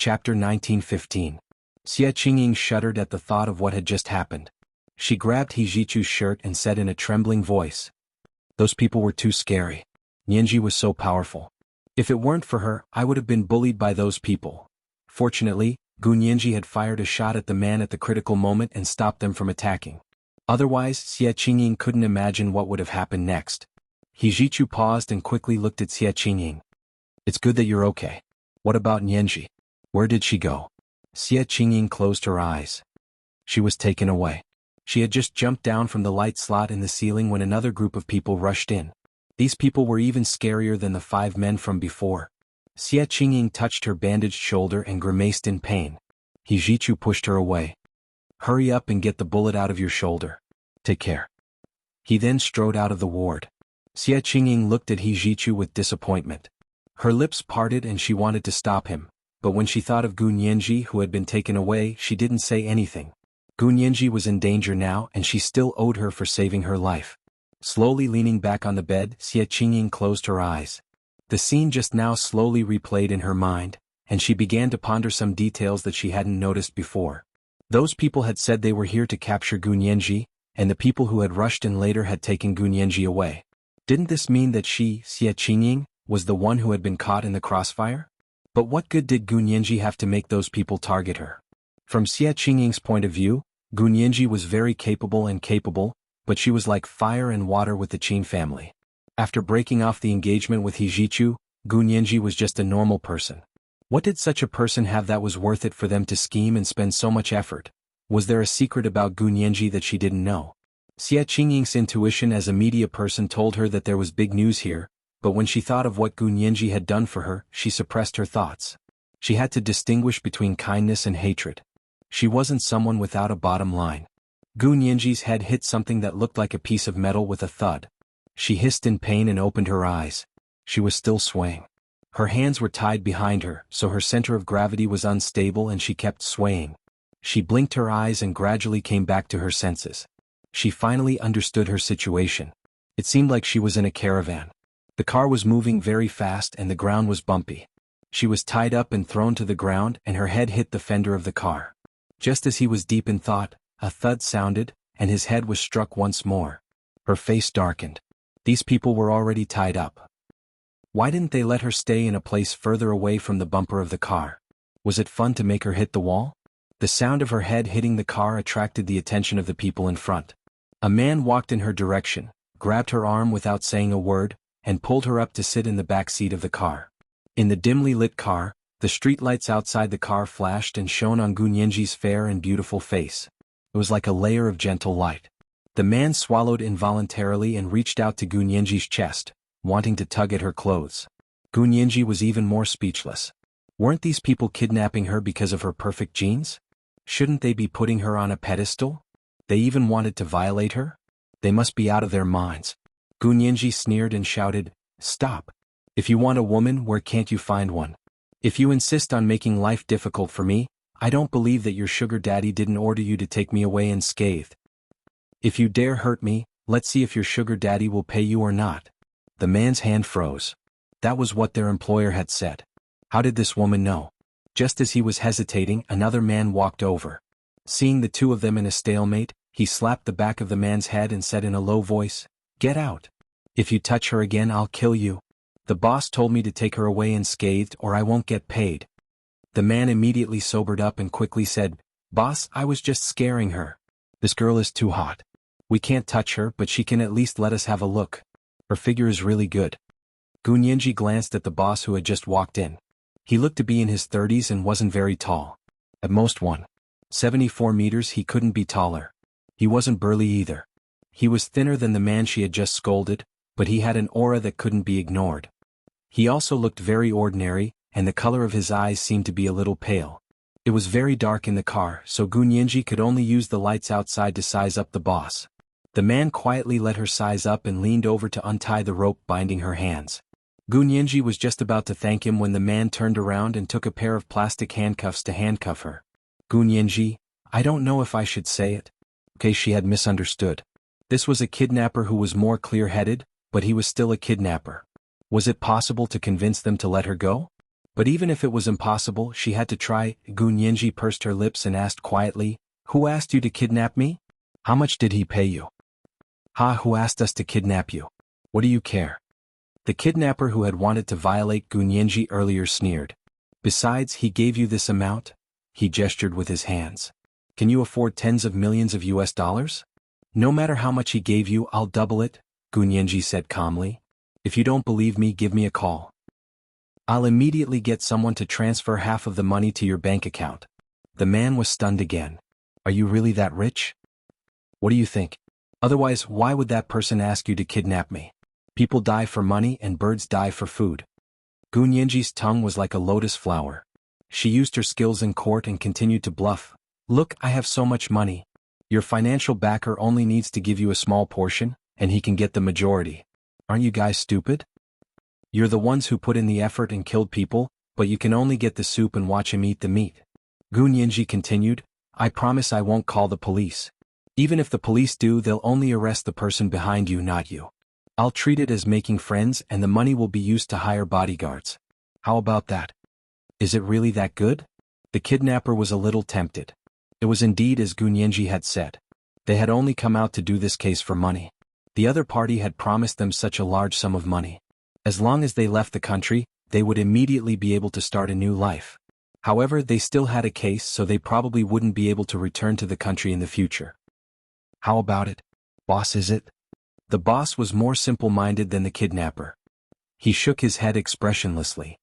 Chapter 1915. Xie Qingying shuddered at the thought of what had just happened. She grabbed Hijichu's shirt and said in a trembling voice, "Those people were too scary. Nianji was so powerful. If it weren't for her, I would have been bullied by those people." Fortunately, Gu Nianji had fired a shot at the man at the critical moment and stopped them from attacking. Otherwise, Xie Qingying couldn't imagine what would have happened next. Hijichu paused and quickly looked at Xie Qingying. "It's good that you're okay. What about Nianji? Where did she go?" Xie Qingying closed her eyes. She was taken away. She had just jumped down from the light slot in the ceiling when another group of people rushed in. These people were even scarier than the 5 men from before. Xie Qingying touched her bandaged shoulder and grimaced in pain. Hijichu pushed her away. "Hurry up and get the bullet out of your shoulder. Take care." He then strode out of the ward. Xie Qingying looked at Hijichu with disappointment. Her lips parted and she wanted to stop him, but when she thought of Gu Nianji who had been taken away, she didn't say anything. Gu Nianji was in danger now and she still owed her for saving her life. Slowly leaning back on the bed, Xie Qingying closed her eyes. The scene just now slowly replayed in her mind, and she began to ponder some details that she hadn't noticed before. Those people had said they were here to capture Gu Nianji, and the people who had rushed in later had taken Gu Nianji away. Didn't this mean that she, Xie Qingying, was the one who had been caught in the crossfire? But what good did Gu Nianji have to make those people target her? From Xie Qingying's point of view, Gu Nianji was very capable, but she was like fire and water with the Qin family. After breaking off the engagement with Hijichu, Gu Nianji was just a normal person. What did such a person have that was worth it for them to scheme and spend so much effort? Was there a secret about Gu Nianji that she didn't know? Xie Qingying's intuition as a media person told her that there was big news here, but when she thought of what Gu Nianji had done for her, she suppressed her thoughts. She had to distinguish between kindness and hatred. She wasn't someone without a bottom line. Gu Nianji's head hit something that looked like a piece of metal with a thud. She hissed in pain and opened her eyes. She was still swaying. Her hands were tied behind her, so her center of gravity was unstable and she kept swaying. She blinked her eyes and gradually came back to her senses. She finally understood her situation. It seemed like she was in a caravan. The car was moving very fast and the ground was bumpy. She was tied up and thrown to the ground and her head hit the fender of the car. Just as he was deep in thought, a thud sounded, and his head was struck once more. Her face darkened. These people were already tied up. Why didn't they let her stay in a place further away from the bumper of the car? Was it fun to make her hit the wall? The sound of her head hitting the car attracted the attention of the people in front. A man walked in her direction, grabbed her arm without saying a word, and pulled her up to sit in the back seat of the car. In the dimly lit car, the streetlights outside the car flashed and shone on Gu Nianji's fair and beautiful face. It was like a layer of gentle light. The man swallowed involuntarily and reached out to Gu Nianji's chest, wanting to tug at her clothes. Gu Nianji was even more speechless. Weren't these people kidnapping her because of her perfect genes? Shouldn't they be putting her on a pedestal? They even wanted to violate her? They must be out of their minds. Gu Nianji sneered and shouted, "Stop! If you want a woman, where can't you find one? If you insist on making life difficult for me, I don't believe that your sugar daddy didn't order you to take me away unscathed. If you dare hurt me, let's see if your sugar daddy will pay you or not." The man's hand froze. That was what their employer had said. How did this woman know? Just as he was hesitating, another man walked over. Seeing the two of them in a stalemate, he slapped the back of the man's head and said in a low voice, "Get out. If you touch her again, I'll kill you. The boss told me to take her away unscathed or I won't get paid." The man immediately sobered up and quickly said, "Boss, I was just scaring her. This girl is too hot. We can't touch her, but she can at least let us have a look. Her figure is really good." Gu Nianji glanced at the boss who had just walked in. He looked to be in his 30s and wasn't very tall. At most 1.74 meters. He couldn't be taller. He wasn't burly either. He was thinner than the man she had just scolded, but he had an aura that couldn't be ignored. He also looked very ordinary, and the color of his eyes seemed to be a little pale. It was very dark in the car, so Gu Nianji could only use the lights outside to size up the boss. The man quietly let her size up and leaned over to untie the rope binding her hands. Gu Nianji was just about to thank him when the man turned around and took a pair of plastic handcuffs to handcuff her. "Gu Nianji, I don't know if I should say it." Okay, she had misunderstood. This was a kidnapper who was more clear-headed, but he was still a kidnapper. Was it possible to convince them to let her go? But even if it was impossible, she had to try. Gu Nianji pursed her lips and asked quietly, "Who asked you to kidnap me? How much did he pay you?" "Ha, who asked us to kidnap you? What do you care?" The kidnapper who had wanted to violate Gu Nianji earlier sneered. "Besides, he gave you this amount?" He gestured with his hands. "Can you afford tens of millions of US dollars? No matter how much he gave you, I'll double it," Gu Nianji said calmly. "If you don't believe me, give me a call. I'll immediately get someone to transfer half of the money to your bank account." The man was stunned again. "Are you really that rich? What do you think? Otherwise, why would that person ask you to kidnap me? People die for money and birds die for food." Gu Nianji's tongue was like a lotus flower. She used her skills in court and continued to bluff. "Look, I have so much money. Your financial backer only needs to give you a small portion, and he can get the majority. Aren't you guys stupid? You're the ones who put in the effort and killed people, but you can only get the soup and watch him eat the meat." Gu Nianji continued, "I promise I won't call the police. Even if the police do, they'll only arrest the person behind you, not you. I'll treat it as making friends, and the money will be used to hire bodyguards. How about that? Is it really that good?" The kidnapper was a little tempted. It was indeed as Gu Nianji had said. They had only come out to do this case for money. The other party had promised them such a large sum of money. As long as they left the country, they would immediately be able to start a new life. However, they still had a case, so they probably wouldn't be able to return to the country in the future. "How about it, boss, is it?" The boss was more simple-minded than the kidnapper. He shook his head expressionlessly.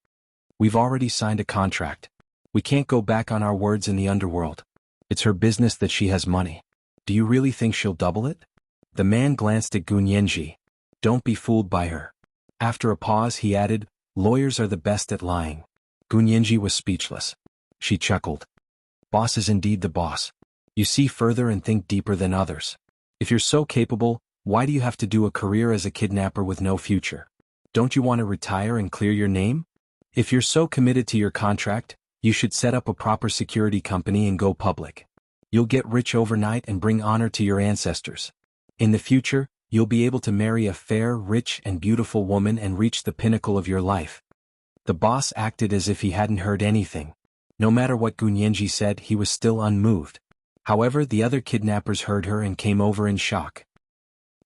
"We've already signed a contract. We can't go back on our words in the underworld. It's her business that she has money. Do you really think she'll double it?" The man glanced at Gu Nianji. "Don't be fooled by her." After a pause he added, "Lawyers are the best at lying." Gu Nianji was speechless. She chuckled. "Boss is indeed the boss. You see further and think deeper than others. If you're so capable, why do you have to do a career as a kidnapper with no future? Don't you want to retire and clear your name? If you're so committed to your contract, you should set up a proper security company and go public. You'll get rich overnight and bring honor to your ancestors. In the future, you'll be able to marry a fair, rich, and beautiful woman and reach the pinnacle of your life." The boss acted as if he hadn't heard anything. No matter what Gu Nianji said, he was still unmoved. However, the other kidnappers heard her and came over in shock.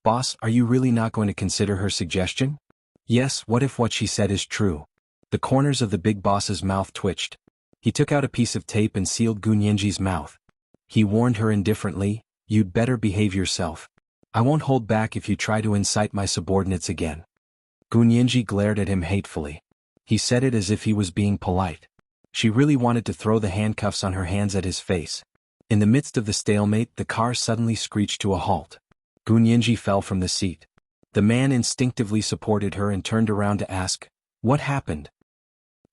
"Boss, are you really not going to consider her suggestion?" "Yes, what if what she said is true?" The corners of the big boss's mouth twitched. He took out a piece of tape and sealed Gu Nianji's mouth. He warned her indifferently, "You'd better behave yourself. I won't hold back if you try to incite my subordinates again." Gu Nianji glared at him hatefully. He said it as if he was being polite. She really wanted to throw the handcuffs on her hands at his face. In the midst of the stalemate, the car suddenly screeched to a halt. Gu Nianji fell from the seat. The man instinctively supported her and turned around to ask, "What happened?"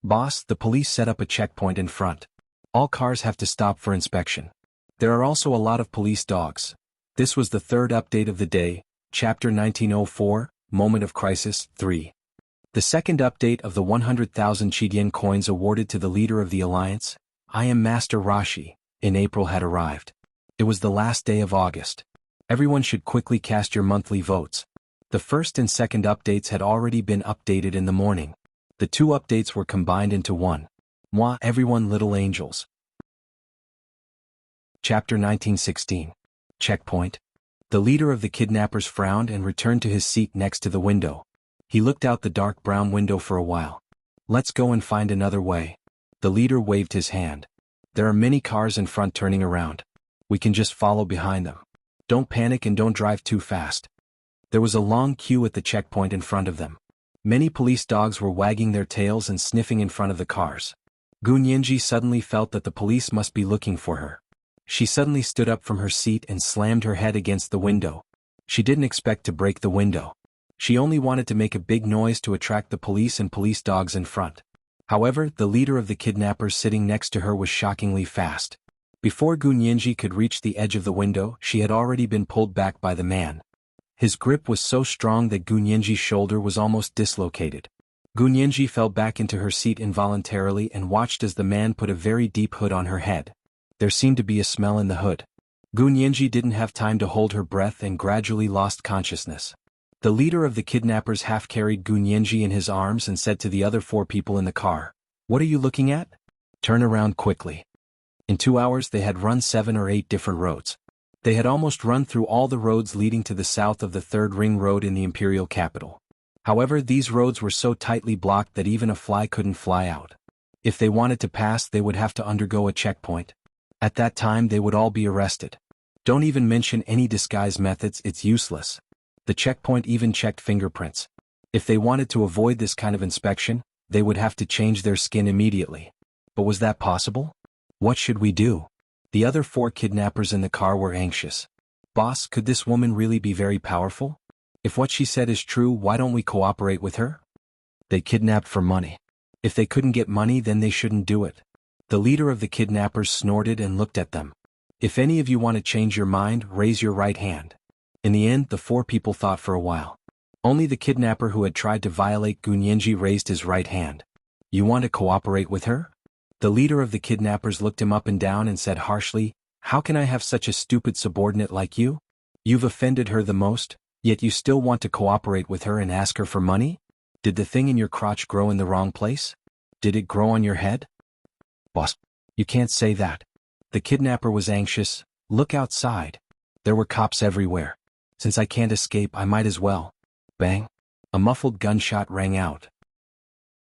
"Boss, the police set up a checkpoint in front. All cars have to stop for inspection. There are also a lot of police dogs." This was the third update of the day, Chapter 1904, Moment of Crisis, 3. The second update of the 100,000 Chidian coins awarded to the leader of the alliance, I Am Master Rashi, in April had arrived. It was the last day of August. Everyone should quickly cast your monthly votes. The first and second updates had already been updated in the morning. The two updates were combined into one. Moi, everyone, little angels. Chapter 1916. Checkpoint. The leader of the kidnappers frowned and returned to his seat next to the window. He looked out the dark brown window for a while. "Let's go and find another way." The leader waved his hand. "There are many cars in front turning around. We can just follow behind them. Don't panic and don't drive too fast." There was a long queue at the checkpoint in front of them. Many police dogs were wagging their tails and sniffing in front of the cars. Gu Nianji suddenly felt that the police must be looking for her. She suddenly stood up from her seat and slammed her head against the window. She didn't expect to break the window. She only wanted to make a big noise to attract the police and police dogs in front. However, the leader of the kidnappers sitting next to her was shockingly fast. Before Gu Nianji could reach the edge of the window, she had already been pulled back by the man. His grip was so strong that Gu Nianji's shoulder was almost dislocated. Gu Nianji fell back into her seat involuntarily and watched as the man put a very deep hood on her head. There seemed to be a smell in the hood. Gu Nianji didn't have time to hold her breath and gradually lost consciousness. The leader of the kidnappers half carried Gu Nianji in his arms and said to the other 4 people in the car, What are you looking at? Turn around quickly. In 2 hours they had run 7 or 8 different roads. They had almost run through all the roads leading to the south of the third ring road in the imperial capital. However, these roads were so tightly blocked that even a fly couldn't fly out. If they wanted to pass, they would have to undergo a checkpoint. At that time they would all be arrested. Don't even mention any disguise methods, it's useless. The checkpoint even checked fingerprints. If they wanted to avoid this kind of inspection, they would have to change their skin immediately. But was that possible? What should we do? The other 4 kidnappers in the car were anxious. Boss, could this woman really be very powerful? If what she said is true, why don't we cooperate with her? They kidnapped for money. If they couldn't get money, then they shouldn't do it. The leader of the kidnappers snorted and looked at them. If any of you want to change your mind, raise your right hand. In the end, the 4 people thought for a while. Only the kidnapper who had tried to violate Gunyenji raised his right hand. You want to cooperate with her? The leader of the kidnappers looked him up and down and said harshly, "How can I have such a stupid subordinate like you? You've offended her the most, yet you still want to cooperate with her and ask her for money? Did the thing in your crotch grow in the wrong place? Did it grow on your head?" Boss, you can't say that. The kidnapper was anxious. Look outside. There were cops everywhere. Since I can't escape, I might as well. Bang. A muffled gunshot rang out.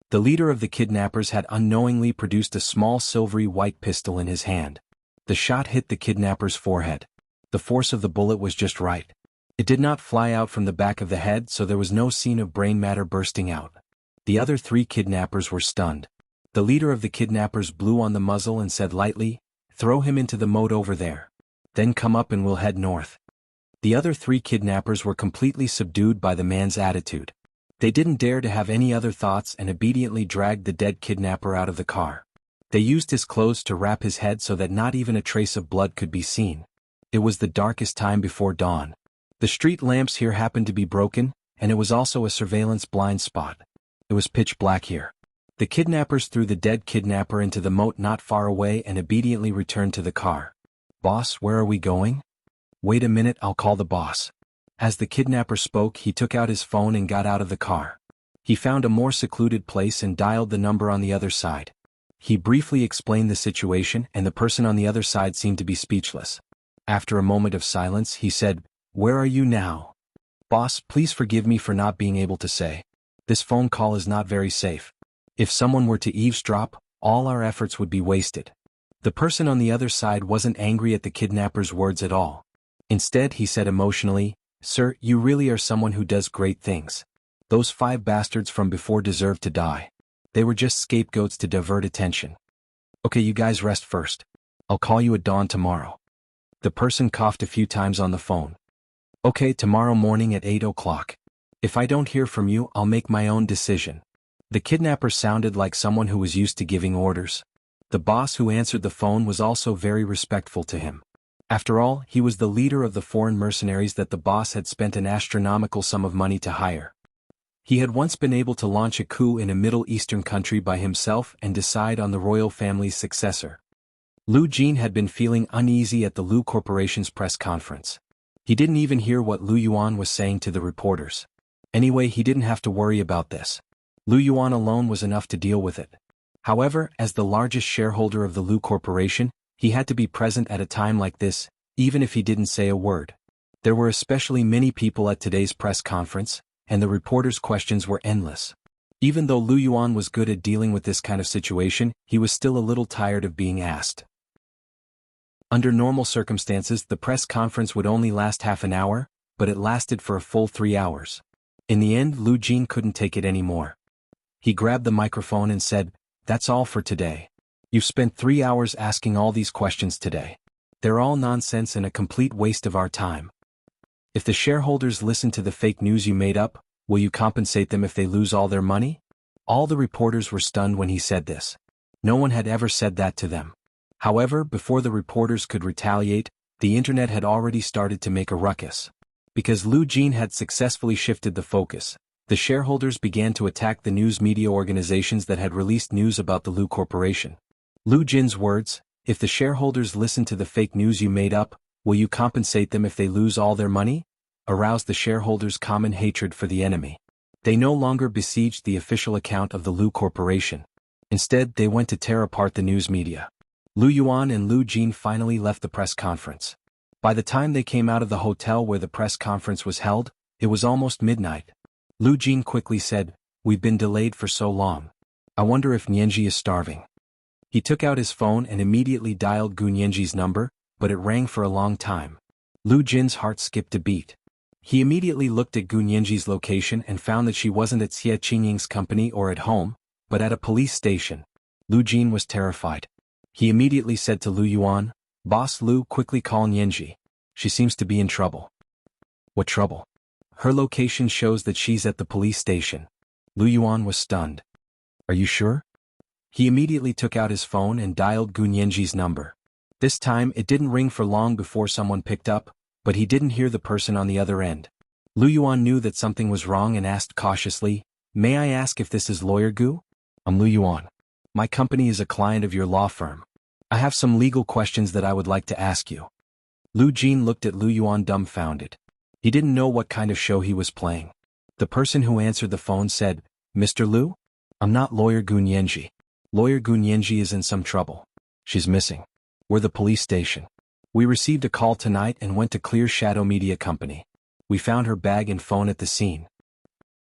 The leader of the kidnappers had unknowingly produced a small silvery white pistol in his hand. The shot hit the kidnapper's forehead. The force of the bullet was just right. It did not fly out from the back of the head, so there was no scene of brain matter bursting out. The other 3 kidnappers were stunned. The leader of the kidnappers blew on the muzzle and said lightly, "Throw him into the moat over there. Then come up and we'll head north." The other 3 kidnappers were completely subdued by the man's attitude. They didn't dare to have any other thoughts and obediently dragged the dead kidnapper out of the car. They used his clothes to wrap his head so that not even a trace of blood could be seen. It was the darkest time before dawn. The street lamps here happened to be broken, and it was also a surveillance blind spot. It was pitch black here. The kidnappers threw the dead kidnapper into the moat not far away and obediently returned to the car. "Boss, where are we going?" "Wait a minute, I'll call the boss." As the kidnapper spoke, he took out his phone and got out of the car. He found a more secluded place and dialed the number on the other side. He briefly explained the situation, and the person on the other side seemed to be speechless. After a moment of silence, he said, "Where are you now?" "Boss, please forgive me for not being able to say. This phone call is not very safe. If someone were to eavesdrop, all our efforts would be wasted." The person on the other side wasn't angry at the kidnapper's words at all. Instead, he said emotionally, "Sir, you really are someone who does great things. Those 5 bastards from before deserve to die. They were just scapegoats to divert attention. Okay, you guys rest first. I'll call you at dawn tomorrow." The person coughed a few times on the phone. "Okay, tomorrow morning at 8 o'clock. If I don't hear from you, I'll make my own decision." The kidnapper sounded like someone who was used to giving orders. The boss who answered the phone was also very respectful to him. After all, he was the leader of the foreign mercenaries that the boss had spent an astronomical sum of money to hire. He had once been able to launch a coup in a Middle Eastern country by himself and decide on the royal family's successor. Lu Jin had been feeling uneasy at the Lu Corporation's press conference. He didn't even hear what Lu Yuan was saying to the reporters. Anyway, he didn't have to worry about this. Lu Yuan alone was enough to deal with it. However, as the largest shareholder of the Lu Corporation, he had to be present at a time like this, even if he didn't say a word. There were especially many people at today's press conference, and the reporters' questions were endless. Even though Lu Yuan was good at dealing with this kind of situation, he was still a little tired of being asked. Under normal circumstances, the press conference would only last half an hour, but it lasted for a full 3 hours. In the end, Lu Jin couldn't take it anymore. He grabbed the microphone and said, "That's all for today. You've spent 3 hours asking all these questions today. They're all nonsense and a complete waste of our time. If the shareholders listen to the fake news you made up, will you compensate them if they lose all their money?" All the reporters were stunned when he said this. No one had ever said that to them. However, before the reporters could retaliate, the internet had already started to make a ruckus. Because Lu Jin had successfully shifted the focus, the shareholders began to attack the news media organizations that had released news about the Lu Corporation. Lu Jin's words, "If the shareholders listen to the fake news you made up, will you compensate them if they lose all their money?" aroused the shareholders' common hatred for the enemy. They no longer besieged the official account of the Lu Corporation. Instead, they went to tear apart the news media. Lu Yuan and Lu Jin finally left the press conference. By the time they came out of the hotel where the press conference was held, it was almost midnight. Lu Jin quickly said, "We've been delayed for so long. I wonder if Nianji is starving." He took out his phone and immediately dialed Gu Nianji's number, but it rang for a long time. Lu Jin's heart skipped a beat. He immediately looked at Gu Nianji's location and found that she wasn't at Xie Qingying's company or at home, but at a police station. Lu Jin was terrified. He immediately said to Lu Yuan, "Boss Lu, quickly call Nianji. She seems to be in trouble." "What trouble?" "Her location shows that she's at the police station." Lu Yuan was stunned. "Are you sure?" He immediately took out his phone and dialed Gu Nianji's number. This time it didn't ring for long before someone picked up, but he didn't hear the person on the other end. Lu Yuan knew that something was wrong and asked cautiously, "May I ask if this is Lawyer Gu?" "I'm Lu Yuan. My company is a client of your law firm. I have some legal questions that I would like to ask you." Lu Jin looked at Lu Yuan dumbfounded. He didn't know what kind of show he was playing. The person who answered the phone said, "Mr. Lu? I'm not Lawyer Gu Nianji. Lawyer Gu Nianji is in some trouble. She's missing. We're the police station. We received a call tonight and went to Clear Shadow Media Company. We found her bag and phone at the scene."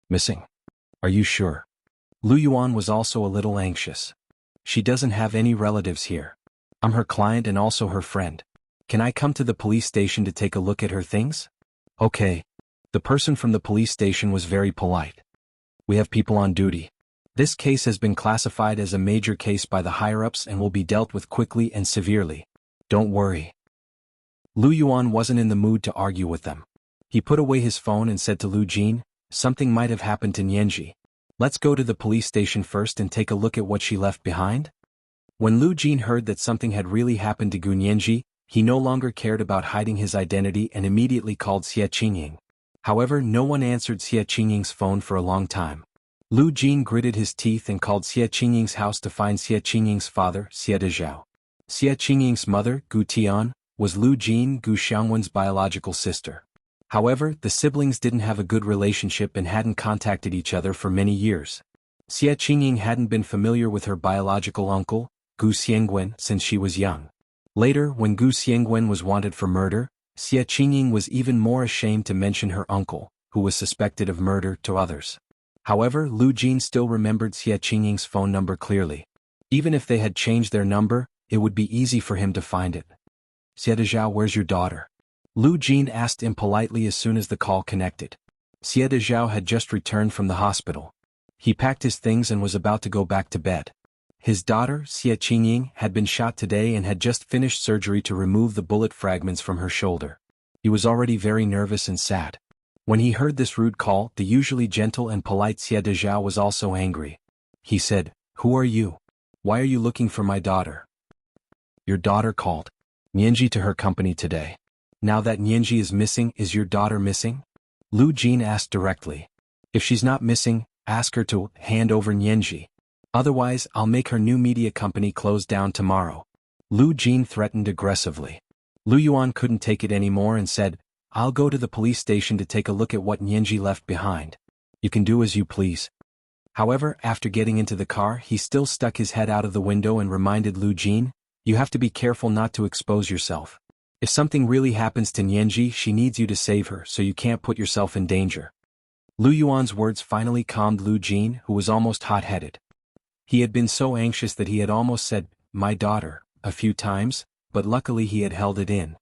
"Missing? Are you sure?" Lu Yuan was also a little anxious. "She doesn't have any relatives here. I'm her client and also her friend. Can I come to the police station to take a look at her things?" "Okay." The person from the police station was very polite. "We have people on duty. This case has been classified as a major case by the higher-ups and will be dealt with quickly and severely. Don't worry." Lu Yuan wasn't in the mood to argue with them. He put away his phone and said to Lu Jin, "Something might have happened to Nianji. Let's go to the police station first and take a look at what she left behind." When Lu Jin heard that something had really happened to Gu Nianji, he no longer cared about hiding his identity and immediately called Xie Qingying. However, no one answered Xie Qingying's phone for a long time. Lu Jin gritted his teeth and called Xie Qingying's house to find Xie Qingying's father, Xie Dezhao. Xie Qingying's mother, Gu Tian, was Lu Jin, Gu Xiangwen's biological sister. However, the siblings didn't have a good relationship and hadn't contacted each other for many years. Xie Qingying hadn't been familiar with her biological uncle, Gu Xiangwen, since she was young. Later, when Gu Xiangwen was wanted for murder, Xie Qingying was even more ashamed to mention her uncle, who was suspected of murder, to others. However, Lu Jin still remembered Xie Qingying's phone number clearly. Even if they had changed their number, it would be easy for him to find it. "Xie Dezhao, where's your daughter?" Lu Jin asked impolitely as soon as the call connected. Xie Dezhao had just returned from the hospital. He packed his things and was about to go back to bed. His daughter, Xie Qingying, had been shot today and had just finished surgery to remove the bullet fragments from her shoulder. He was already very nervous and sad. When he heard this rude call, the usually gentle and polite Xie Dezhao was also angry. He said, "Who are you? Why are you looking for my daughter?" "Your daughter called Nianji to her company today. Now that Nianji is missing, is your daughter missing?" Lu Jin asked directly. "If she's not missing, ask her to hand over Nianji. Otherwise, I'll make her new media company close down tomorrow." Lu Jin threatened aggressively. Lu Yuan couldn't take it anymore and said, "I'll go to the police station to take a look at what Nianji left behind. You can do as you please." However, after getting into the car, he still stuck his head out of the window and reminded Lu Jin, "You have to be careful not to expose yourself. If something really happens to Nianji, she needs you to save her, so you can't put yourself in danger." Lu Yuan's words finally calmed Lu Jin, who was almost hot-headed. He had been so anxious that he had almost said, "My daughter," a few times, but luckily he had held it in.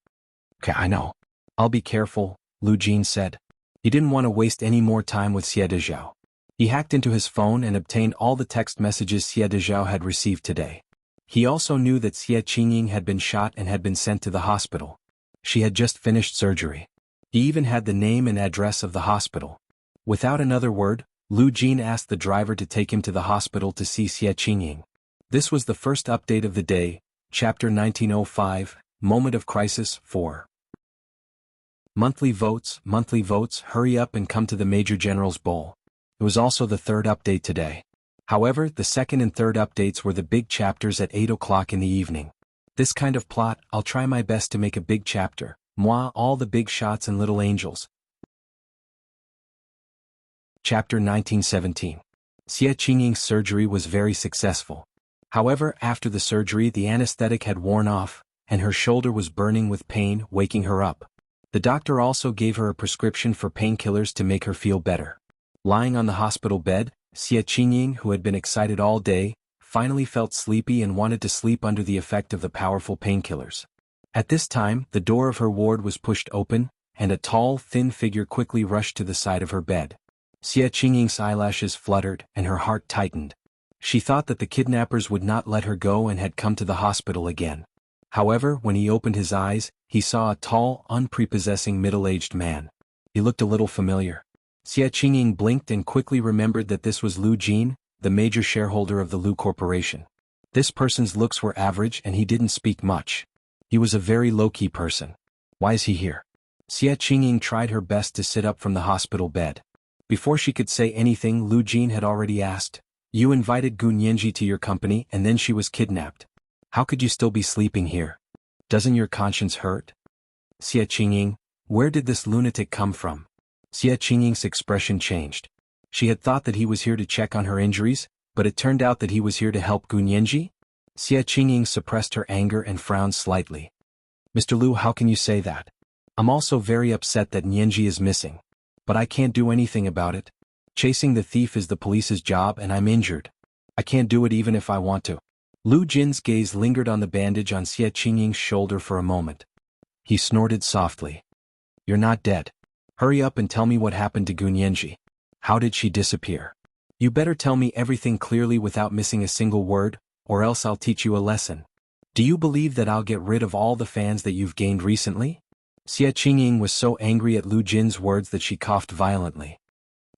"Okay, I know. I'll be careful," Lu Jin said. He didn't want to waste any more time with Xie Dezhao. He hacked into his phone and obtained all the text messages Xie Dezhao had received today. He also knew that Xie Qingying had been shot and had been sent to the hospital. She had just finished surgery. He even had the name and address of the hospital. Without another word, Lu Jin asked the driver to take him to the hospital to see Xie Qingying. This was the first update of the day, Chapter 1905, Moment of Crisis 4. Monthly votes, hurry up and come to the Major General's Bowl. It was also the third update today. However, the second and third updates were the big chapters at 8 o'clock in the evening. This kind of plot, I'll try my best to make a big chapter. Moi, all the big shots and little angels. Chapter 1917. Xie Qingying's surgery was very successful. However, after the surgery the anesthetic had worn off, and her shoulder was burning with pain, waking her up. The doctor also gave her a prescription for painkillers to make her feel better. Lying on the hospital bed, Xie Qingying, who had been excited all day, finally felt sleepy and wanted to sleep under the effect of the powerful painkillers. At this time, the door of her ward was pushed open, and a tall, thin figure quickly rushed to the side of her bed. Xie Qingying's eyelashes fluttered, and her heart tightened. She thought that the kidnappers would not let her go and had come to the hospital again. However, when he opened his eyes, he saw a tall, unprepossessing middle-aged man. He looked a little familiar. Xie Qingying blinked and quickly remembered that this was Lu Jin, the major shareholder of the Lu Corporation. This person's looks were average and he didn't speak much. He was a very low-key person. Why is he here? Xie Qingying tried her best to sit up from the hospital bed. Before she could say anything, Lu Jin had already asked, "You invited Gu Nianji to your company and then she was kidnapped. How could you still be sleeping here? Doesn't your conscience hurt?" Xie Qingying, where did this lunatic come from? Xie Qingying's expression changed. She had thought that he was here to check on her injuries, but it turned out that he was here to help Gu Nianji? Xie Qingying suppressed her anger and frowned slightly. "Mr. Lu, how can you say that? I'm also very upset that Nianji is missing. But I can't do anything about it. Chasing the thief is the police's job and I'm injured. I can't do it even if I want to." Lu Jin's gaze lingered on the bandage on Xie Qingying's shoulder for a moment. He snorted softly. "You're not dead. Hurry up and tell me what happened to Gu Nianji. How did she disappear? You better tell me everything clearly without missing a single word, or else I'll teach you a lesson. Do you believe that I'll get rid of all the fans that you've gained recently?" Xie Qingying was so angry at Lu Jin's words that she coughed violently.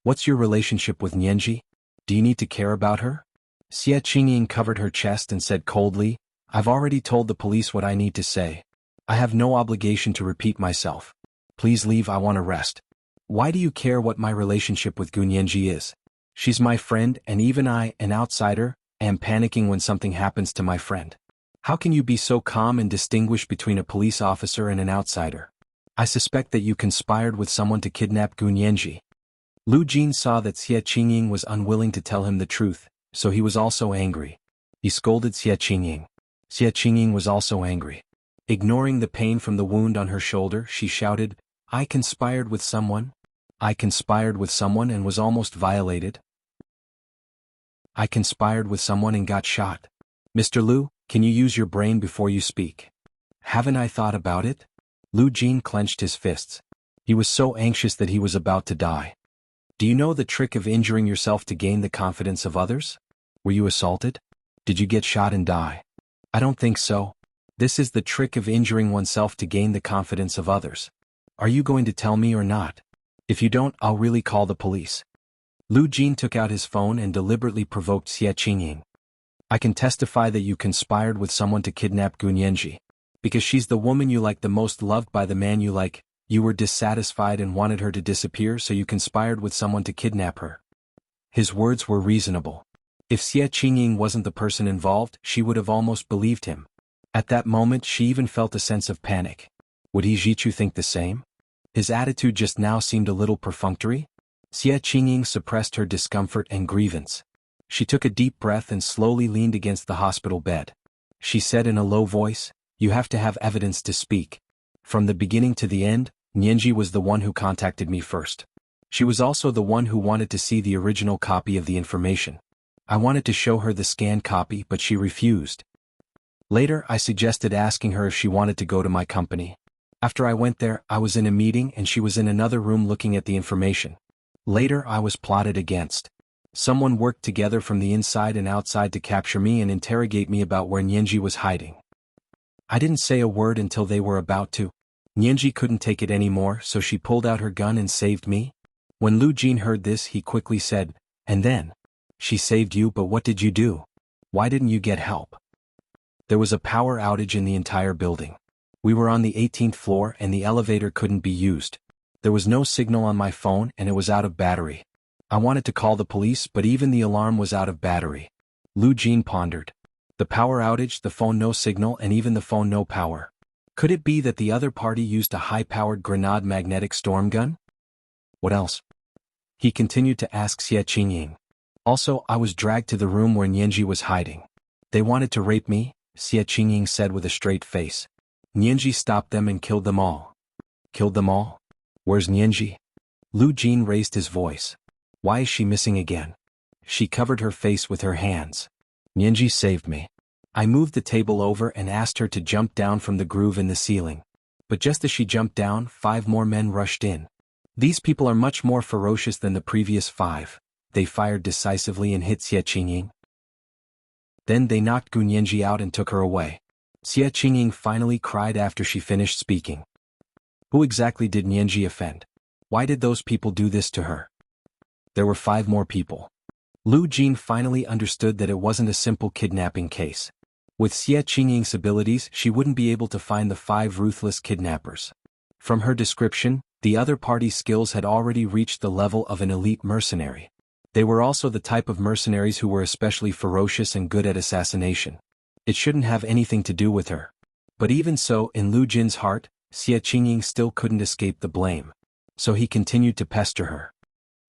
"What's your relationship with Nianji? Do you need to care about her?" Xie Qingying covered her chest and said coldly, "I've already told the police what I need to say. I have no obligation to repeat myself. Please leave, I want to rest." "Why do you care what my relationship with Gu Nianji is? She's my friend and even I, an outsider, am panicking when something happens to my friend. How can you be so calm and distinguish between a police officer and an outsider? I suspect that you conspired with someone to kidnap Gu Nianji." Lu Jin saw that Xie Qingying was unwilling to tell him the truth, so he was also angry. He scolded Xie Qingying. Xie Qingying was also angry. Ignoring the pain from the wound on her shoulder, she shouted, "I conspired with someone? I conspired with someone and was almost violated. I conspired with someone and got shot. Mr. Lu, can you use your brain before you speak? Haven't I thought about it?" Lu Jin clenched his fists. He was so anxious that he was about to die. "Do you know the trick of injuring yourself to gain the confidence of others? Were you assaulted? Did you get shot and die? I don't think so. This is the trick of injuring oneself to gain the confidence of others. Are you going to tell me or not? If you don't, I'll really call the police." Lu Jin took out his phone and deliberately provoked Xie Qingying. "I can testify that you conspired with someone to kidnap Gu Nianji. Because she's the woman you like the most, loved by the man you like. You were dissatisfied and wanted her to disappear, so you conspired with someone to kidnap her." His words were reasonable. If Xie Qingying wasn't the person involved, she would have almost believed him. At that moment she even felt a sense of panic. Would He Jichu think the same? His attitude just now seemed a little perfunctory. Xie Qingying suppressed her discomfort and grievance. She took a deep breath and slowly leaned against the hospital bed. She said in a low voice, "You have to have evidence to speak. From the beginning to the end, Nianji was the one who contacted me first. She was also the one who wanted to see the original copy of the information. I wanted to show her the scanned copy, but she refused. Later, I suggested asking her if she wanted to go to my company. After I went there, I was in a meeting and she was in another room looking at the information. Later, I was plotted against. Someone worked together from the inside and outside to capture me and interrogate me about where Nianji was hiding. I didn't say a word until they were about to. Nianji couldn't take it anymore, so she pulled out her gun and saved me." When Lu Jin heard this, he quickly said, "And then? She saved you, but what did you do? Why didn't you get help?" "There was a power outage in the entire building. We were on the 18th floor and the elevator couldn't be used. There was no signal on my phone and it was out of battery. I wanted to call the police, but even the alarm was out of battery." Lu Jin pondered. The power outage, the phone no signal, and even the phone no power. Could it be that the other party used a high-powered grenade magnetic storm gun? What else? He continued to ask Xie Qingying. "Also, I was dragged to the room where Nianji was hiding. They wanted to rape me, Xie Qingying said with a straight face. Nianji stopped them and killed them all. Killed them all? Where's Nianji? Lu Jin raised his voice. Why is she missing again? She covered her face with her hands. Nianji saved me. I moved the table over and asked her to jump down from the groove in the ceiling. But just as she jumped down, 5 more men rushed in. These people are much more ferocious than the previous 5. They fired decisively and hit Xie Qingying. Then they knocked Gu Nianji out and took her away. Xie Qingying finally cried after she finished speaking. Who exactly did Nianji offend? Why did those people do this to her? There were 5 more people. Lu Jin finally understood that it wasn't a simple kidnapping case. With Xie Qingying's abilities, she wouldn't be able to find the 5 ruthless kidnappers. From her description, the other party's skills had already reached the level of an elite mercenary. They were also the type of mercenaries who were especially ferocious and good at assassination. It shouldn't have anything to do with her. But even so, in Lu Jin's heart, Xie Qingying still couldn't escape the blame. So he continued to pester her.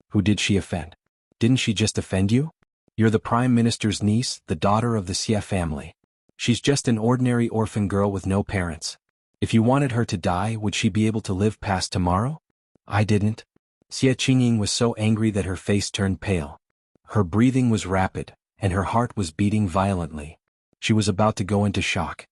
Who did she offend? Didn't she just offend you? You're the Prime Minister's niece, the daughter of the Xie family. She's just an ordinary orphan girl with no parents. If you wanted her to die, would she be able to live past tomorrow? I didn't. Xie Qingying was so angry that her face turned pale. Her breathing was rapid, and her heart was beating violently. She was about to go into shock.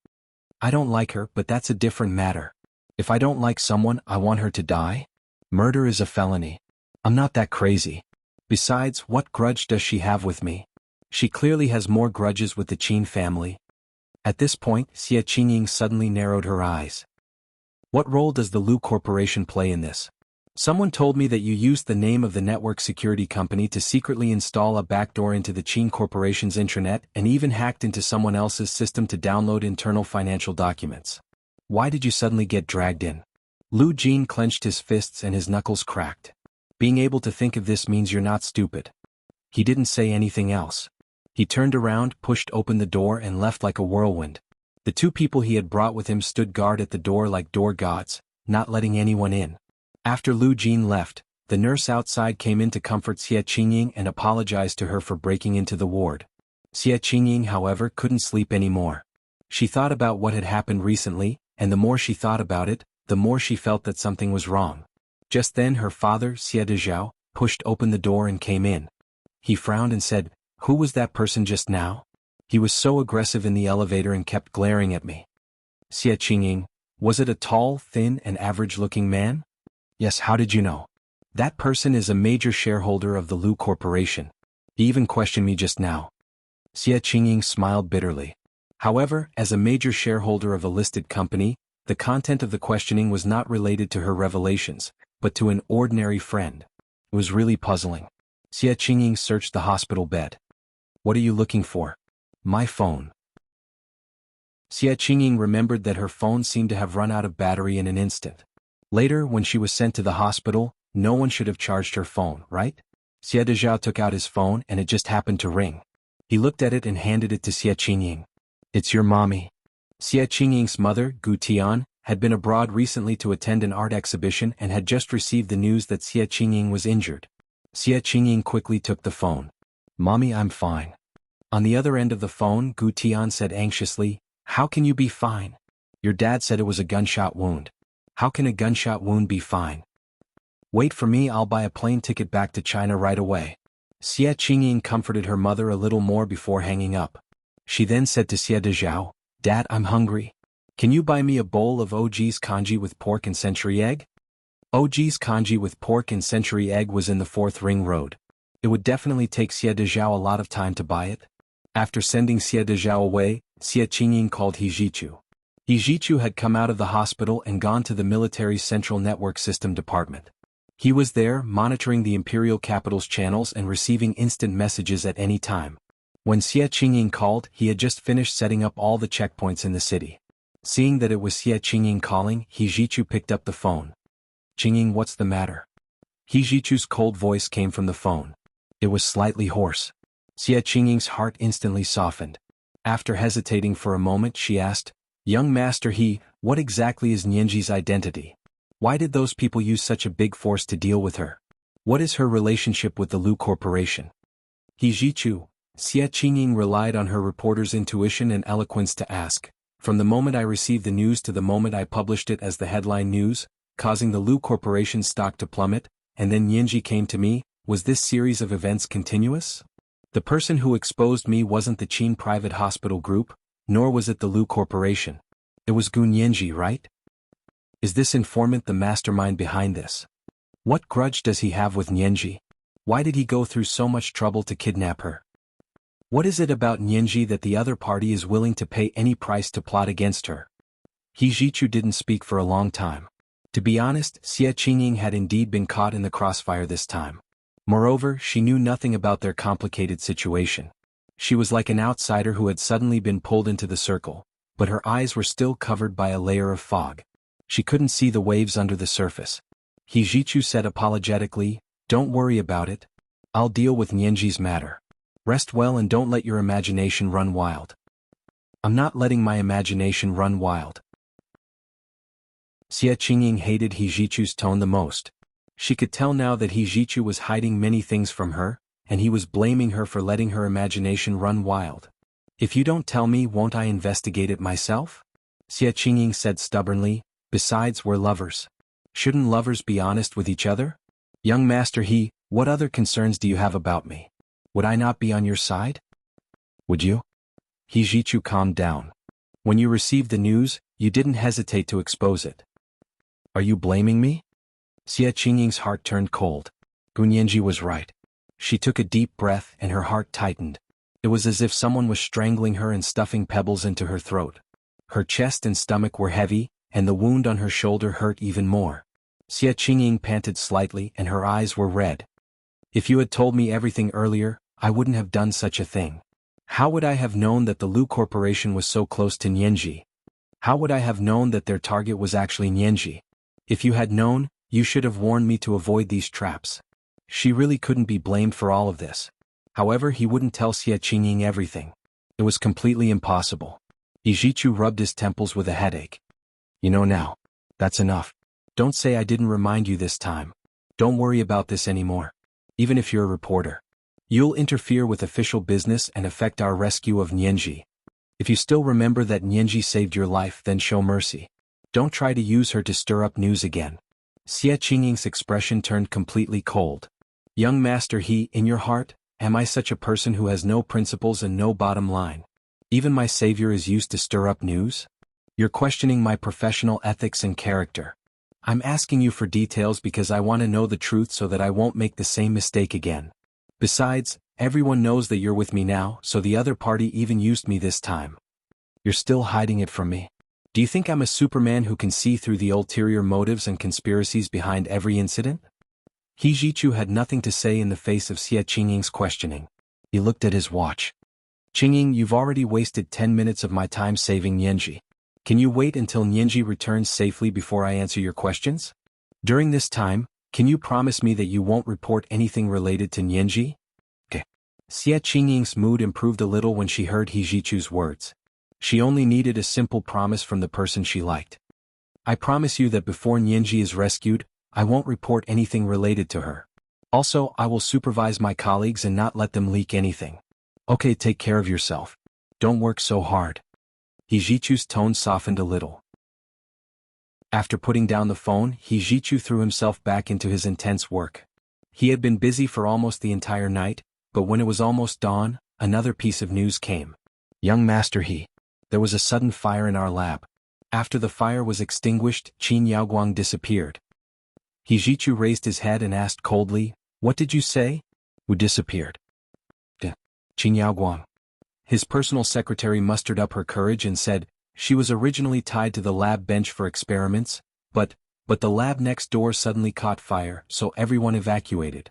I don't like her, but that's a different matter. If I don't like someone, I want her to die? Murder is a felony. I'm not that crazy. Besides, what grudge does she have with me? She clearly has more grudges with the Qin family. At this point, Xie Qingying suddenly narrowed her eyes. What role does the Lu Corporation play in this? Someone told me that you used the name of the network security company to secretly install a backdoor into the Qin Corporation's intranet and even hacked into someone else's system to download internal financial documents. Why did you suddenly get dragged in? Lu Jin clenched his fists and his knuckles cracked. Being able to think of this means you're not stupid. He didn't say anything else. He turned around, pushed open the door and left like a whirlwind. The 2 people he had brought with him stood guard at the door like door gods, not letting anyone in. After Lu Jin left, the nurse outside came in to comfort Xie Qingying and apologized to her for breaking into the ward. Xie Qingying, however, couldn't sleep anymore. She thought about what had happened recently, and the more she thought about it, the more she felt that something was wrong. Just then her father, Xie Dezhao, pushed open the door and came in. He frowned and said, "Who was that person just now? He was so aggressive in the elevator and kept glaring at me." Xie Qingying, was it a tall, thin and average-looking man? Yes, how did you know? That person is a major shareholder of the Lu Corporation. He even questioned me just now. Xie Qingying smiled bitterly. However, as a major shareholder of a listed company, the content of the questioning was not related to her revelations, but to an ordinary friend. It was really puzzling. Xie Qingying searched the hospital bed. What are you looking for? My phone. Xie Qingying remembered that her phone seemed to have run out of battery in an instant. Later, when she was sent to the hospital, no one should have charged her phone, right? Xie Dezhao took out his phone and it just happened to ring. He looked at it and handed it to Xie Qingying. It's your mommy. Xie Qingying's mother, Gu Tian, had been abroad recently to attend an art exhibition and had just received the news that Xie Qingying was injured. Xie Qingying quickly took the phone. Mommy, I'm fine. On the other end of the phone, Gu Tian said anxiously, How can you be fine? Your dad said it was a gunshot wound. How can a gunshot wound be fine? Wait for me, I'll buy a plane ticket back to China right away. Xie Qingying comforted her mother a little more before hanging up. She then said to Xie Dezhao, Dad, I'm hungry. Can you buy me a bowl of OG's congee with pork and century egg? OG's congee with pork and century egg was in the 4th Ring Road. It would definitely take Xie Dezhao a lot of time to buy it. After sending Xie Dezhao away, Xie Qingying called He Zhichu. He Zhichu had come out of the hospital and gone to the military's Central Network System department. He was there, monitoring the imperial capital's channels and receiving instant messages at any time. When Xie Qingying called, he had just finished setting up all the checkpoints in the city. Seeing that it was Xie Qingying calling, He Zhichu picked up the phone. Qingying, what's the matter? He Zhichu's cold voice came from the phone. It was slightly hoarse. Xie Qingying's heart instantly softened. After hesitating for a moment, she asked, Young Master He, what exactly is Nianji's identity? Why did those people use such a big force to deal with her? What is her relationship with the Lu Corporation? He Zhichu, Xie Qingying relied on her reporter's intuition and eloquence to ask, from the moment I received the news to the moment I published it as the headline news, causing the Lu Corporation's stock to plummet, and then Nianji came to me, was this series of events continuous? The person who exposed me wasn't the Qin Private Hospital Group, nor was it the Lu Corporation. It was Gu Nianji, right? Is this informant the mastermind behind this? What grudge does he have with Nianji? Why did he go through so much trouble to kidnap her? What is it about Nianji that the other party is willing to pay any price to plot against her? He Zhichu didn't speak for a long time. To be honest, Xie Qingying had indeed been caught in the crossfire this time. Moreover, she knew nothing about their complicated situation. She was like an outsider who had suddenly been pulled into the circle, but her eyes were still covered by a layer of fog. She couldn't see the waves under the surface. He Zhichu said apologetically, "Don't worry about it. I'll deal with Nianji's matter. Rest well and don't let your imagination run wild." "I'm not letting my imagination run wild." Xie Qingying hated He Zhichu's tone the most. She could tell now that He Zhichu was hiding many things from her, and he was blaming her for letting her imagination run wild. "If you don't tell me, won't I investigate it myself?" Xie Qingying said stubbornly. "Besides, we're lovers. Shouldn't lovers be honest with each other? Young Master He, what other concerns do you have about me? Would I not be on your side? Would you?" He Zhichu calmed down. "When you received the news, you didn't hesitate to expose it. Are you blaming me?" Xie Qingying's heart turned cold. Gu Nianji was right. She took a deep breath and her heart tightened. It was as if someone was strangling her and stuffing pebbles into her throat. Her chest and stomach were heavy, and the wound on her shoulder hurt even more. Xie Qingying panted slightly and her eyes were red. "If you had told me everything earlier, I wouldn't have done such a thing. How would I have known that the Lu Corporation was so close to Nianji? How would I have known that their target was actually Nianji? If you had known, you should have warned me to avoid these traps." She really couldn't be blamed for all of this. However, he wouldn't tell Xie Qingying everything. It was completely impossible. Ijichu rubbed his temples with a headache. "You know now. That's enough. Don't say I didn't remind you this time. Don't worry about this anymore. Even if you're a reporter. You'll interfere with official business and affect our rescue of Nianji. If you still remember that Nianji saved your life, then show mercy. Don't try to use her to stir up news again." Xie Qingying's expression turned completely cold. "Young Master He, in your heart, am I such a person who has no principles and no bottom line? Even my savior is used to stir up news? You're questioning my professional ethics and character. I'm asking you for details because I want to know the truth so that I won't make the same mistake again. Besides, everyone knows that you're with me now, so the other party even used me this time. You're still hiding it from me. Do you think I'm a Superman who can see through the ulterior motives and conspiracies behind every incident?" He Zhichu had nothing to say in the face of Xie Qingying's questioning. He looked at his watch. "Qingying, you've already wasted 10 minutes of my time saving Nianji. Can you wait until Nianji returns safely before I answer your questions? During this time, can you promise me that you won't report anything related to Nianji?" Okay. Xie Qingying's mood improved a little when she heard He Zhichu's words. She only needed a simple promise from the person she liked. "I promise you that before Nianji is rescued, I won't report anything related to her. Also, I will supervise my colleagues and not let them leak anything. Okay, take care of yourself. Don't work so hard." He Zhichu's tone softened a little. After putting down the phone, He Zhichu threw himself back into his intense work. He had been busy for almost the entire night, but when it was almost dawn, another piece of news came. "Young Master He, there was a sudden fire in our lab. After the fire was extinguished, Qin Yaoguang disappeared." He Zhichu raised his head and asked coldly, "What did you say? Who disappeared?" "Qin Yaoguang." His personal secretary mustered up her courage and said, "She was originally tied to the lab bench for experiments, but the lab next door suddenly caught fire, so everyone evacuated.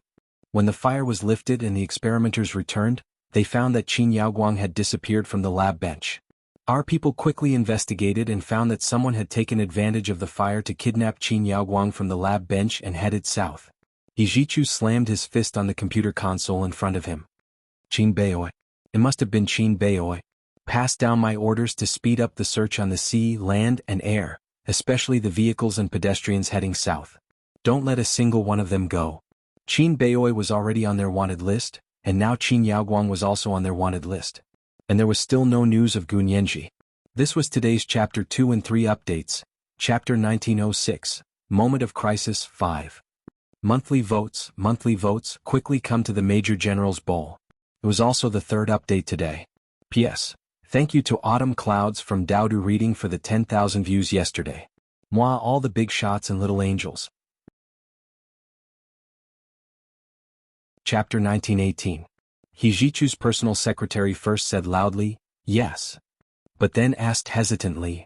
When the fire was lifted and the experimenters returned, they found that Qin Yaoguang had disappeared from the lab bench. Our people quickly investigated and found that someone had taken advantage of the fire to kidnap Qin Yaoguang from the lab bench and headed south." He Zhichu slammed his fist on the computer console in front of him. "Qin Beoi. It must have been Qin Beoi. Pass down my orders to speed up the search on the sea, land, and air, especially the vehicles and pedestrians heading south. Don't let a single one of them go. Qin Beoi was already on their wanted list, and now Qin Yaoguang was also on their wanted list. And there was still no news of Gu Nianji. This was today's Chapter 2 and 3 updates. Chapter 1906, Moment of Crisis 5. Monthly votes, quickly come to the Major General's bowl. It was also the third update today. P.S. Thank you to Autumn Clouds from Daodu Reading for the 10,000 views yesterday. Moi all the big shots and little angels. Chapter 1918. Hijichu's personal secretary first said loudly, yes. But then asked hesitantly,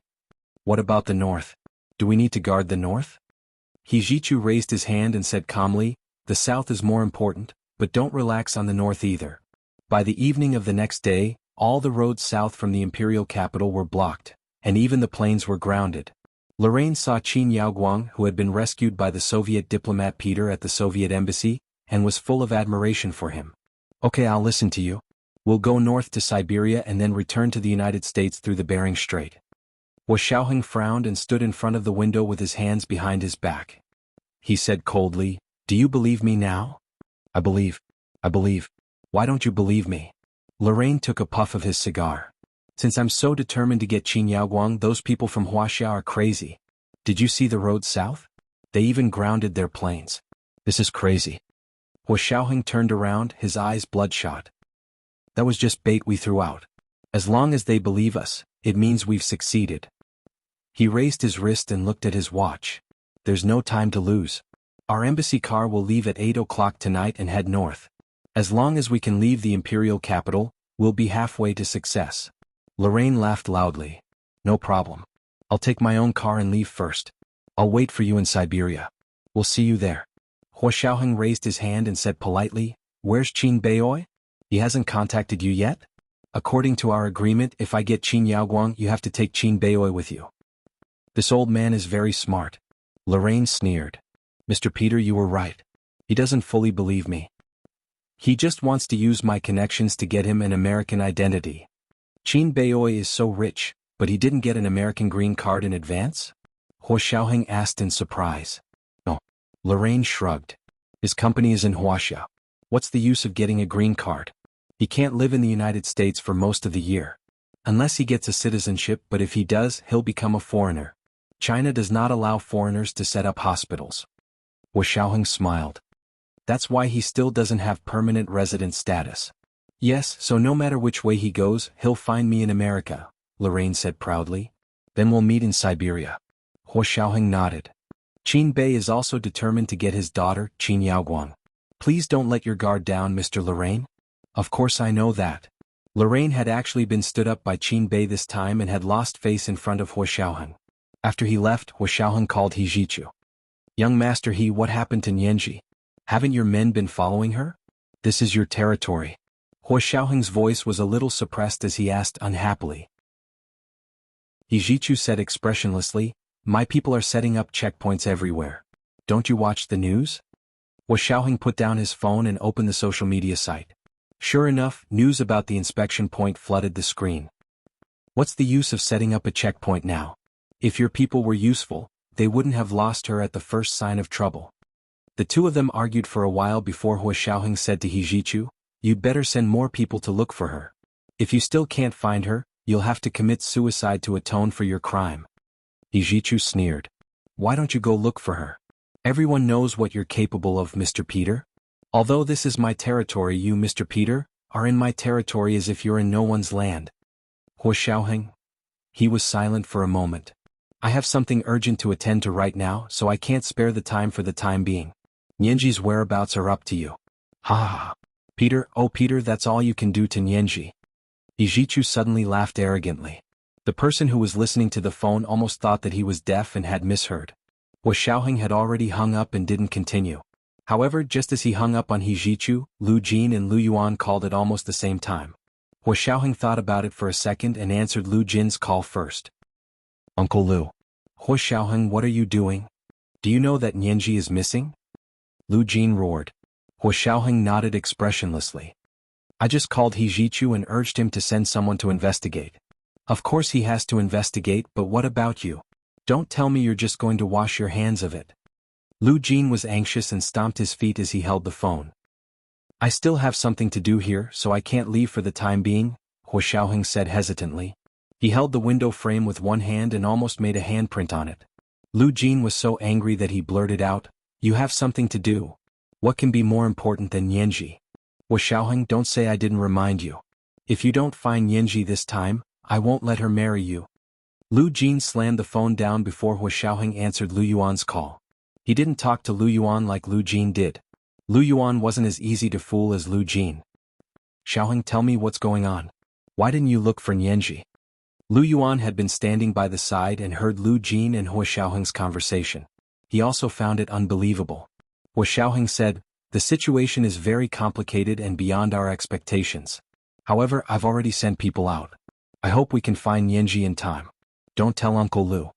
what about the north? Do we need to guard the north? Hijichu raised his hand and said calmly, the south is more important, but don't relax on the north either. By the evening of the next day, all the roads south from the imperial capital were blocked, and even the planes were grounded. Lorraine saw Qin Yaoguang, who had been rescued by the Soviet diplomat Peter at the Soviet embassy, and was full of admiration for him. Okay, I'll listen to you. We'll go north to Siberia and then return to the United States through the Bering Strait. Hua Xiaoheng frowned and stood in front of the window with his hands behind his back. He said coldly, do you believe me now? I believe. Why don't you believe me? Lorraine took a puff of his cigar. Since I'm so determined to get Qin Yaoguang, those people from Huaxia are crazy. Did you see the road south? They even grounded their planes. This is crazy. Hua Xiaoheng turned around, his eyes bloodshot. That was just bait we threw out. As long as they believe us, it means we've succeeded. He raised his wrist and looked at his watch. There's no time to lose. Our embassy car will leave at 8 o'clock tonight and head north. As long as we can leave the imperial capital, we'll be halfway to success. Lorraine laughed loudly. No problem. I'll take my own car and leave first. I'll wait for you in Siberia. We'll see you there. Hua Xiaoheng raised his hand and said politely, where's Qin Beiyoi? He hasn't contacted you yet? According to our agreement, if I get Qin Yaoguang, you have to take Qin Beiyoi with you. This old man is very smart. Lorraine sneered. Mr. Peter, you were right. He doesn't fully believe me. He just wants to use my connections to get him an American identity. Qin Beiyoi is so rich, but he didn't get an American green card in advance? Hua Xiaoheng asked in surprise. No. Lorraine shrugged. His company is in Huaxia. What's the use of getting a green card? He can't live in the United States for most of the year. Unless he gets a citizenship, but if he does, he'll become a foreigner. China does not allow foreigners to set up hospitals. Hua Xiaoheng smiled. That's why he still doesn't have permanent resident status. Yes, so no matter which way he goes, he'll find me in America, Lorraine said proudly. Then we'll meet in Siberia. Hua Xiaoheng nodded. Qin Bei is also determined to get his daughter, Qin Yaoguang. Please don't let your guard down, Mr. Lorraine. Of course I know that. Lorraine had actually been stood up by Qin Bei this time and had lost face in front of Hua Xiaoheng. After he left, Hua Xiaoheng called Hijichu. Young Master He, what happened to Nianji? Haven't your men been following her? This is your territory. Hua Xiaoheng's voice was a little suppressed as he asked unhappily. Hijichu said expressionlessly, my people are setting up checkpoints everywhere. Don't you watch the news? Hua Xiaoheng put down his phone and opened the social media site. Sure enough, news about the inspection point flooded the screen. What's the use of setting up a checkpoint now? If your people were useful, they wouldn't have lost her at the first sign of trouble. The two of them argued for a while before Hua Xiaoheng said to Hijichu, you'd better send more people to look for her. If you still can't find her, you'll have to commit suicide to atone for your crime. Hijichu sneered. Why don't you go look for her? Everyone knows what you're capable of, Mr. Peter. Although this is my territory, you, Mr. Peter, are in my territory as if you're in no one's land. Hua Xiaoheng? He was silent for a moment. I have something urgent to attend to right now, so I can't spare the time for the time being. Nianji's whereabouts are up to you. Ha ha. Peter, oh Peter, that's all you can do to Nianji. Hijichu suddenly laughed arrogantly. The person who was listening to the phone almost thought that he was deaf and had misheard. Hua Xiaoheng had already hung up and didn't continue. However, just as he hung up on Hijichu, Lu Jin and Lu Yuan called at almost the same time. Hua Xiaoheng thought about it for a second and answered Lu Jin's call first. Uncle Lu. Hua Xiaoheng, what are you doing? Do you know that Nianji is missing? Lu Jin roared. Hua Xiaoheng nodded expressionlessly. I just called Hijichu and urged him to send someone to investigate. Of course he has to investigate, but what about you? Don't tell me you're just going to wash your hands of it. Lu Jin was anxious and stomped his feet as he held the phone. I still have something to do here, so I can't leave for the time being, Hua Xiaoheng said hesitantly. He held the window frame with one hand and almost made a handprint on it. Lu Jin was so angry that he blurted out, "You have something to do. What can be more important than Nianji?" Hua Xiaoheng, don't say I didn't remind you. If you don't find Nianji this time, I won't let her marry you. Lu Jin slammed the phone down before Hua Xiaoheng answered Lu Yuan's call. He didn't talk to Lu Yuan like Lu Jin did. Lu Yuan wasn't as easy to fool as Lu Jin. "Xiaoheng, tell me what's going on. Why didn't you look for Nianji?" Lu Yuan had been standing by the side and heard Lu Jin and Hua Xiaoheng's conversation. He also found it unbelievable. Hua Xiaoheng said, "The situation is very complicated and beyond our expectations. However, I've already sent people out. I hope we can find Nianji in time. Don't tell Uncle Lu."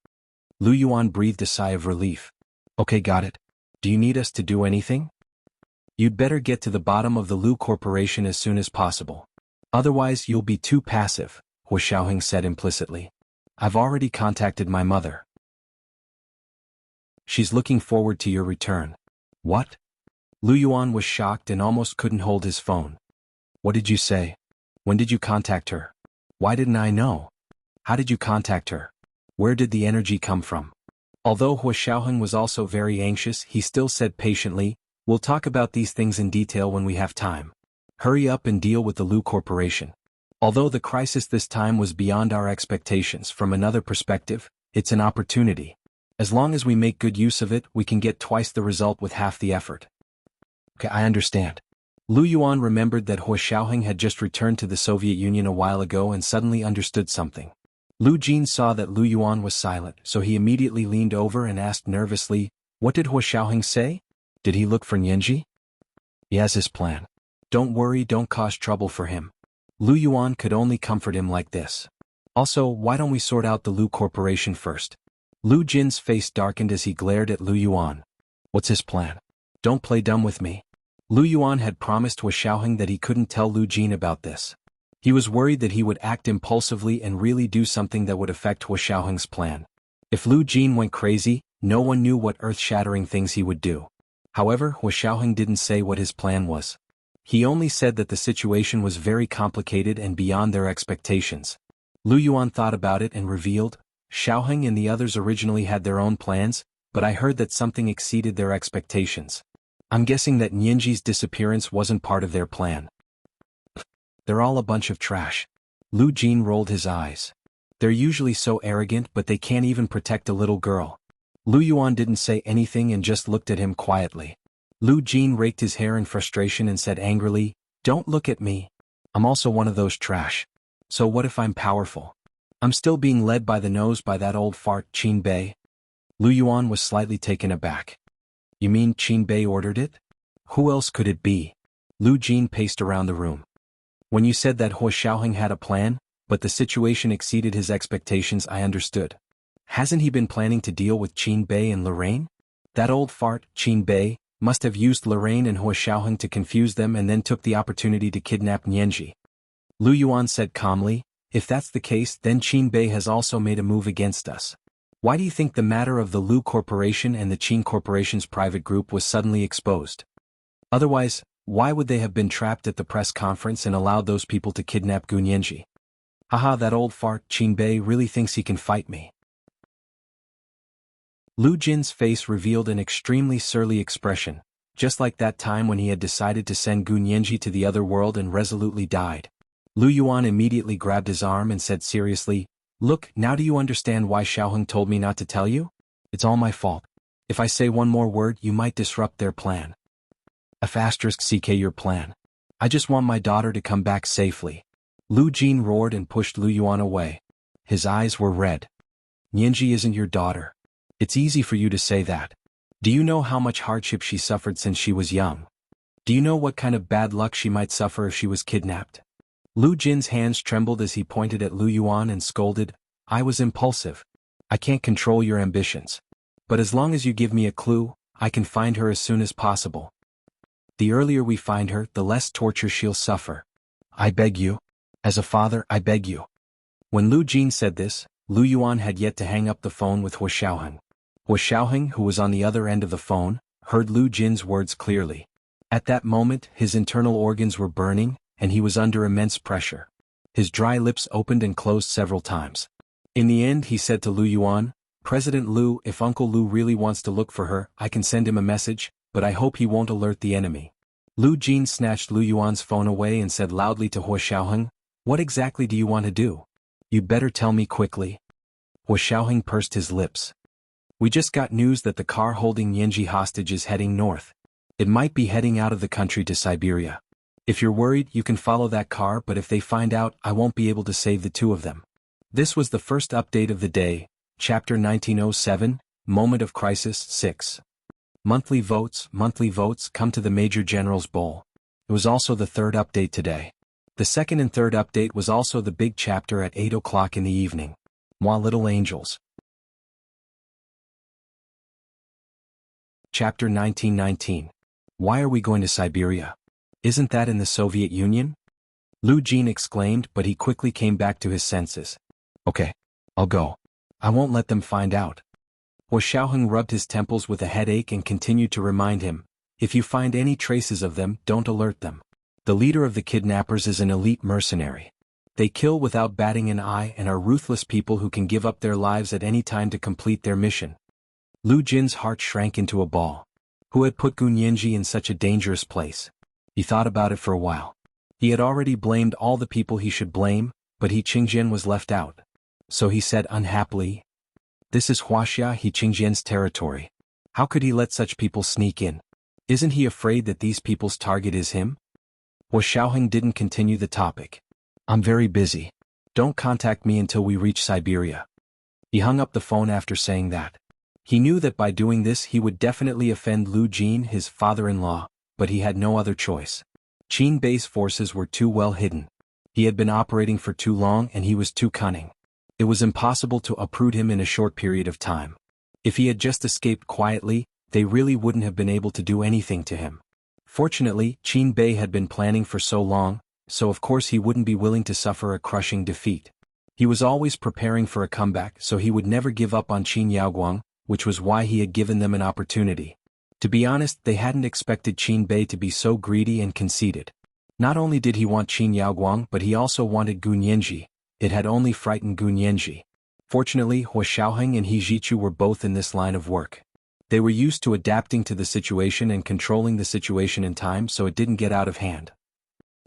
Lu Yuan breathed a sigh of relief. "Okay, got it. Do you need us to do anything?" "You'd better get to the bottom of the Lu Corporation as soon as possible. Otherwise you'll be too passive," Hua Xiaoheng said implicitly. "I've already contacted my mother. She's looking forward to your return." "What?" Lu Yuan was shocked and almost couldn't hold his phone. "What did you say? When did you contact her? Why didn't I know? How did you contact her? Where did the energy come from?" Although Hua Xiaoheng was also very anxious, he still said patiently, "We'll talk about these things in detail when we have time. Hurry up and deal with the Lu Corporation. Although the crisis this time was beyond our expectations, from another perspective, it's an opportunity. As long as we make good use of it, we can get twice the result with half the effort." "Okay, I understand." Lu Yuan remembered that Hua Xiaoheng had just returned to the Soviet Union a while ago and suddenly understood something. Lu Jin saw that Lu Yuan was silent, so he immediately leaned over and asked nervously, "What did Hua Xiaoheng say? Did he look for Nianji?" "He has his plan. Don't worry, don't cause trouble for him." Lu Yuan could only comfort him like this. "Also, why don't we sort out the Lu Corporation first?" Lu Jin's face darkened as he glared at Lu Yuan. "What's his plan? Don't play dumb with me." Lu Yuan had promised Hua Xiaoheng that he couldn't tell Lu Jin about this. He was worried that he would act impulsively and really do something that would affect Hua Xiaoheng's plan. If Lu Jin went crazy, no one knew what earth-shattering things he would do. However, Hua Xiaoheng didn't say what his plan was. He only said that the situation was very complicated and beyond their expectations. Lu Yuan thought about it and revealed, "Xiaoheng and the others originally had their own plans, but I heard that something exceeded their expectations. I'm guessing that Nianji's disappearance wasn't part of their plan." "They're all a bunch of trash." Lu Jin rolled his eyes. "They're usually so arrogant, but they can't even protect a little girl." Lu Yuan didn't say anything and just looked at him quietly. Lu Jin raked his hair in frustration and said angrily, "Don't look at me. I'm also one of those trash. So what if I'm powerful? I'm still being led by the nose by that old fart Qin Bei." Lu Yuan was slightly taken aback. "You mean Qin Bei ordered it? Who else could it be?" Lu Jin paced around the room. "When you said that Hua Xiaoheng had a plan, but the situation exceeded his expectations, I understood. Hasn't he been planning to deal with Qin Bei and Lorraine? That old fart, Qin Bei, must have used Lorraine and Hua Xiaoheng to confuse them and then took the opportunity to kidnap Nianji." Lu Yuan said calmly, "If that's the case, then Qin Bei has also made a move against us. Why do you think the matter of the Lu Corporation and the Qin Corporation's private group was suddenly exposed? Otherwise, why would they have been trapped at the press conference and allowed those people to kidnap Gu Nianji? Haha, that old fart Qin Bei really thinks he can fight me." Lu Jin's face revealed an extremely surly expression, just like that time when he had decided to send Gu Nianji to the other world and resolutely died. Lu Yuan immediately grabbed his arm and said seriously, "Look, now do you understand why Xiaoheng told me not to tell you? It's all my fault. If I say one more word, you might disrupt their plan." *CK your plan. I just want my daughter to come back safely." Lu Jin roared and pushed Lu Yuan away. His eyes were red. "Nianji isn't your daughter. It's easy for you to say that. Do you know how much hardship she suffered since she was young? Do you know what kind of bad luck she might suffer if she was kidnapped?" Lu Jin's hands trembled as he pointed at Lu Yuan and scolded, "I was impulsive. I can't control your ambitions. But as long as you give me a clue, I can find her as soon as possible. The earlier we find her, the less torture she'll suffer. I beg you. As a father, I beg you." When Lu Jin said this, Lu Yuan had yet to hang up the phone with Hua Xiaoheng. Hua Xiaoheng, who was on the other end of the phone, heard Lu Jin's words clearly. At that moment, his internal organs were burning, and he was under immense pressure. His dry lips opened and closed several times. In the end, he said to Lu Yuan, "President Lu, if Uncle Lu really wants to look for her, I can send him a message, but I hope he won't alert the enemy." Lu Jin snatched Lu Yuan's phone away and said loudly to Hua Xiaoheng, "What exactly do you want to do? You'd better tell me quickly." Hua Xiaoheng pursed his lips. "We just got news that the car holding Nianji hostage is heading north. It might be heading out of the country to Siberia. If you're worried, you can follow that car, but if they find out, I won't be able to save the two of them." This was the first update of the day, Chapter 1907, Moment of Crisis 6. Monthly votes come to the Major General's Bowl. It was also the third update today. The second and third update was also the big chapter at 8 o'clock in the evening. Moi little angels. Chapter 1919. Why are we going to Siberia? Isn't that in the Soviet Union? Lu Jin exclaimed, but he quickly came back to his senses. Okay, I'll go. I won't let them find out. Hua Xiaoheng rubbed his temples with a headache and continued to remind him, if you find any traces of them, don't alert them. The leader of the kidnappers is an elite mercenary. They kill without batting an eye and are ruthless people who can give up their lives at any time to complete their mission. Lu Jin's heart shrank into a ball. Who had put Gu Nianji in such a dangerous place? He thought about it for a while. He had already blamed all the people he should blame, but He Qingjian was left out. So he said unhappily, "This is Huaxia He Qingjian's territory. How could he let such people sneak in? Isn't he afraid that these people's target is him?" Hua Xiaoheng didn't continue the topic. "I'm very busy. Don't contact me until we reach Siberia." He hung up the phone after saying that. He knew that by doing this he would definitely offend Lu Jin, his father-in-law, but he had no other choice. Qin Bei's forces were too well hidden. He had been operating for too long and he was too cunning. It was impossible to uproot him in a short period of time. If he had just escaped quietly, they really wouldn't have been able to do anything to him. Fortunately, Qin Bei had been planning for so long, so of course he wouldn't be willing to suffer a crushing defeat. He was always preparing for a comeback, so he would never give up on Qin Yaoguang, which was why he had given them an opportunity. To be honest, they hadn't expected Qin Bei to be so greedy and conceited. Not only did he want Qin Yaoguang, but he also wanted Gu Nianji. It had only frightened Gu Nianji. Fortunately, Hua Xiaoheng and He Zhichu were both in this line of work. They were used to adapting to the situation and controlling the situation in time so it didn't get out of hand.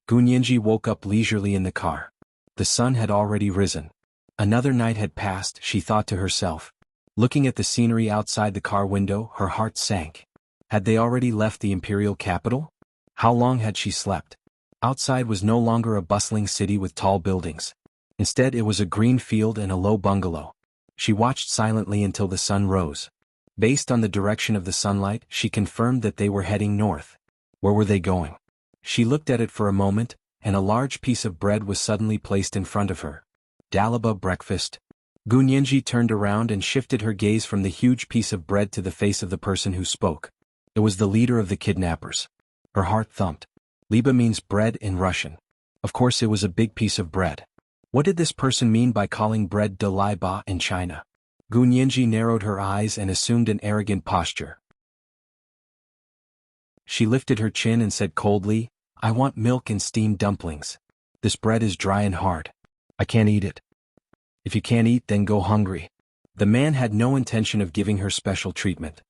Gu Nianji woke up leisurely in the car. The sun had already risen. Another night had passed, she thought to herself. Looking at the scenery outside the car window, her heart sank. Had they already left the imperial capital? How long had she slept? Outside was no longer a bustling city with tall buildings. Instead, it was a green field and a low bungalow. She watched silently until the sun rose. Based on the direction of the sunlight, she confirmed that they were heading north. Where were they going? She looked at it for a moment, and a large piece of bread was suddenly placed in front of her. Dalaba breakfast. Gu Nianji turned around and shifted her gaze from the huge piece of bread to the face of the person who spoke. It was the leader of the kidnappers. Her heart thumped. Liba means bread in Russian. Of course it was a big piece of bread. What did this person mean by calling bread de lai ba in China? Gu Nianji narrowed her eyes and assumed an arrogant posture. She lifted her chin and said coldly, "I want milk and steamed dumplings. This bread is dry and hard. I can't eat it." "If you can't eat, then go hungry." The man had no intention of giving her special treatment.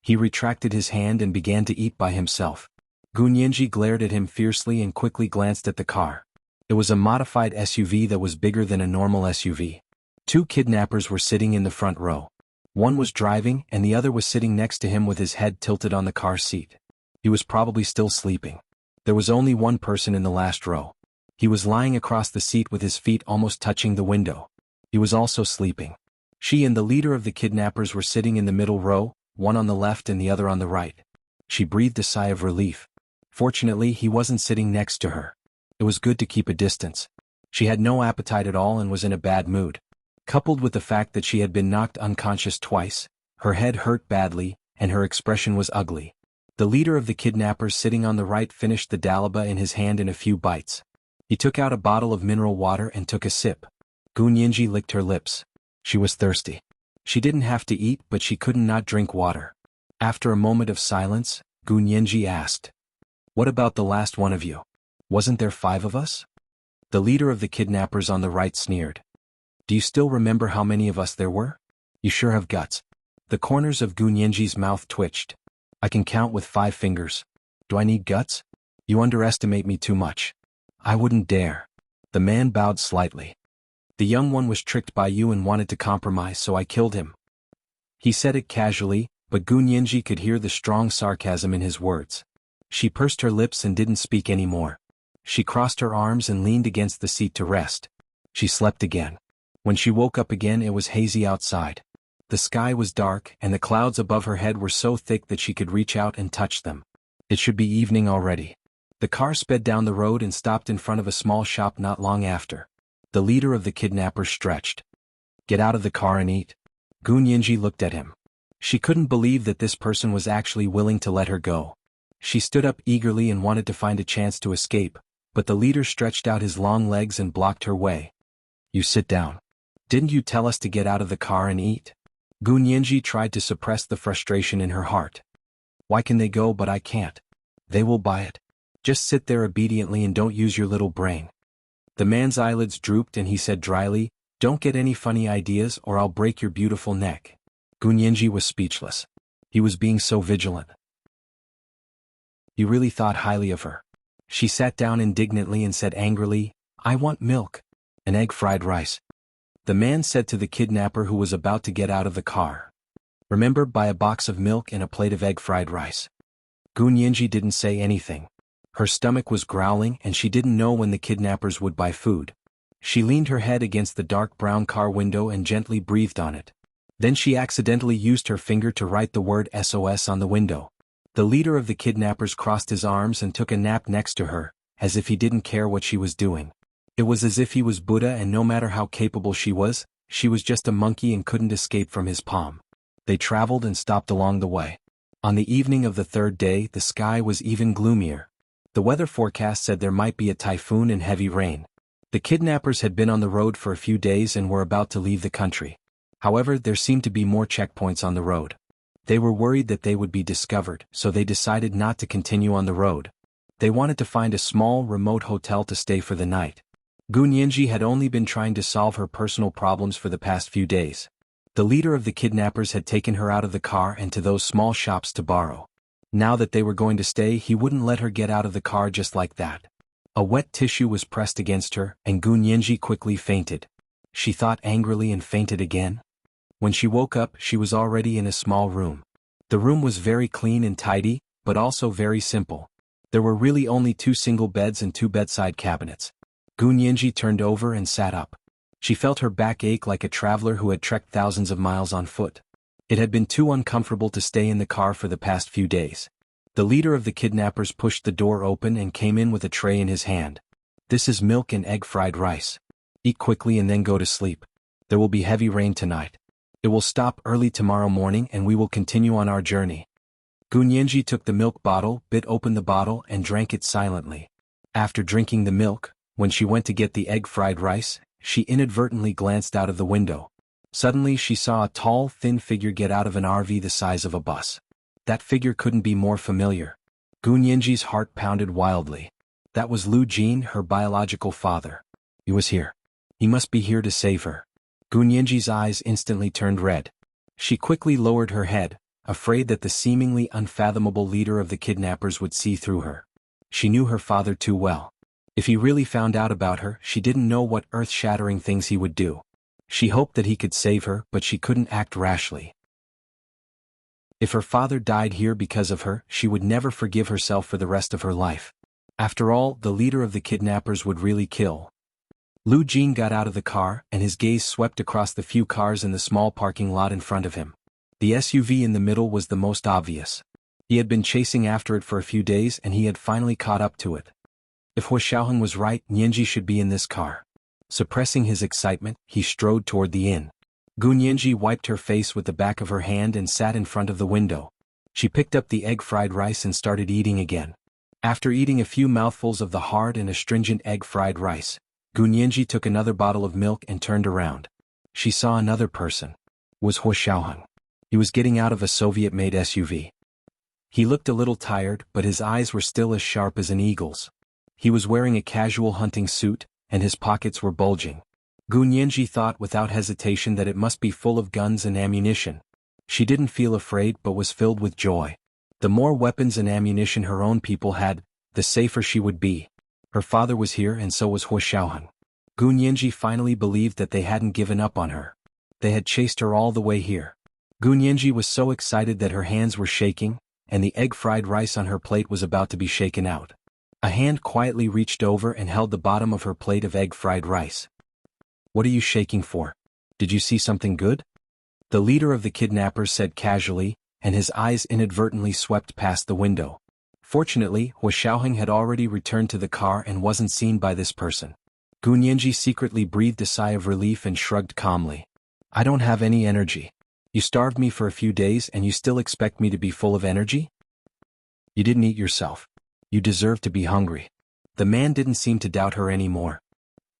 He retracted his hand and began to eat by himself. Gu Nianji glared at him fiercely and quickly glanced at the car. It was a modified SUV that was bigger than a normal SUV. Two kidnappers were sitting in the front row. One was driving and the other was sitting next to him with his head tilted on the car seat. He was probably still sleeping. There was only one person in the last row. He was lying across the seat with his feet almost touching the window. He was also sleeping. She and the leader of the kidnappers were sitting in the middle row, one on the left and the other on the right. She breathed a sigh of relief. Fortunately, he wasn't sitting next to her. It was good to keep a distance. She had no appetite at all and was in a bad mood. Coupled with the fact that she had been knocked unconscious twice, her head hurt badly, and her expression was ugly. The leader of the kidnappers sitting on the right finished the dalaba in his hand in a few bites. He took out a bottle of mineral water and took a sip. Gu Nianji licked her lips. She was thirsty. She didn't have to eat, but she couldn't not drink water. After a moment of silence, Gu Nianji asked, What about the last one of you? Wasn't there 5 of us? The leader of the kidnappers on the right sneered. Do you still remember how many of us there were? You sure have guts. The corners of Gu Nianji's mouth twitched. I can count with 5 fingers. Do I need guts? You underestimate me too much. I wouldn't dare. The man bowed slightly. The young one was tricked by you and wanted to compromise, so I killed him. He said it casually, but Gu Nianji could hear the strong sarcasm in his words. She pursed her lips and didn't speak anymore. She crossed her arms and leaned against the seat to rest. She slept again. When she woke up again, it was hazy outside. The sky was dark, and the clouds above her head were so thick that she could reach out and touch them. It should be evening already. The car sped down the road and stopped in front of a small shop not long after. The leader of the kidnappers stretched. Get out of the car and eat. Gu Nianji looked at him. She couldn't believe that this person was actually willing to let her go. She stood up eagerly and wanted to find a chance to escape, but the leader stretched out his long legs and blocked her way. You sit down. Didn't you tell us to get out of the car and eat? Gu Nianji tried to suppress the frustration in her heart. Why can they go but I can't? They will buy it. Just sit there obediently and don't use your little brain. The man's eyelids drooped and he said dryly, Don't get any funny ideas or I'll break your beautiful neck. Gu Nianji was speechless. He was being so vigilant. You really thought highly of her. She sat down indignantly and said angrily, I want milk. An egg fried rice. The man said to the kidnapper who was about to get out of the car. Remember, buy a box of milk and a plate of egg fried rice. Gu Nianji didn't say anything. Her stomach was growling and she didn't know when the kidnappers would buy food. She leaned her head against the dark brown car window and gently breathed on it. Then she accidentally used her finger to write the word SOS on the window. The leader of the kidnappers crossed his arms and took a nap next to her, as if he didn't care what she was doing. It was as if he was Buddha and no matter how capable she was just a monkey and couldn't escape from his palm. They traveled and stopped along the way. On the evening of the 3rd day, the sky was even gloomier. The weather forecast said there might be a typhoon and heavy rain. The kidnappers had been on the road for a few days and were about to leave the country. However, there seemed to be more checkpoints on the road. They were worried that they would be discovered, so they decided not to continue on the road. They wanted to find a small, remote hotel to stay for the night. Gu Nianji had only been trying to solve her personal problems for the past few days. The leader of the kidnappers had taken her out of the car and to those small shops to borrow. Now that they were going to stay, he wouldn't let her get out of the car just like that. A wet tissue was pressed against her, and Gu Nianji quickly fainted. She thought angrily and fainted again. When she woke up, she was already in a small room. The room was very clean and tidy, but also very simple. There were really only 2 single beds and 2 bedside cabinets. Gu Nianji turned over and sat up. She felt her back ache like a traveler who had trekked thousands of miles on foot. It had been too uncomfortable to stay in the car for the past few days. The leader of the kidnappers pushed the door open and came in with a tray in his hand. This is milk and egg fried rice. Eat quickly and then go to sleep. There will be heavy rain tonight. It will stop early tomorrow morning and we will continue on our journey. Gu Nianji took the milk bottle, bit open the bottle and drank it silently. After drinking the milk, when she went to get the egg fried rice, she inadvertently glanced out of the window. Suddenly she saw a tall, thin figure get out of an RV the size of a bus. That figure couldn't be more familiar. Gu Nianji's heart pounded wildly. That was Lu Jin, her biological father. He was here. He must be here to save her. Gu Nianji's eyes instantly turned red. She quickly lowered her head, afraid that the seemingly unfathomable leader of the kidnappers would see through her. She knew her father too well. If he really found out about her, she didn't know what earth-shattering things he would do. She hoped that he could save her, but she couldn't act rashly. If her father died here because of her, she would never forgive herself for the rest of her life. After all, the leader of the kidnappers would really kill. Lu Jin got out of the car, and his gaze swept across the few cars in the small parking lot in front of him. The SUV in the middle was the most obvious. He had been chasing after it for a few days and he had finally caught up to it. If Hua Xiaoheng was right, Nianji should be in this car. Suppressing his excitement, he strode toward the inn. Gu Nianji wiped her face with the back of her hand and sat in front of the window. She picked up the egg fried rice and started eating again. After eating a few mouthfuls of the hard and astringent egg fried rice, Gu Nianji took another bottle of milk and turned around. She saw another person. It was Hua Xiaoheng. He was getting out of a Soviet-made SUV. He looked a little tired, but his eyes were still as sharp as an eagle's. He was wearing a casual hunting suit, and his pockets were bulging. Gu Nianji thought without hesitation that it must be full of guns and ammunition. She didn't feel afraid but was filled with joy. The more weapons and ammunition her own people had, the safer she would be. Her father was here and so was Huo Xiaoheng. Gu Nianji finally believed that they hadn't given up on her. They had chased her all the way here. Gu Nianji was so excited that her hands were shaking, and the egg fried rice on her plate was about to be shaken out. A hand quietly reached over and held the bottom of her plate of egg fried rice. "What are you shaking for? Did you see something good?" The leader of the kidnappers said casually, and his eyes inadvertently swept past the window. Fortunately, Huo Xiaoheng had already returned to the car and wasn't seen by this person. Gu Nianji secretly breathed a sigh of relief and shrugged calmly. "I don't have any energy. You starved me for a few days and you still expect me to be full of energy? You didn't eat yourself. You deserve to be hungry." The man didn't seem to doubt her anymore.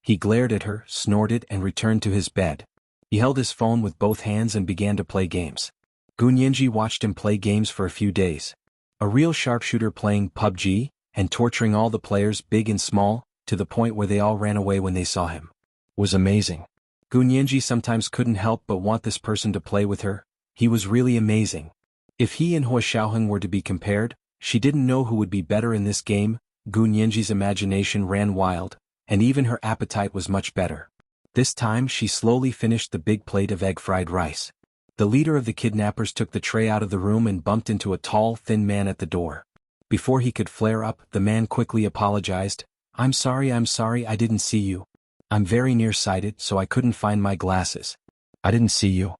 He glared at her, snorted and returned to his bed. He held his phone with both hands and began to play games. Gu Nianji watched him play games for a few days. A real sharpshooter playing PUBG, and torturing all the players big and small, to the point where they all ran away when they saw him. Was amazing. Gu Nianji sometimes couldn't help but want this person to play with her. He was really amazing. If he and Huo Xiaoheng were to be compared, she didn't know who would be better in this game. Gu Nianji's imagination ran wild, and even her appetite was much better. This time she slowly finished the big plate of egg fried rice. The leader of the kidnappers took the tray out of the room and bumped into a tall, thin man at the door. Before he could flare up, the man quickly apologized. I'm sorry, I didn't see you. I'm very nearsighted, so I couldn't find my glasses. I didn't see you."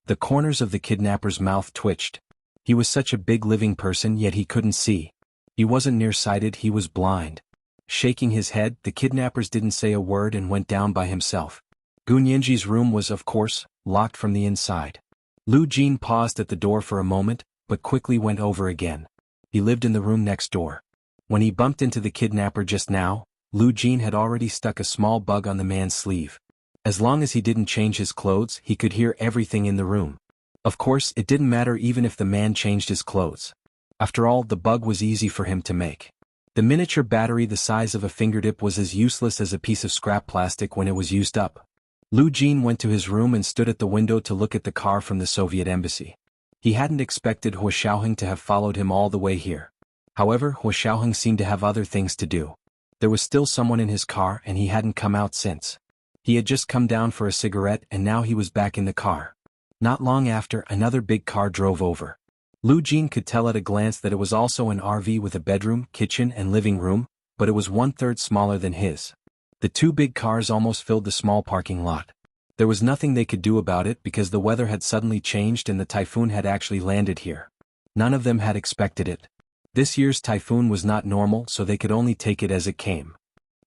The corners of the kidnapper's mouth twitched. He was such a big living person, yet he couldn't see. He wasn't nearsighted, he was blind. Shaking his head, the kidnappers didn't say a word and went down by himself. Gu Nianji's room was, of course, locked from the inside. Lu Jin paused at the door for a moment, but quickly went over again. He lived in the room next door. When he bumped into the kidnapper just now, Lu Jin had already stuck a small bug on the man's sleeve. As long as he didn't change his clothes, he could hear everything in the room. Of course, it didn't matter even if the man changed his clothes. After all, the bug was easy for him to make. The miniature battery the size of a fingertip was as useless as a piece of scrap plastic when it was used up. Lu Jin went to his room and stood at the window to look at the car from the Soviet embassy. He hadn't expected Huo Xiaoheng to have followed him all the way here. However, Huo Xiaoheng seemed to have other things to do. There was still someone in his car and he hadn't come out since. He had just come down for a cigarette and now he was back in the car. Not long after, another big car drove over. Lu Jin could tell at a glance that it was also an RV with a bedroom, kitchen and living room, but it was 1/3 smaller than his. The two big cars almost filled the small parking lot. There was nothing they could do about it because the weather had suddenly changed and the typhoon had actually landed here. None of them had expected it. This year's typhoon was not normal, so they could only take it as it came.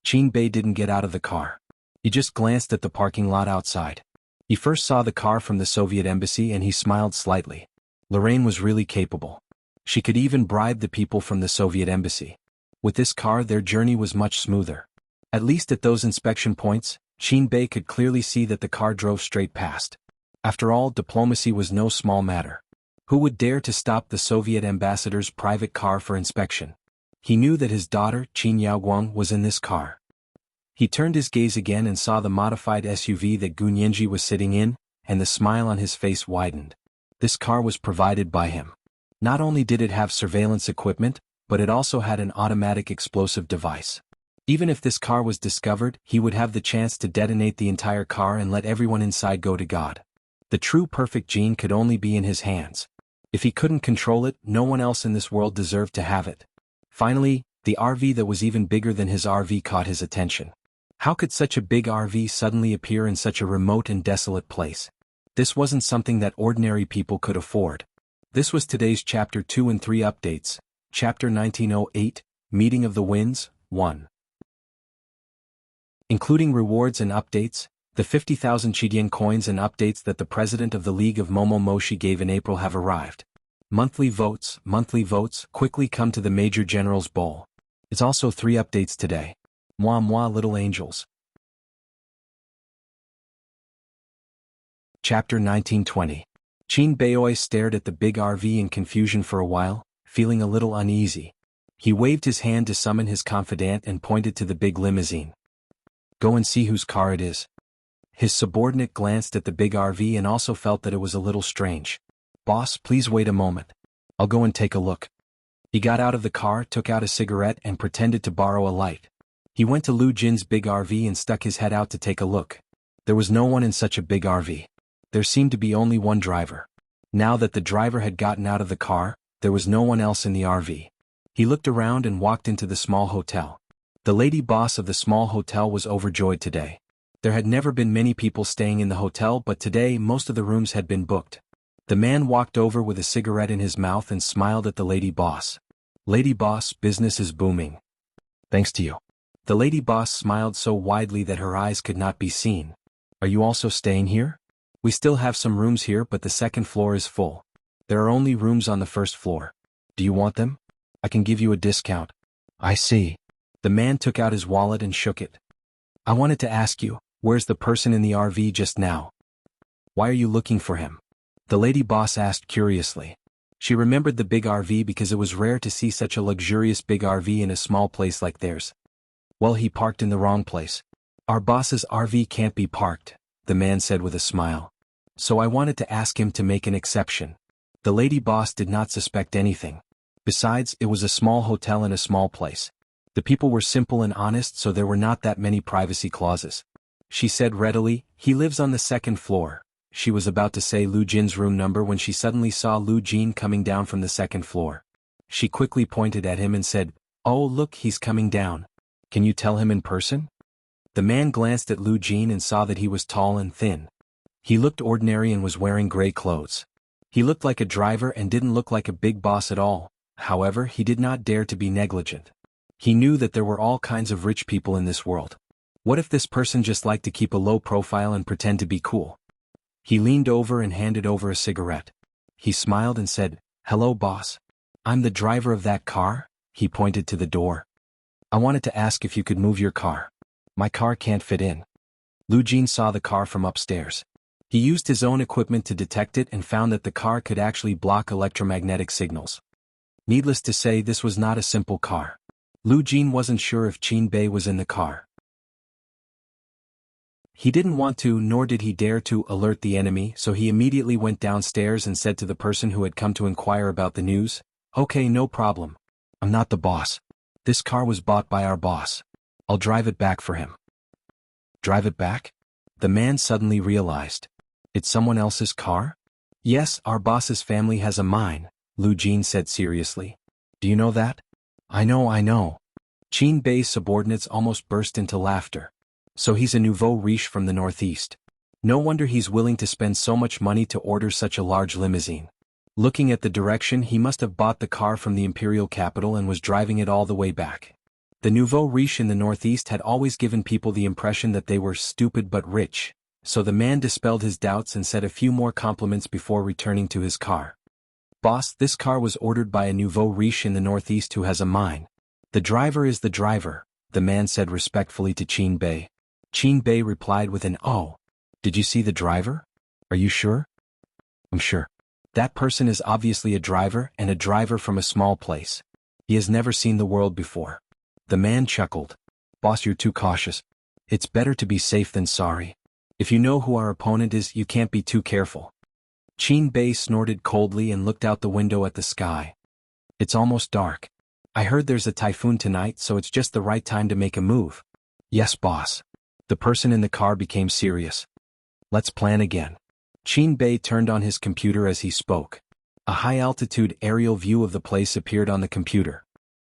Qin Bei didn't get out of the car. He just glanced at the parking lot outside. He first saw the car from the Soviet embassy and he smiled slightly. Lorraine was really capable. She could even bribe the people from the Soviet embassy. With this car, their journey was much smoother. At least at those inspection points, Qin Bei could clearly see that the car drove straight past. After all, diplomacy was no small matter. Who would dare to stop the Soviet ambassador's private car for inspection? He knew that his daughter, Qin Yaoguang, was in this car. He turned his gaze again and saw the modified SUV that Gu Nianji was sitting in, and the smile on his face widened. This car was provided by him. Not only did it have surveillance equipment, but it also had an automatic explosive device. Even if this car was discovered, he would have the chance to detonate the entire car and let everyone inside go to God. The true perfect gene could only be in his hands. If he couldn't control it, no one else in this world deserved to have it. Finally, the RV that was even bigger than his RV caught his attention. How could such a big RV suddenly appear in such a remote and desolate place? This wasn't something that ordinary people could afford. This was today's Chapter 2 and 3 updates. Chapter 1908, Meeting of the Winds, 1. Including rewards and updates, the 50,000 Chidian coins and updates that the president of the League of Momo Moshi gave in April have arrived. Monthly votes, quickly come to the Major General's Bowl. It's also 3 updates today. Moi moi little angels. Chapter 1920. Qin Beoi stared at the big RV in confusion for a while, feeling a little uneasy. He waved his hand to summon his confidant and pointed to the big limousine. Go and see whose car it is. His subordinate glanced at the big RV and also felt that it was a little strange. Boss, please wait a moment. I'll go and take a look. He got out of the car, took out a cigarette and pretended to borrow a light. He went to Lu Jin's big RV and stuck his head out to take a look. There was no one in such a big RV. There seemed to be only one driver. Now that the driver had gotten out of the car, there was no one else in the RV. He looked around and walked into the small hotel. The lady boss of the small hotel was overjoyed today. There had never been many people staying in the hotel, but today most of the rooms had been booked. The man walked over with a cigarette in his mouth and smiled at the lady boss. Lady boss, business is booming. Thanks to you. The lady boss smiled so widely that her eyes could not be seen. Are you also staying here? We still have some rooms here, but the second floor is full. There are only rooms on the first floor. Do you want them? I can give you a discount. I see. The man took out his wallet and shook it. I wanted to ask you, where's the person in the RV just now? Why are you looking for him? The lady boss asked curiously. She remembered the big RV because it was rare to see such a luxurious big RV in a small place like theirs. Well, he parked in the wrong place. Our boss's RV can't be parked, the man said with a smile. So I wanted to ask him to make an exception. The lady boss did not suspect anything. Besides, it was a small hotel in a small place. The people were simple and honest, so there were not that many privacy clauses. She said readily, he lives on the second floor. She was about to say Lu Jin's room number when she suddenly saw Lu Jin coming down from the second floor. She quickly pointed at him and said, Oh look, he's coming down. Can you tell him in person? The man glanced at Lu Jin and saw that he was tall and thin. He looked ordinary and was wearing gray clothes. He looked like a driver and didn't look like a big boss at all. However, he did not dare to be negligent. He knew that there were all kinds of rich people in this world. What if this person just liked to keep a low profile and pretend to be cool? He leaned over and handed over a cigarette. He smiled and said, Hello boss. I'm the driver of that car. He pointed to the door. I wanted to ask if you could move your car. My car can't fit in. Lu Jin saw the car from upstairs. He used his own equipment to detect it and found that the car could actually block electromagnetic signals. Needless to say, this was not a simple car. Lu Jin wasn't sure if Qin Bei was in the car. He didn't want to, nor did he dare to, alert the enemy, so he immediately went downstairs and said to the person who had come to inquire about the news, Okay, no problem. I'm not the boss. This car was bought by our boss. I'll drive it back for him. Drive it back? The man suddenly realized. It's someone else's car? Yes, our boss's family has a mine, Lu Jin said seriously. Do you know that? I know. Qin Bei's subordinates almost burst into laughter. So he's a nouveau riche from the northeast. No wonder he's willing to spend so much money to order such a large limousine. Looking at the direction, he must have bought the car from the imperial capital and was driving it all the way back. The nouveau riche in the northeast had always given people the impression that they were stupid but rich, so the man dispelled his doubts and said a few more compliments before returning to his car. Boss, this car was ordered by a nouveau riche in the northeast who has a mine. The driver is the driver, the man said respectfully to Qin Bei. Qin Bei replied with an "Oh. Did you see the driver? Are you sure?" "I'm sure. That person is obviously a driver and a driver from a small place. He has never seen the world before." The man chuckled. "Boss, you're too cautious. It's better to be safe than sorry. If you know who our opponent is, you can't be too careful." Qin Bei snorted coldly and looked out the window at the sky. "It's almost dark. I heard there's a typhoon tonight, so it's just the right time to make a move." "Yes, boss." The person in the car became serious. "Let's plan again." Qin Bei turned on his computer as he spoke. A high-altitude aerial view of the place appeared on the computer.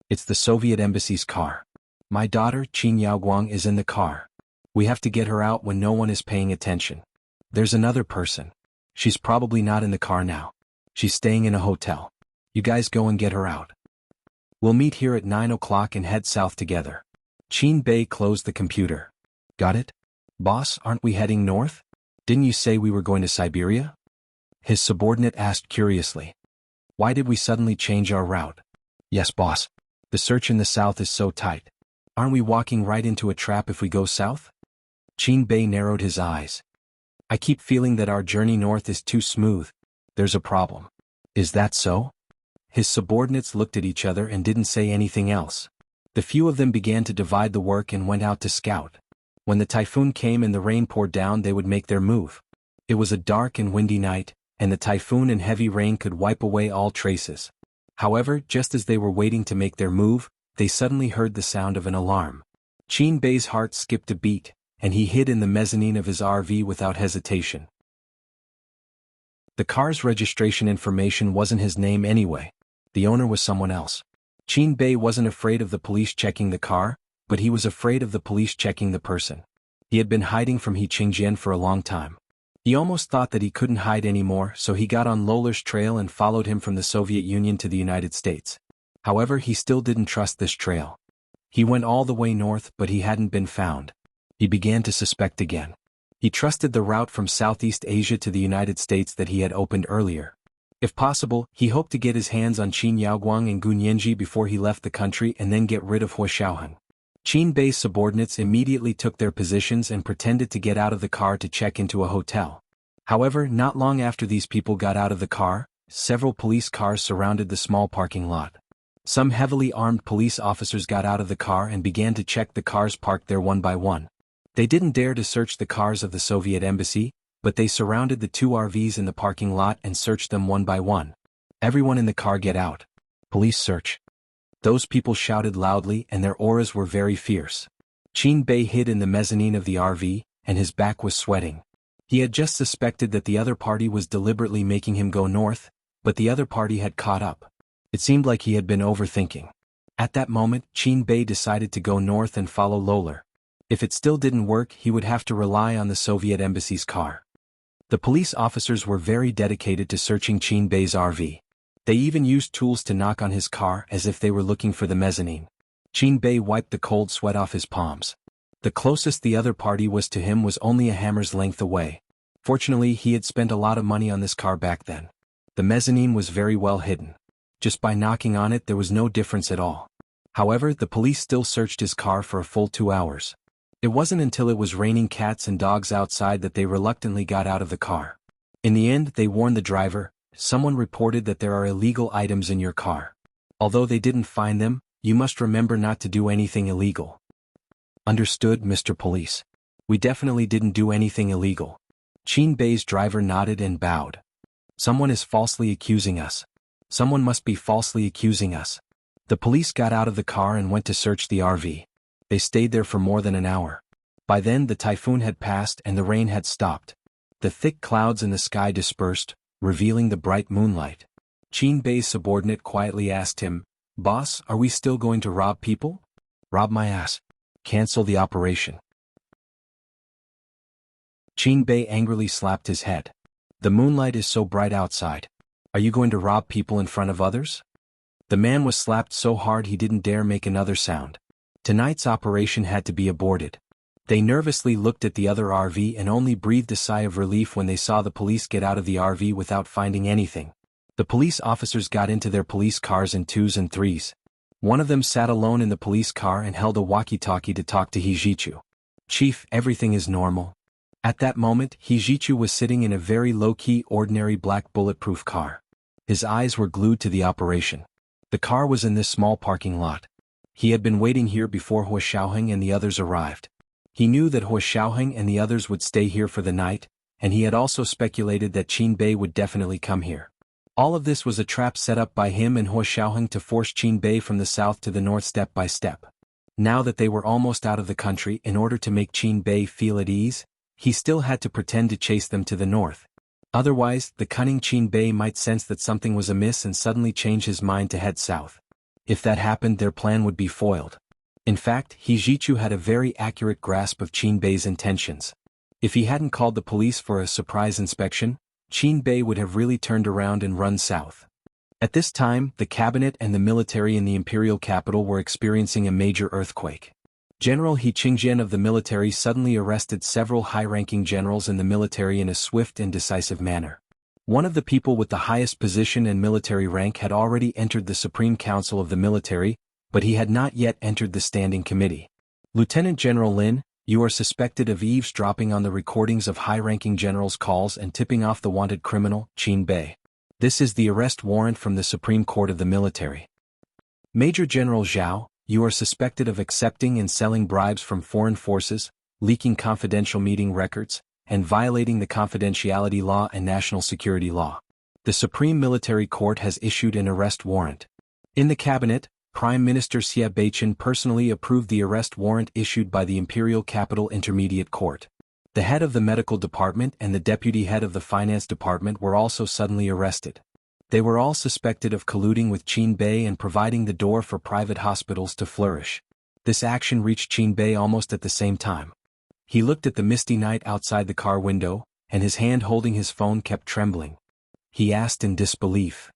"It's the Soviet embassy's car. My daughter, Qin Yaoguang, is in the car. We have to get her out when no one is paying attention. There's another person. She's probably not in the car now. She's staying in a hotel. You guys go and get her out. We'll meet here at 9 o'clock and head south together." Qin Bei closed the computer. "Got it? Boss, aren't we heading north? Didn't you say we were going to Siberia?" His subordinate asked curiously. "Why did we suddenly change our route?" "Yes, boss. The search in the south is so tight. Aren't we walking right into a trap if we go south?" Qin Bei narrowed his eyes. "I keep feeling that our journey north is too smooth. There's a problem. Is that so? His subordinates looked at each other and didn't say anything else. The few of them began to divide the work and went out to scout. When the typhoon came and the rain poured down, they would make their move. It was a dark and windy night, and the typhoon and heavy rain could wipe away all traces. However, just as they were waiting to make their move, they suddenly heard the sound of an alarm. Qin Bei's heart skipped a beat, and he hid in the mezzanine of his RV without hesitation. The car's registration information wasn't his name anyway. The owner was someone else. Qin Bei wasn't afraid of the police checking the car, but he was afraid of the police checking the person. He had been hiding from He Qingjian for a long time. He almost thought that he couldn't hide anymore, so he got on Loller's trail and followed him from the Soviet Union to the United States. However, he still didn't trust this trail. He went all the way north, but he hadn't been found. He began to suspect again. He trusted the route from Southeast Asia to the United States that he had opened earlier. If possible, he hoped to get his hands on Qin Yaoguang and Gu Nianji before he left the country and then get rid of Hua Xiaoheng. Qin Bei's subordinates immediately took their positions and pretended to get out of the car to check into a hotel. However, not long after these people got out of the car, several police cars surrounded the small parking lot. Some heavily armed police officers got out of the car and began to check the cars parked there one by one. They didn't dare to search the cars of the Soviet embassy, but they surrounded the two RVs in the parking lot and searched them one by one. Everyone in the car get out. Police search. Those people shouted loudly and their auras were very fierce. Qin Bei hid in the mezzanine of the RV, and his back was sweating. He had just suspected that the other party was deliberately making him go north, but the other party had caught up. It seemed like he had been overthinking. At that moment, Qin Bei decided to go north and follow Loller. If it still didn't work, he would have to rely on the Soviet embassy's car. The police officers were very dedicated to searching Qin Bei's RV. They even used tools to knock on his car as if they were looking for the mezzanine. Qin Bei wiped the cold sweat off his palms. The closest the other party was to him was only a hammer's length away. Fortunately, he had spent a lot of money on this car back then. The mezzanine was very well hidden. Just by knocking on it, there was no difference at all. However, the police still searched his car for a full 2 hours. It wasn't until it was raining cats and dogs outside that they reluctantly got out of the car. In the end, they warned the driver. Someone reported that there are illegal items in your car. Although they didn't find them, you must remember not to do anything illegal. Understood, Mr. Police. We definitely didn't do anything illegal. Qin Bei's driver nodded and bowed. Someone is falsely accusing us. Someone must be falsely accusing us. The police got out of the car and went to search the RV. They stayed there for more than an hour. By then the typhoon had passed and the rain had stopped. The thick clouds in the sky dispersed, revealing the bright moonlight. Qin Bei's subordinate quietly asked him, "Boss, are we still going to rob people?" "Rob my ass. Cancel the operation." Qin Bei angrily slapped his head. "The moonlight is so bright outside. Are you going to rob people in front of others?" The man was slapped so hard he didn't dare make another sound. Tonight's operation had to be aborted. They nervously looked at the other RV and only breathed a sigh of relief when they saw the police get out of the RV without finding anything. The police officers got into their police cars in 2s and 3s. One of them sat alone in the police car and held a walkie-talkie to talk to Hijichu. "Chief, everything is normal." At that moment, Hijichu was sitting in a very low-key ordinary black bulletproof car. His eyes were glued to the operation. The car was in this small parking lot. He had been waiting here before Hua Xiaoheng and the others arrived. He knew that Hua Xiaoheng and the others would stay here for the night, and he had also speculated that Qin Bei would definitely come here. All of this was a trap set up by him and Hua Xiaoheng to force Qin Bei from the south to the north step by step. Now that they were almost out of the country, in order to make Qin Bei feel at ease, he still had to pretend to chase them to the north. Otherwise, the cunning Qin Bei might sense that something was amiss and suddenly change his mind to head south. If that happened, their plan would be foiled. In fact, Hijichu had a very accurate grasp of Qin Bei's intentions. If he hadn't called the police for a surprise inspection, Qin Bei would have really turned around and run south. At this time, the cabinet and the military in the imperial capital were experiencing a major earthquake. General He Qingjian of the military suddenly arrested several high-ranking generals in the military in a swift and decisive manner. One of the people with the highest position and military rank had already entered the Supreme Council of the military, but he had not yet entered the Standing Committee. "Lieutenant General Lin, you are suspected of eavesdropping on the recordings of high-ranking generals' calls and tipping off the wanted criminal, Qin Bei. This is the arrest warrant from the Supreme Court of the military. Major General Zhao, you are suspected of accepting and selling bribes from foreign forces, leaking confidential meeting records, and violating the confidentiality law and national security law. The Supreme Military Court has issued an arrest warrant. In the cabinet, Prime Minister Xie Beichen personally approved the arrest warrant issued by the Imperial Capital Intermediate Court. The head of the medical department and the deputy head of the finance department were also suddenly arrested. They were all suspected of colluding with Qin Bei and providing the door for private hospitals to flourish. This action reached Qin Bei almost at the same time. He looked at the misty night outside the car window, and his hand holding his phone kept trembling. He asked in disbelief.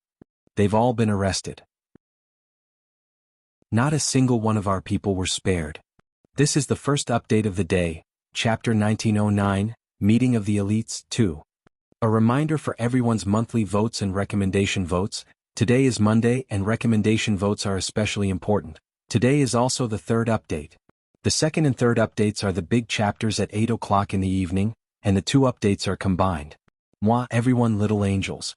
They've all been arrested. Not a single one of our people were spared. This is the first update of the day, Chapter 1909, Meeting of the Elites, 2. A reminder for everyone's monthly votes and recommendation votes. Today is Monday and recommendation votes are especially important. Today is also the third update. The second and third updates are the big chapters at 8 o'clock in the evening, and the two updates are combined. Moi everyone little angels.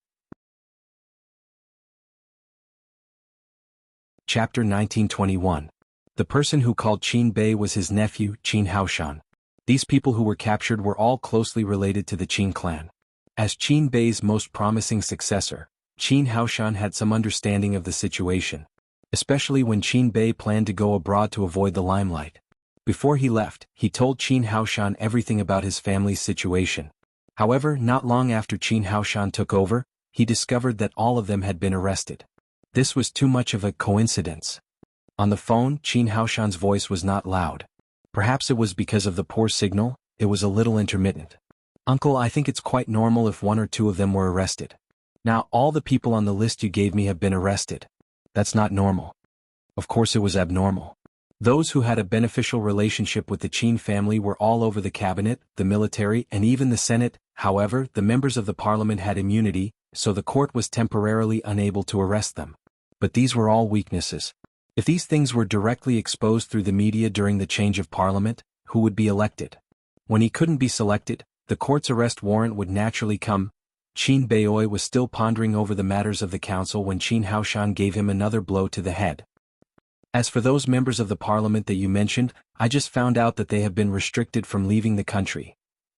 Chapter 1921. The person who called Qin Bei was his nephew, Qin Haoshan. These people who were captured were all closely related to the Qin clan. As Qin Bei's most promising successor, Qin Haoshan had some understanding of the situation, especially when Qin Bei planned to go abroad to avoid the limelight. Before he left, he told Qin Haoshan everything about his family's situation. However, not long after Qin Haoshan took over, he discovered that all of them had been arrested. This was too much of a coincidence. On the phone, Qin Haoshan's voice was not loud. Perhaps it was because of the poor signal, it was a little intermittent. Uncle, I think it's quite normal if one or two of them were arrested. Now all the people on the list you gave me have been arrested. That's not normal. Of course it was abnormal. Those who had a beneficial relationship with the Qin family were all over the cabinet, the military, and even the Senate. However, the members of the parliament had immunity, so the court was temporarily unable to arrest them. But these were all weaknesses. If these things were directly exposed through the media during the change of parliament, who would be elected? When he couldn't be selected, the court's arrest warrant would naturally come. Qin Beiyoi was still pondering over the matters of the council when Qin Haoshan gave him another blow to the head. As for those members of the parliament that you mentioned, I just found out that they have been restricted from leaving the country.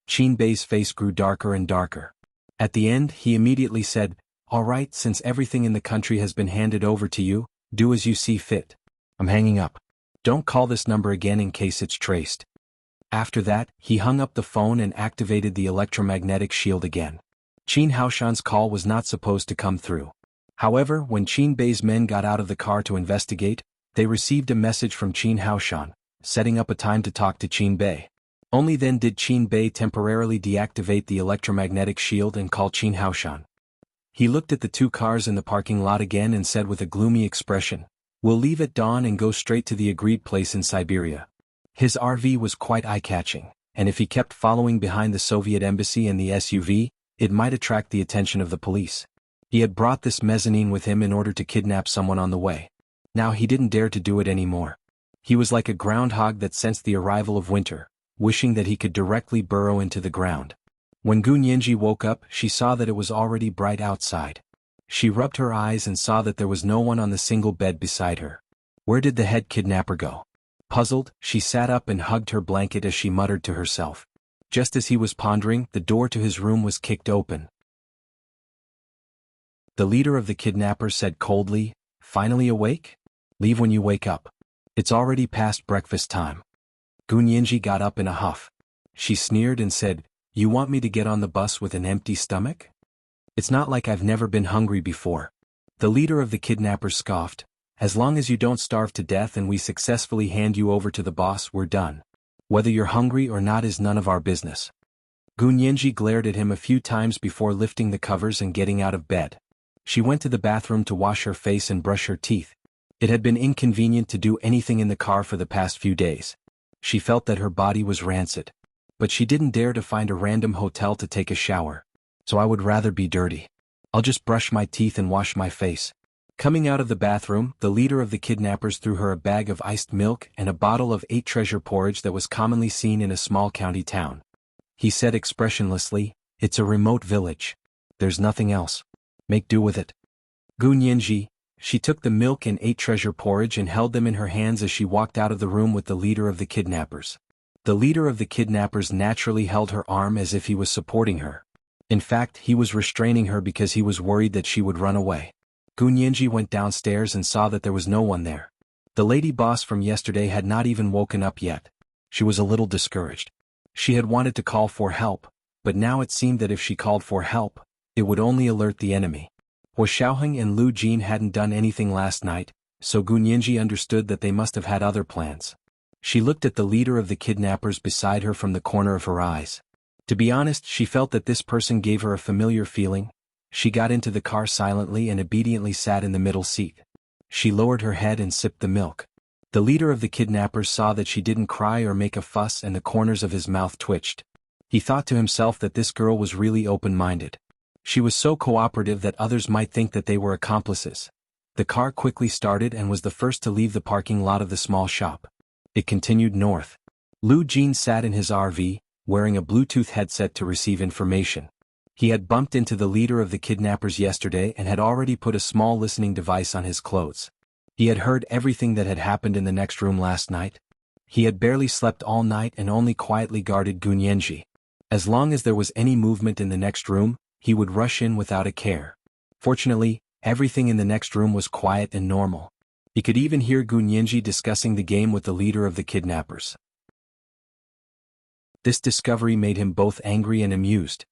Qin Bei's face grew darker and darker. At the end, he immediately said, "All right, since everything in the country has been handed over to you, do as you see fit. I'm hanging up. Don't call this number again in case it's traced." After that, he hung up the phone and activated the electromagnetic shield again. Qin Haoshan's call was not supposed to come through. However, when Qin Bei's men got out of the car to investigate, they received a message from Qin Haoshan, setting up a time to talk to Qin Bei. Only then did Qin Bei temporarily deactivate the electromagnetic shield and call Qin Haoshan. He looked at the two cars in the parking lot again and said with a gloomy expression, "We'll leave at dawn and go straight to the agreed place in Siberia." His RV was quite eye-catching, and if he kept following behind the Soviet embassy and the SUV, it might attract the attention of the police. He had brought this mezzanine with him in order to kidnap someone on the way. Now he didn't dare to do it anymore. He was like a groundhog that sensed the arrival of winter, wishing that he could directly burrow into the ground. When Gu Nianji woke up, she saw that it was already bright outside. She rubbed her eyes and saw that there was no one on the single bed beside her. Where did the head kidnapper go? Puzzled, she sat up and hugged her blanket as she muttered to herself. Just as he was pondering, the door to his room was kicked open. The leader of the kidnappers said coldly, "Finally awake? Leave when you wake up. It's already past breakfast time." Gu Nianji got up in a huff. She sneered and said, "You want me to get on the bus with an empty stomach? It's not like I've never been hungry before." The leader of the kidnappers scoffed, "As long as you don't starve to death and we successfully hand you over to the boss, we're done. Whether you're hungry or not is none of our business." Gu Nianji glared at him a few times before lifting the covers and getting out of bed. She went to the bathroom to wash her face and brush her teeth. It had been inconvenient to do anything in the car for the past few days. She felt that her body was rancid. But she didn't dare to find a random hotel to take a shower. "So I would rather be dirty. I'll just brush my teeth and wash my face." Coming out of the bathroom, the leader of the kidnappers threw her a bag of iced milk and a bottle of 8 treasure porridge that was commonly seen in a small county town. He said expressionlessly, "It's a remote village. There's nothing else." Make do with it. Gu Nianji. She took the milk and ate treasure porridge and held them in her hands as she walked out of the room with the leader of the kidnappers. The leader of the kidnappers naturally held her arm as if he was supporting her. In fact, he was restraining her because he was worried that she would run away. Gu Nianji went downstairs and saw that there was no one there. The lady boss from yesterday had not even woken up yet. She was a little discouraged. She had wanted to call for help, but now it seemed that if she called for help, it would only alert the enemy. Hua Xiaoheng and Lu Jin hadn't done anything last night, so Gu Nianji understood that they must have had other plans. She looked at the leader of the kidnappers beside her from the corner of her eyes. To be honest, she felt that this person gave her a familiar feeling. She got into the car silently and obediently sat in the middle seat. She lowered her head and sipped the milk. The leader of the kidnappers saw that she didn't cry or make a fuss, and the corners of his mouth twitched. He thought to himself that this girl was really open-minded. She was so cooperative that others might think that they were accomplices. The car quickly started and was the first to leave the parking lot of the small shop. It continued north. Lu Jin sat in his RV, wearing a Bluetooth headset to receive information. He had bumped into the leader of the kidnappers yesterday and had already put a small listening device on his clothes. He had heard everything that had happened in the next room last night. He had barely slept all night and only quietly guarded Gu Nianji. As long as there was any movement in the next room, he would rush in without a care. Fortunately, everything in the next room was quiet and normal. He could even hear Gu Nianji discussing the game with the leader of the kidnappers. This discovery made him both angry and amused.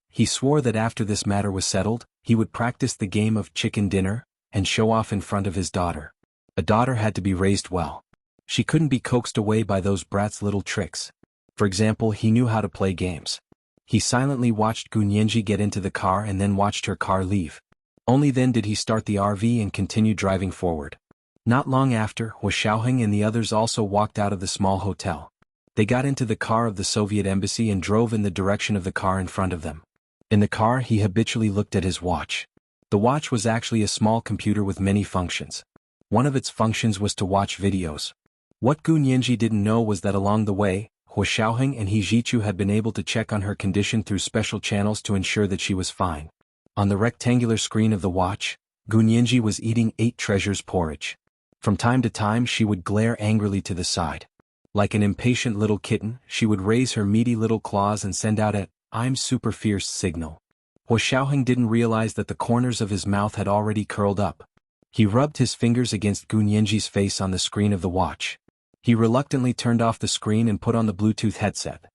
He swore that after this matter was settled, he would practice the game of chicken dinner and show off in front of his daughter. A daughter had to be raised well. She couldn't be coaxed away by those brats' little tricks. For example, he knew how to play games. He silently watched Gu Nianji get into the car and then watched her car leave. Only then did he start the RV and continue driving forward. Not long after, Hua Xiaoheng and the others also walked out of the small hotel. They got into the car of the Soviet embassy and drove in the direction of the car in front of them. In the car, he habitually looked at his watch. The watch was actually a small computer with many functions. One of its functions was to watch videos. What Gu Nianji didn't know was that along the way, Hua Xiaoheng and He Jichu had been able to check on her condition through special channels to ensure that she was fine. On the rectangular screen of the watch, Gu Nianji was eating 8 treasures porridge. From time to time she would glare angrily to the side. Like an impatient little kitten, she would raise her meaty little claws and send out a "I'm super fierce" signal. Hua Xiaoheng didn't realize that the corners of his mouth had already curled up. He rubbed his fingers against Gu Nianji's face on the screen of the watch. He reluctantly turned off the screen and put on the Bluetooth headset.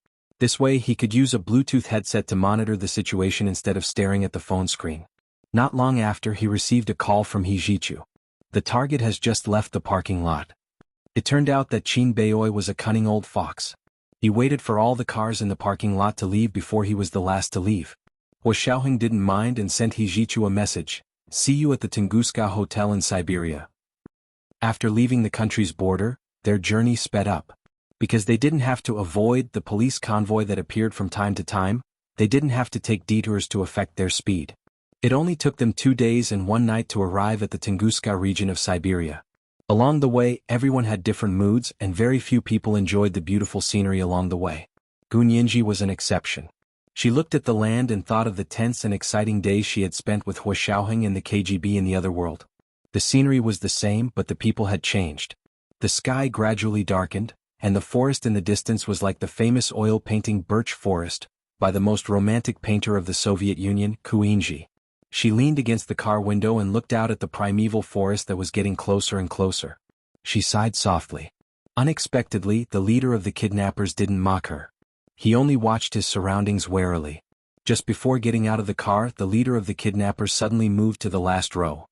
This way he could use a Bluetooth headset to monitor the situation instead of staring at the phone screen. Not long after, he received a call from He Jichu. The target has just left the parking lot. It turned out that Qin Beiyoi was a cunning old fox. He waited for all the cars in the parking lot to leave before he was the last to leave. Hua Xiaoheng didn't mind and sent He Jichu a message: "See you at the Tunguska Hotel in Siberia." After leaving the country's border, their journey sped up. Because they didn't have to avoid the police convoy that appeared from time to time, they didn't have to take detours to affect their speed. It only took them 2 days and 1 night to arrive at the Tunguska region of Siberia. Along the way, everyone had different moods and very few people enjoyed the beautiful scenery along the way. Gu Nianji was an exception. She looked at the land and thought of the tense and exciting days she had spent with Hua Xiaoheng and the KGB in the other world. The scenery was the same, but the people had changed. The sky gradually darkened, and the forest in the distance was like the famous oil painting Birch Forest, by the most romantic painter of the Soviet Union, Kuinji. She leaned against the car window and looked out at the primeval forest that was getting closer and closer. She sighed softly. Unexpectedly, the leader of the kidnappers didn't mock her. He only watched his surroundings warily. Just before getting out of the car, the leader of the kidnappers suddenly moved to the last row.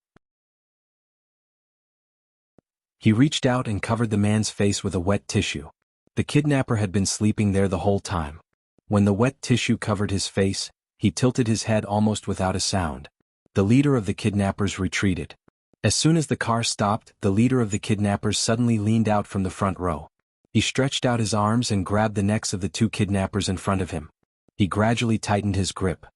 He reached out and covered the man's face with a wet tissue. The kidnapper had been sleeping there the whole time. When the wet tissue covered his face, he tilted his head almost without a sound. The leader of the kidnappers retreated. As soon as the car stopped, the leader of the kidnappers suddenly leaned out from the front row. He stretched out his arms and grabbed the necks of the 2 kidnappers in front of him. He gradually tightened his grip.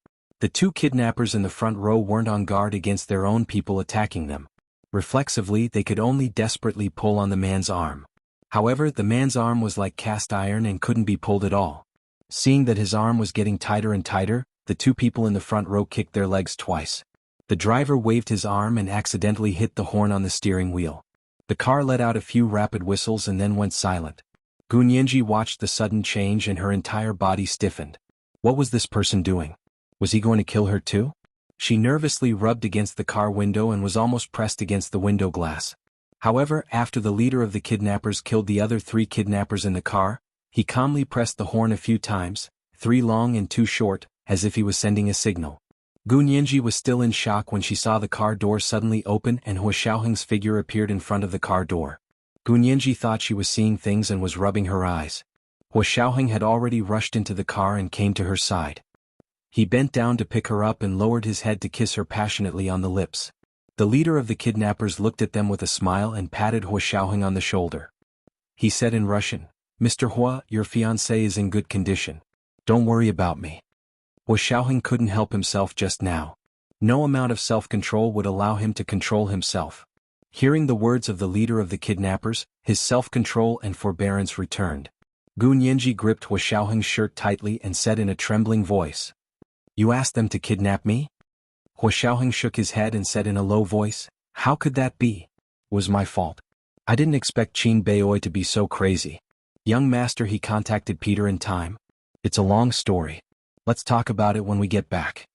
The 2 kidnappers in the front row weren't on guard against their own people attacking them. Reflexively, they could only desperately pull on the man's arm. However, the man's arm was like cast iron and couldn't be pulled at all. Seeing that his arm was getting tighter and tighter, the 2 people in the front row kicked their legs twice. The driver waved his arm and accidentally hit the horn on the steering wheel. The car let out a few rapid whistles and then went silent. Gu Nianji watched the sudden change and her entire body stiffened. What was this person doing? Was he going to kill her too? She nervously rubbed against the car window and was almost pressed against the window glass. However, after the leader of the kidnappers killed the other 3 kidnappers in the car, he calmly pressed the horn a few times, 3 long and 2 short, as if he was sending a signal. Gu Nianji was still in shock when she saw the car door suddenly open and Hua Xiaoheng's figure appeared in front of the car door. Gu Nianji thought she was seeing things and was rubbing her eyes. Hua Xiaoheng had already rushed into the car and came to her side. He bent down to pick her up and lowered his head to kiss her passionately on the lips. The leader of the kidnappers looked at them with a smile and patted Hua Xiaoheng on the shoulder. He said in Russian, "Mr. Hua, your fiancé is in good condition. Don't worry about me." Hua Xiaoheng couldn't help himself just now. No amount of self-control would allow him to control himself. Hearing the words of the leader of the kidnappers, his self-control and forbearance returned. Gu Nianji gripped Hua Xiaoheng's shirt tightly and said in a trembling voice, "You asked them to kidnap me?" Hua Xiaoheng shook his head and said in a low voice, "How could that be? It was my fault. I didn't expect Qin Beiyue to be so crazy. Young master, he contacted Peter in time. It's a long story. Let's talk about it when we get back."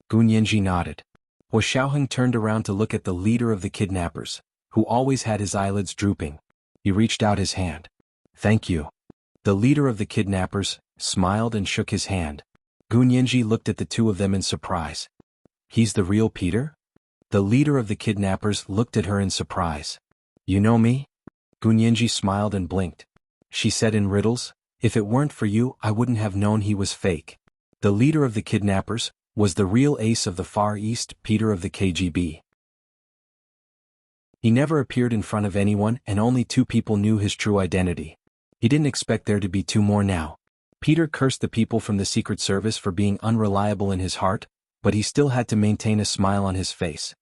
Gu Nianji nodded. Hua Xiaoheng turned around to look at the leader of the kidnappers, who always had his eyelids drooping. He reached out his hand. "Thank you." The leader of the kidnappers smiled and shook his hand. Gu Nianji looked at the two of them in surprise. "He's the real Peter?" The leader of the kidnappers looked at her in surprise. "You know me?" Gu Nianji smiled and blinked. She said in riddles, "If it weren't for you, I wouldn't have known he was fake." The leader of the kidnappers was the real ace of the Far East, Peter of the KGB. He never appeared in front of anyone and only 2 people knew his true identity. He didn't expect there to be 2 more now. Peter cursed the people from the Secret Service for being unreliable in his heart, but he still had to maintain a smile on his face.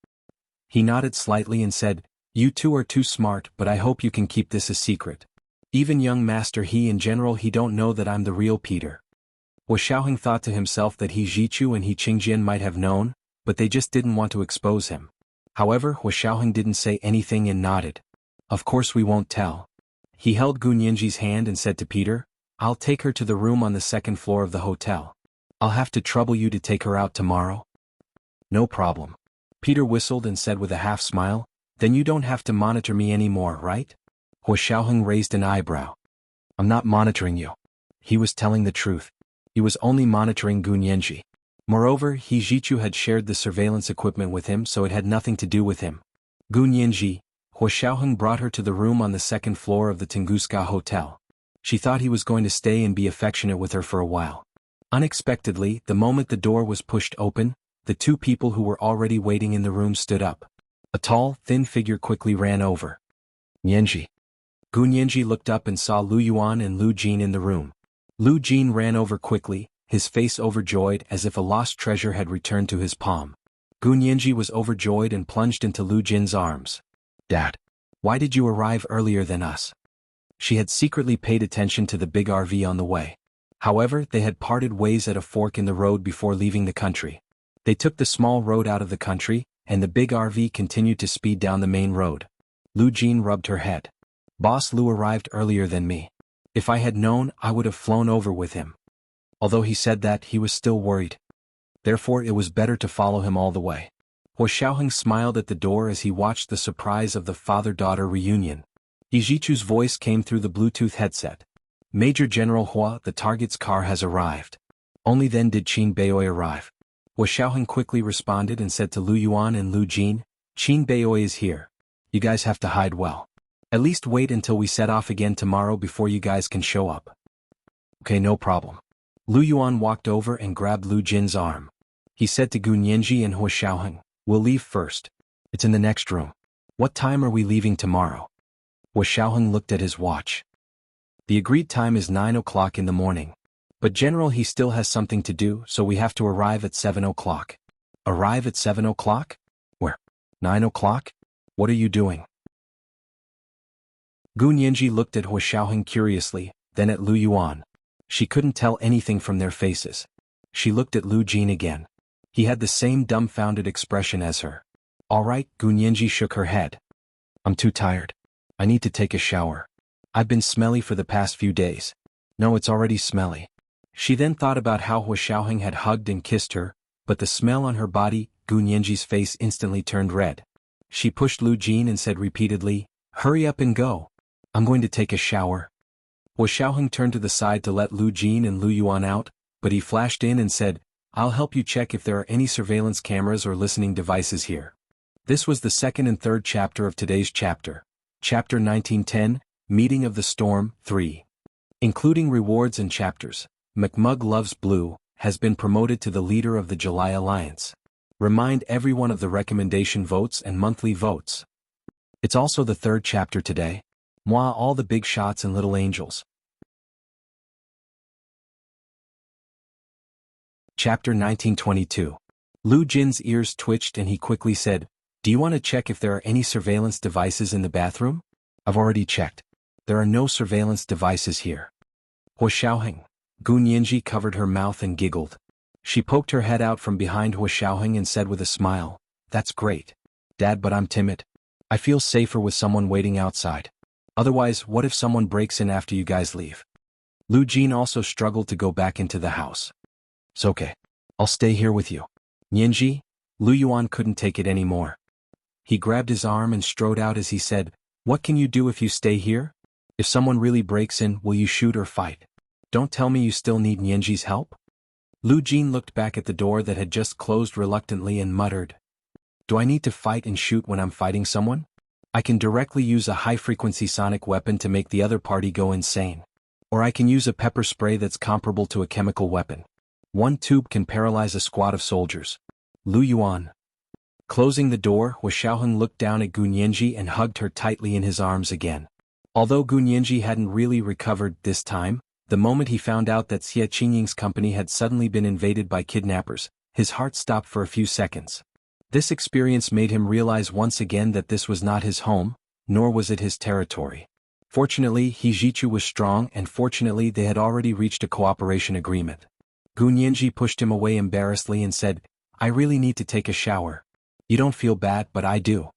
He nodded slightly and said, "You 2 are too smart, but I hope you can keep this a secret. Even young master he in general he don't know that I'm the real Peter." Hua Xiaoheng thought to himself that He Zhichu and He Qingjian might have known, but they just didn't want to expose him. However, Hua Xiaoheng didn't say anything and nodded. "Of course we won't tell." He held Gu Nianji's hand and said to Peter, "I'll take her to the room on the 2nd floor of the hotel. I'll have to trouble you to take her out tomorrow." "No problem." Peter whistled and said with a half smile, "Then you don't have to monitor me anymore, right?" Hua Xiaoheng raised an eyebrow. "I'm not monitoring you." He was telling the truth. He was only monitoring Gu Nianji. Moreover, He Zhichu had shared the surveillance equipment with him, so it had nothing to do with him. Gu Nianji, Hua Xiaoheng brought her to the room on the 2nd floor of the Tunguska Hotel. She thought he was going to stay and be affectionate with her for a while. Unexpectedly, the moment the door was pushed open, the 2 people who were already waiting in the room stood up. A tall, thin figure quickly ran over. "Nianji." Gu Nianji looked up and saw Lu Yuan and Lu Jin in the room. Lu Jin ran over quickly, his face overjoyed as if a lost treasure had returned to his palm. Gu Nianji was overjoyed and plunged into Lu Jin's arms. "Dad, why did you arrive earlier than us?" She had secretly paid attention to the big RV on the way. However, they had parted ways at a fork in the road before leaving the country. They took the small road out of the country, and the big RV continued to speed down the main road. Lu Jin rubbed her head. "Boss Lu arrived earlier than me. If I had known, I would have flown over with him." Although he said that, he was still worried. Therefore it was better to follow him all the way. Hua Xiaoheng smiled at the door as he watched the surprise of the father-daughter reunion. He Zhichu's voice came through the Bluetooth headset. "Major General Hua, the target's car has arrived." Only then did Qin Beiyue arrive. Hua Xiaoheng quickly responded and said to Lu Yuan and Lu Jin, "Qin Beiyue is here. You guys have to hide well. At least wait until we set off again tomorrow before you guys can show up." "Okay, no problem." Lu Yuan walked over and grabbed Lu Jin's arm. He said to Gu Nianji and Hua Xiaoheng, "We'll leave first. It's in the next room. What time are we leaving tomorrow?" Hua Xiaoheng looked at his watch. "The agreed time is 9 o'clock in the morning. But General he still has something to do, so we have to arrive at 7 o'clock. "Arrive at 7 o'clock? Where? 9 o'clock? What are you doing?" Gu Nianji looked at Hua Xiaoheng curiously, then at Lu Yuan. She couldn't tell anything from their faces. She looked at Lu Jin again. He had the same dumbfounded expression as her. All right, Gu Nianji shook her head. I'm too tired. I need to take a shower. I've been smelly for the past few days. No, it's already smelly. She then thought about how Hua Xiaoheng had hugged and kissed her, but the smell on her body, Gu Nianji's face instantly turned red. She pushed Lu Jin and said repeatedly, hurry up and go. I'm going to take a shower. Hua Xiaoheng turned to the side to let Lu Jin and Lu Yuan out, but he flashed in and said, I'll help you check if there are any surveillance cameras or listening devices here. This was the second and third chapter of today's chapter. Chapter 1910, Meeting of the Storm, 3. Including rewards and chapters, McMug Loves Blue has been promoted to the leader of the July Alliance. Remind everyone of the recommendation votes and monthly votes. It's also the third chapter today. Moi all the big shots and little angels. Chapter 1922. Lu Jin's ears twitched and he quickly said, do you want to check if there are any surveillance devices in the bathroom? I've already checked. There are no surveillance devices here. Hua Xiaoheng. Gu Nianji covered her mouth and giggled. She poked her head out from behind Hua Xiaoheng and said with a smile, that's great. Dad, but I'm timid. I feel safer with someone waiting outside. Otherwise, what if someone breaks in after you guys leave? Lu Jin also struggled to go back into the house. It's okay. I'll stay here with you. Nianji, Lu Yuan couldn't take it anymore. He grabbed his arm and strode out as he said, what can you do if you stay here? If someone really breaks in, will you shoot or fight? Don't tell me you still need Nianji's help? Lu Jin looked back at the door that had just closed reluctantly and muttered. Do I need to fight and shoot when I'm fighting someone? I can directly use a high-frequency sonic weapon to make the other party go insane. Or I can use a pepper spray that's comparable to a chemical weapon. One tube can paralyze a squad of soldiers. Lu Yuan. Closing the door, Hua Xiaoheng looked down at Gu Nianji and hugged her tightly in his arms again. Although Gu Nianji hadn't really recovered this time, the moment he found out that Xie Qingying's company had suddenly been invaded by kidnappers, his heart stopped for a few seconds. This experience made him realize once again that this was not his home, nor was it his territory. Fortunately, He Zhichu was strong and fortunately they had already reached a cooperation agreement. Gu Nianji pushed him away embarrassedly and said, I really need to take a shower. You don't feel bad, but I do.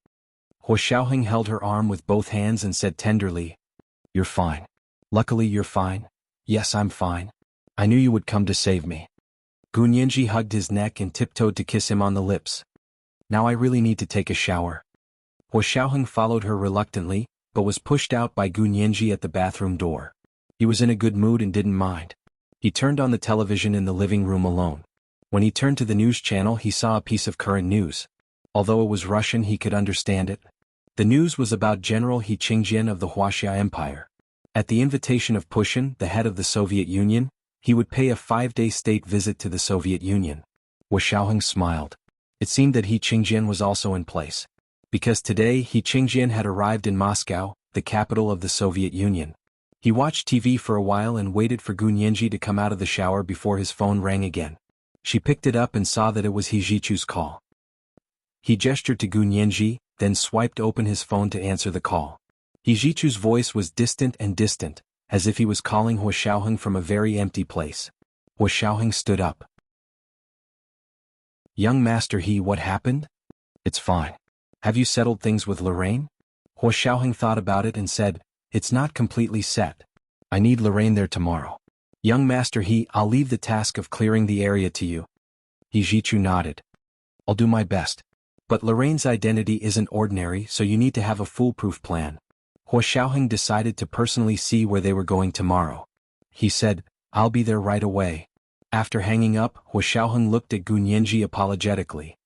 Hua Xiaoheng held her arm with both hands and said tenderly, you're fine. Luckily you're fine. Yes, I'm fine. I knew you would come to save me. Gu Nianji hugged his neck and tiptoed to kiss him on the lips. Now I really need to take a shower. Hua Xiaoheng followed her reluctantly, but was pushed out by Gu Nianji at the bathroom door. He was in a good mood and didn't mind. He turned on the television in the living room alone. When he turned to the news channel he saw a piece of current news. Although it was Russian he could understand it. The news was about General He Qingjian of the Huaxia Empire. At the invitation of Pushkin, the head of the Soviet Union, he would pay a 5-day state visit to the Soviet Union. Hua Xiaoheng smiled. It seemed that He Qingjian was also in place. Because today He Qingjian had arrived in Moscow, the capital of the Soviet Union. He watched TV for a while and waited for Gu Nianji to come out of the shower before his phone rang again. She picked it up and saw that it was He Zhichu's call. He gestured to Gu Nianji, then swiped open his phone to answer the call. He Zhichu's voice was distant, as if he was calling Hua Xiaoheng from a very empty place. Hua Xiaoheng stood up. Young Master He, what happened? It's fine. Have you settled things with Lorraine? Hua Xiaoheng thought about it and said, it's not completely set. I need Lorraine there tomorrow. Young Master He, I'll leave the task of clearing the area to you. He Zhichu nodded. I'll do my best. But Lorraine's identity isn't ordinary, so you need to have a foolproof plan. Hua Xiaoheng decided to personally see where they were going tomorrow. He said, I'll be there right away. After hanging up, Hua Xiaoheng looked at Gu Nianji apologetically.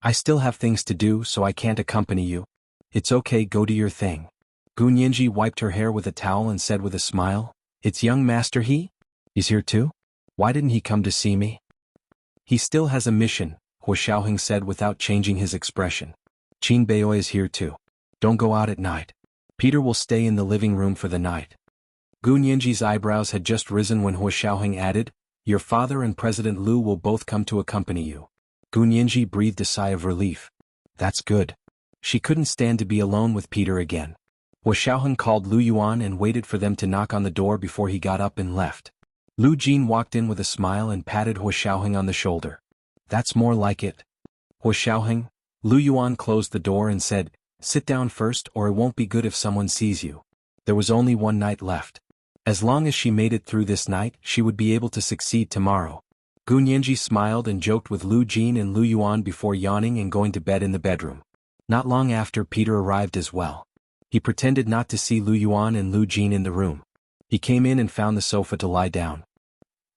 I still have things to do, so I can't accompany you. It's okay, go do your thing. Gu Nianji wiped her hair with a towel and said with a smile, it's young Master He? He's here too? Why didn't he come to see me? He still has a mission, Hua Xiaoheng said without changing his expression. Qin Beiyue is here too. Don't go out at night. Peter will stay in the living room for the night. Gu Nianji's eyebrows had just risen when Hua Xiaoheng added, your father and President Liu will both come to accompany you. Gu Nianji breathed a sigh of relief. That's good. She couldn't stand to be alone with Peter again. Hua Xiaoheng called Lu Yuan and waited for them to knock on the door before he got up and left. Lu Jin walked in with a smile and patted Hua Xiaoheng on the shoulder. That's more like it. Hua Xiaoheng, Lu Yuan closed the door and said, sit down first or it won't be good if someone sees you. There was only one night left. As long as she made it through this night, she would be able to succeed tomorrow. Gu Nianji smiled and joked with Lu Jin and Lu Yuan before yawning and going to bed in the bedroom. Not long after, Peter arrived as well. He pretended not to see Lu Yuan and Lu Jin in the room. He came in and found the sofa to lie down.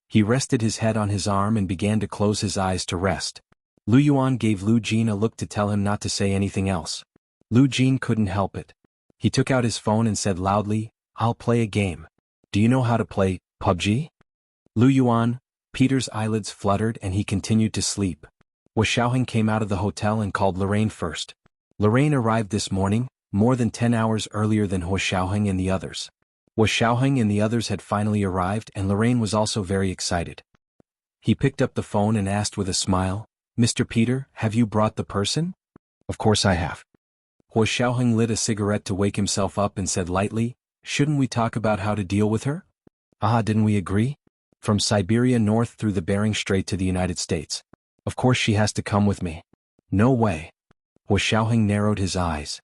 He rested his head on his arm and began to close his eyes to rest. Lu Yuan gave Lu Jin a look to tell him not to say anything else. Lu Jin couldn't help it. He took out his phone and said loudly, I'll play a game. Do you know how to play PUBG? Lu Yuan, Peter's eyelids fluttered and he continued to sleep. Hua Xiaoheng came out of the hotel and called Lorraine first. Lorraine arrived this morning, more than 10 hours earlier than Hua Xiaoheng and the others. Hua Xiaoheng and the others had finally arrived and Lorraine was also very excited. He picked up the phone and asked with a smile, Mr. Peter, have you brought the person? Of course I have. Hua Xiaoheng lit a cigarette to wake himself up and said lightly, shouldn't we talk about how to deal with her? Didn't we agree? From Siberia north through the Bering Strait to the United States. Of course she has to come with me. No way. Hua Xiaoheng narrowed his eyes.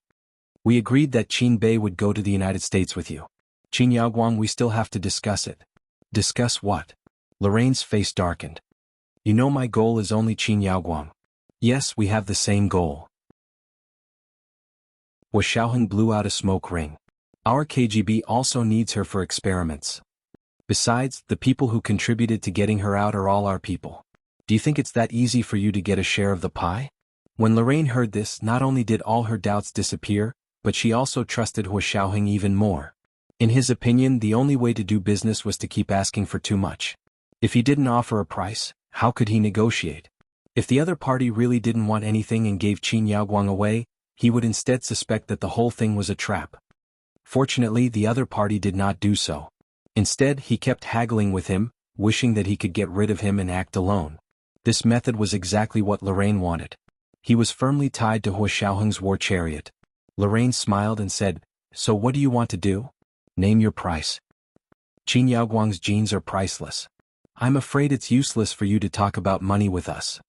We agreed that Qin Bei would go to the United States with you. Qin Yaoguang, we still have to discuss it. Discuss what? Lorraine's face darkened. You know my goal is only Qin Yaoguang. Yes, we have the same goal. Hua Xiaoheng blew out a smoke ring. Our KGB also needs her for experiments. Besides, the people who contributed to getting her out are all our people. Do you think it's that easy for you to get a share of the pie? When Lorraine heard this, not only did all her doubts disappear, but she also trusted Hua Xiaoheng even more. In his opinion, the only way to do business was to keep asking for too much. If he didn't offer a price, how could he negotiate? If the other party really didn't want anything and gave Qin Yaoguang away, he would instead suspect that the whole thing was a trap. Fortunately, the other party did not do so. Instead, he kept haggling with him, wishing that he could get rid of him and act alone. This method was exactly what Lorraine wanted. He was firmly tied to Hua Xiaoheng's war chariot. Lorraine smiled and said, so what do you want to do? Name your price. Qin Yaoguang's genes are priceless. I'm afraid it's useless for you to talk about money with us.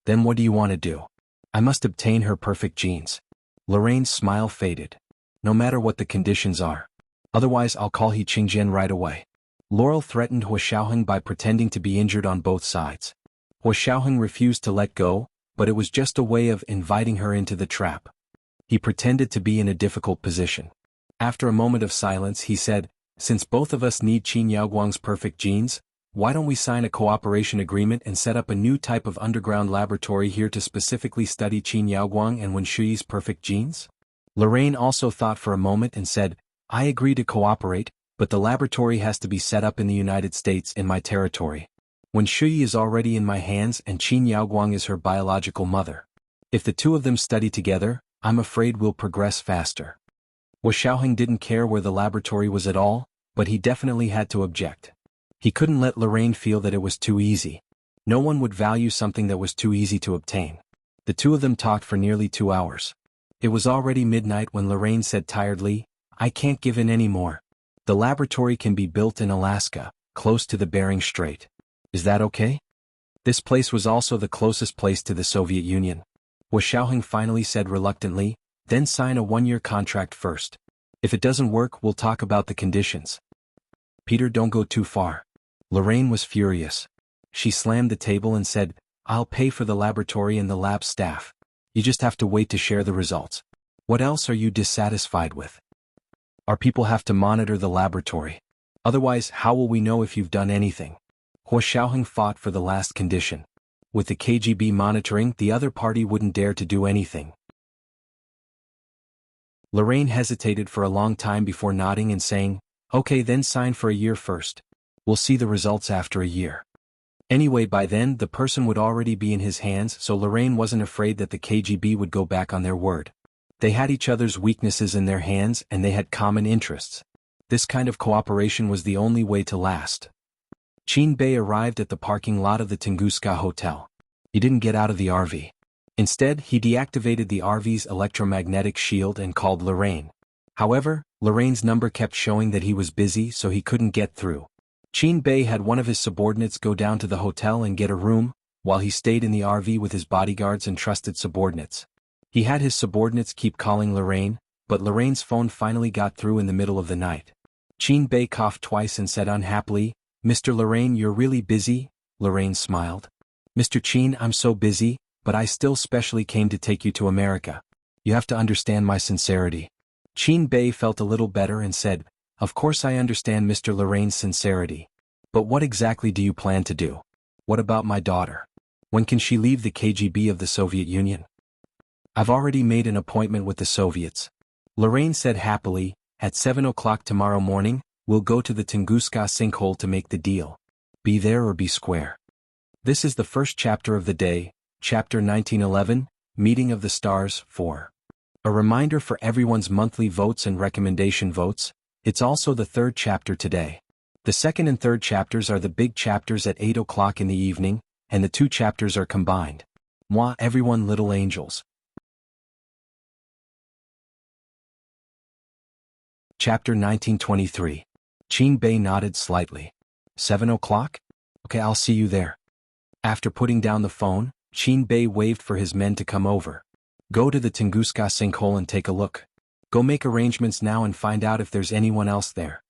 Then what do you want to do? I must obtain her perfect genes. Lorraine's smile faded. No matter what the conditions are. Otherwise I'll call He Qingjian right away. Laurel threatened Hua Xiaoheng by pretending to be injured on both sides. Hua Xiaoheng refused to let go, but it was just a way of inviting her into the trap. He pretended to be in a difficult position. After a moment of silence he said, since both of us need Qin Yaoguang's perfect genes, why don't we sign a cooperation agreement and set up a new type of underground laboratory here to specifically study Qin Yaoguang and Wen Shuyi's perfect genes? Lorraine also thought for a moment and said, I agree to cooperate, but the laboratory has to be set up in the United States in my territory. Wen Shuyi is already in my hands and Qin Yaoguang is her biological mother. If the two of them study together, I'm afraid we'll progress faster. Hua Xiaoheng didn't care where the laboratory was at all, but he definitely had to object. He couldn't let Lorraine feel that it was too easy. No one would value something that was too easy to obtain. The two of them talked for nearly 2 hours. It was already midnight when Lorraine said tiredly, I can't give in anymore. The laboratory can be built in Alaska, close to the Bering Strait. Is that okay? This place was also the closest place to the Soviet Union. Hua Xiaoheng finally said reluctantly, then sign a 1-year contract first. If it doesn't work, we'll talk about the conditions. Peter, don't go too far. Lorraine was furious. She slammed the table and said, I'll pay for the laboratory and the lab staff. You just have to wait to share the results. What else are you dissatisfied with? Our people have to monitor the laboratory. Otherwise, how will we know if you've done anything? Hua Xiaoheng fought for the last condition. With the KGB monitoring, the other party wouldn't dare to do anything. Lorraine hesitated for a long time before nodding and saying, okay, then sign for a year first. We'll see the results after a year. Anyway, by then the person would already be in his hands, so Lorraine wasn't afraid that the KGB would go back on their word. They had each other's weaknesses in their hands and they had common interests. This kind of cooperation was the only way to last. Qin Bei arrived at the parking lot of the Tunguska Hotel. He didn't get out of the RV. Instead, he deactivated the RV's electromagnetic shield and called Lorraine. However, Lorraine's number kept showing that he was busy, so he couldn't get through. Qin Bei had one of his subordinates go down to the hotel and get a room, while he stayed in the RV with his bodyguards and trusted subordinates. He had his subordinates keep calling Lorraine, but Lorraine's phone finally got through in the middle of the night. Qin Bei coughed twice and said unhappily, "Mr. Lorraine, you're really busy?" Lorraine smiled. "Mr. Qin, I'm so busy, but I still specially came to take you to America. You have to understand my sincerity." Qin Bei felt a little better and said, "Of course I understand Mr. Lorraine's sincerity. But what exactly do you plan to do? What about my daughter? When can she leave the KGB of the Soviet Union?" "I've already made an appointment with the Soviets," Lorraine said happily. "At 7 o'clock tomorrow morning, we'll go to the Tunguska sinkhole to make the deal. Be there or be square." This is the first chapter of the day, chapter 1911, Meeting of the Stars, 4. A reminder for everyone's monthly votes and recommendation votes. It's also the third chapter today. The second and third chapters are the big chapters at 8 o'clock in the evening, and the two chapters are combined. Moi, everyone, little angels. Chapter 1923. Qin Bei nodded slightly. 7 o'clock? Okay, I'll see you there. After putting down the phone, Qin Bei waved for his men to come over. "Go to the Tunguska sinkhole and take a look. Go make arrangements now and find out if there's anyone else there."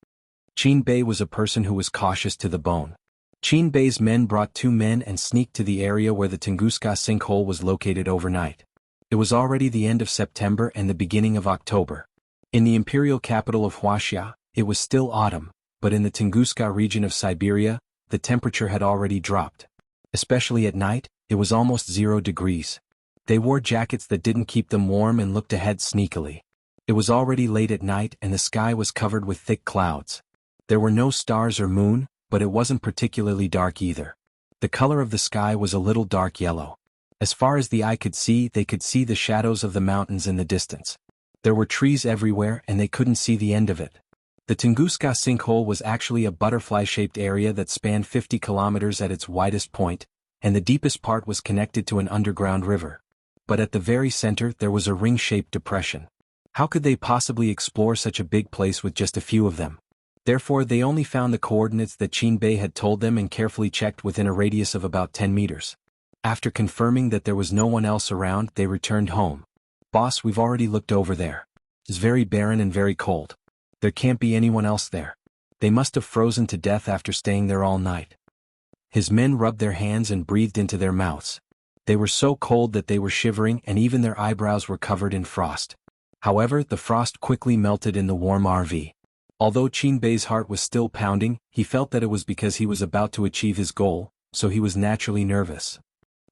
Qin Bei was a person who was cautious to the bone. Qin Bei's men brought 2 men and sneaked to the area where the Tunguska sinkhole was located overnight. It was already the end of September and the beginning of October. In the imperial capital of Wuxia, it was still autumn, but in the Tunguska region of Siberia, the temperature had already dropped. Especially at night, it was almost 0 degrees. They wore jackets that didn't keep them warm and looked ahead sneakily. It was already late at night and the sky was covered with thick clouds. There were no stars or moon, but it wasn't particularly dark either. The color of the sky was a little dark yellow. As far as the eye could see, they could see the shadows of the mountains in the distance. There were trees everywhere and they couldn't see the end of it. The Tunguska sinkhole was actually a butterfly-shaped area that spanned 50 kilometers at its widest point, and the deepest part was connected to an underground river. But at the very center there was a ring-shaped depression. How could they possibly explore such a big place with just a few of them? Therefore they only found the coordinates that Qin Bei had told them and carefully checked within a radius of about 10 meters. After confirming that there was no one else around, they returned home. "Boss, we've already looked over there. It's very barren and very cold. There can't be anyone else there. They must have frozen to death after staying there all night." His men rubbed their hands and breathed into their mouths. They were so cold that they were shivering and even their eyebrows were covered in frost. However, the frost quickly melted in the warm RV. Although Qin Bei's heart was still pounding, he felt that it was because he was about to achieve his goal, so he was naturally nervous.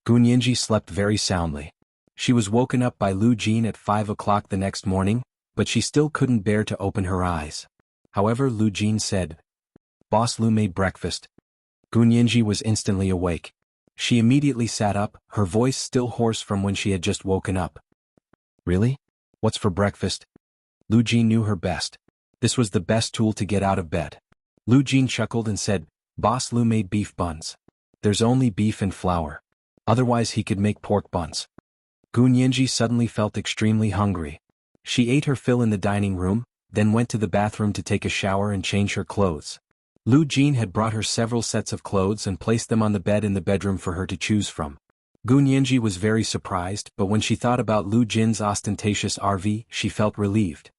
Gun Yinji slept very soundly. She was woken up by Lu Jin at 5 o'clock the next morning, but she still couldn't bear to open her eyes. However, Lu Jin said, "Boss Lu made breakfast." Gun Yinji was instantly awake. She immediately sat up, her voice still hoarse from when she had just woken up. "Really? What's for breakfast?" Lu Jin knew her best. This was the best tool to get out of bed. Lu Jin chuckled and said, "Boss Lu made beef buns. There's only beef and flour. Otherwise he could make pork buns." Gun Yinji suddenly felt extremely hungry. She ate her fill in the dining room, then went to the bathroom to take a shower and change her clothes. Lu Jin had brought her several sets of clothes and placed them on the bed in the bedroom for her to choose from. Gun Yinji was very surprised, but when she thought about Lu Jin's ostentatious RV, she felt relieved.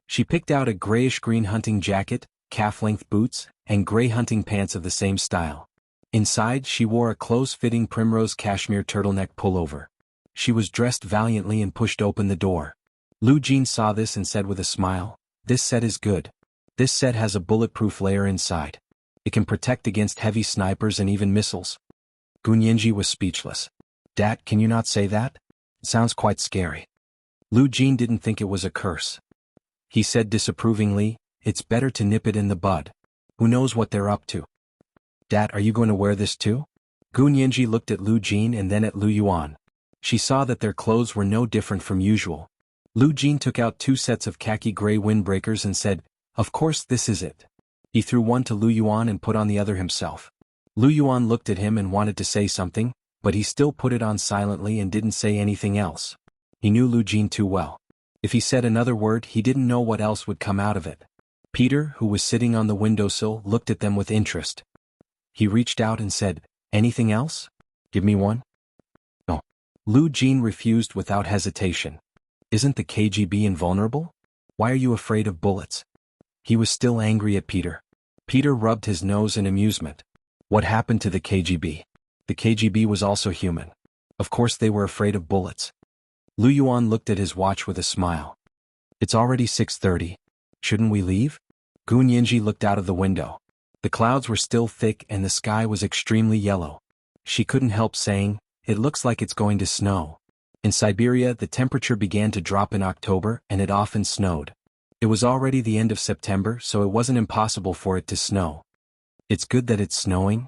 She picked out a grayish-green hunting jacket, calf-length boots, and gray hunting pants of the same style. Inside, she wore a close-fitting primrose cashmere turtleneck pullover. She was dressed valiantly and pushed open the door. Lu Jin saw this and said with a smile, "This set is good. This set has a bulletproof layer inside. It can protect against heavy snipers and even missiles." Gun Yinji was speechless. "Dad, can you not say that? It sounds quite scary." Lu Jin didn't think it was a curse. He said disapprovingly, "It's better to nip it in the bud. Who knows what they're up to?" "Dad, are you going to wear this too?" Gun Yinji looked at Lu Jin and then at Lu Yuan. She saw that their clothes were no different from usual. Lu Jin took out 2 sets of khaki gray windbreakers and said, "Of course this is it." He threw one to Lu Yuan and put on the other himself. Lu Yuan looked at him and wanted to say something, but he still put it on silently and didn't say anything else. He knew Lu Jin too well. If he said another word, he didn't know what else would come out of it. Peter, who was sitting on the windowsill, looked at them with interest. He reached out and said, Anything else? Give me one? No. Lu Jin refused without hesitation. Isn't the KGB invulnerable? Why are you afraid of bullets? He was still angry at Peter. Peter rubbed his nose in amusement. What happened to the KGB? The KGB was also human. Of course they were afraid of bullets. Lu Yuan looked at his watch with a smile. It's already 6:30. Shouldn't we leave? Gun Yinji looked out of the window. The clouds were still thick and the sky was extremely yellow. She couldn't help saying, it looks like it's going to snow. In Siberia, the temperature began to drop in October and it often snowed. It was already the end of September, so it wasn't impossible for it to snow. It's good that it's snowing.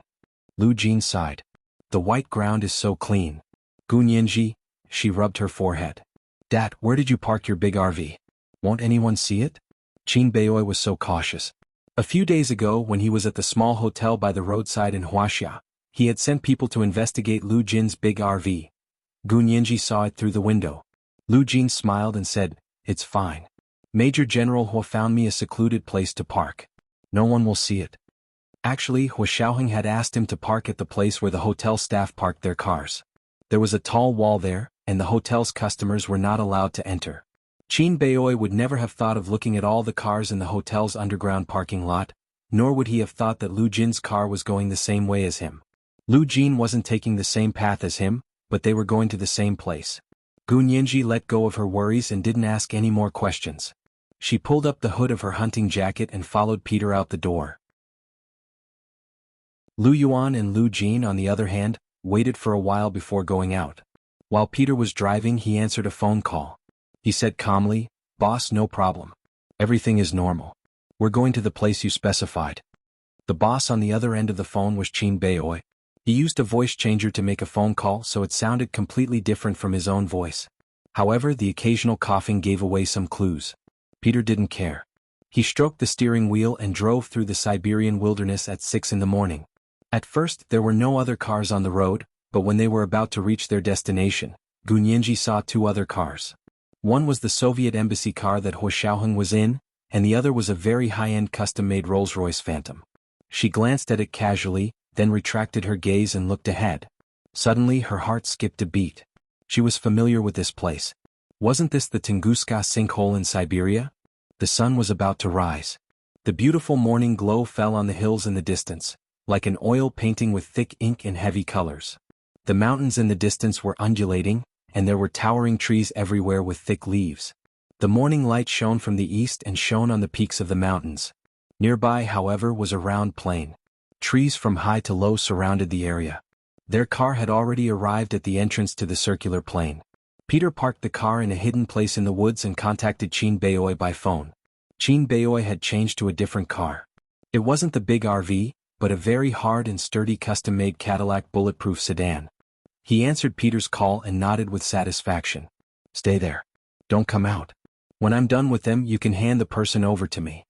Lu Jin sighed. The white ground is so clean. Gun Yinji, she rubbed her forehead. Dad, where did you park your big RV? Won't anyone see it? Qin Beiyoi was so cautious. A few days ago, when he was at the small hotel by the roadside in Huaxia, he had sent people to investigate Lu Jin's big RV. Gun Yinji saw it through the window. Lu Jin smiled and said, it's fine. Major General Hua found me a secluded place to park. No one will see it. Actually, Hua Xiaoheng had asked him to park at the place where the hotel staff parked their cars. There was a tall wall there, and the hotel's customers were not allowed to enter. Qin Beiyoi would never have thought of looking at all the cars in the hotel's underground parking lot, nor would he have thought that Lu Jin's car was going the same way as him. Lu Jin wasn't taking the same path as him, but they were going to the same place. Gun Yinji let go of her worries and didn't ask any more questions. She pulled up the hood of her hunting jacket and followed Peter out the door. Lu Yuan and Lu Jin, on the other hand, waited for a while before going out. While Peter was driving, he answered a phone call. He said calmly, Boss, no problem. Everything is normal. We're going to the place you specified. The boss on the other end of the phone was Qin Beiyoi. He used a voice changer to make a phone call, so it sounded completely different from his own voice. However, the occasional coughing gave away some clues. Peter didn't care. He stroked the steering wheel and drove through the Siberian wilderness at 6 in the morning. At first, there were no other cars on the road, but when they were about to reach their destination, Gun Yinji saw two other cars. One was the Soviet embassy car that Hua Xiaoheng was in, and the other was a very high-end custom-made Rolls-Royce Phantom. She glanced at it casually, then retracted her gaze and looked ahead. Suddenly, her heart skipped a beat. She was familiar with this place. Wasn't this the Tunguska sinkhole in Siberia? The sun was about to rise. The beautiful morning glow fell on the hills in the distance, like an oil painting with thick ink and heavy colors. The mountains in the distance were undulating, and there were towering trees everywhere with thick leaves. The morning light shone from the east and shone on the peaks of the mountains. Nearby, however, was a round plain. Trees from high to low surrounded the area. Their car had already arrived at the entrance to the circular plain. Peter parked the car in a hidden place in the woods and contacted Qin Beiyoi by phone. Qin Beiyoi had changed to a different car. It wasn't the big RV, but a very hard and sturdy custom-made Cadillac bulletproof sedan. He answered Peter's call and nodded with satisfaction. Stay there. Don't come out. When I'm done with them, you can hand the person over to me.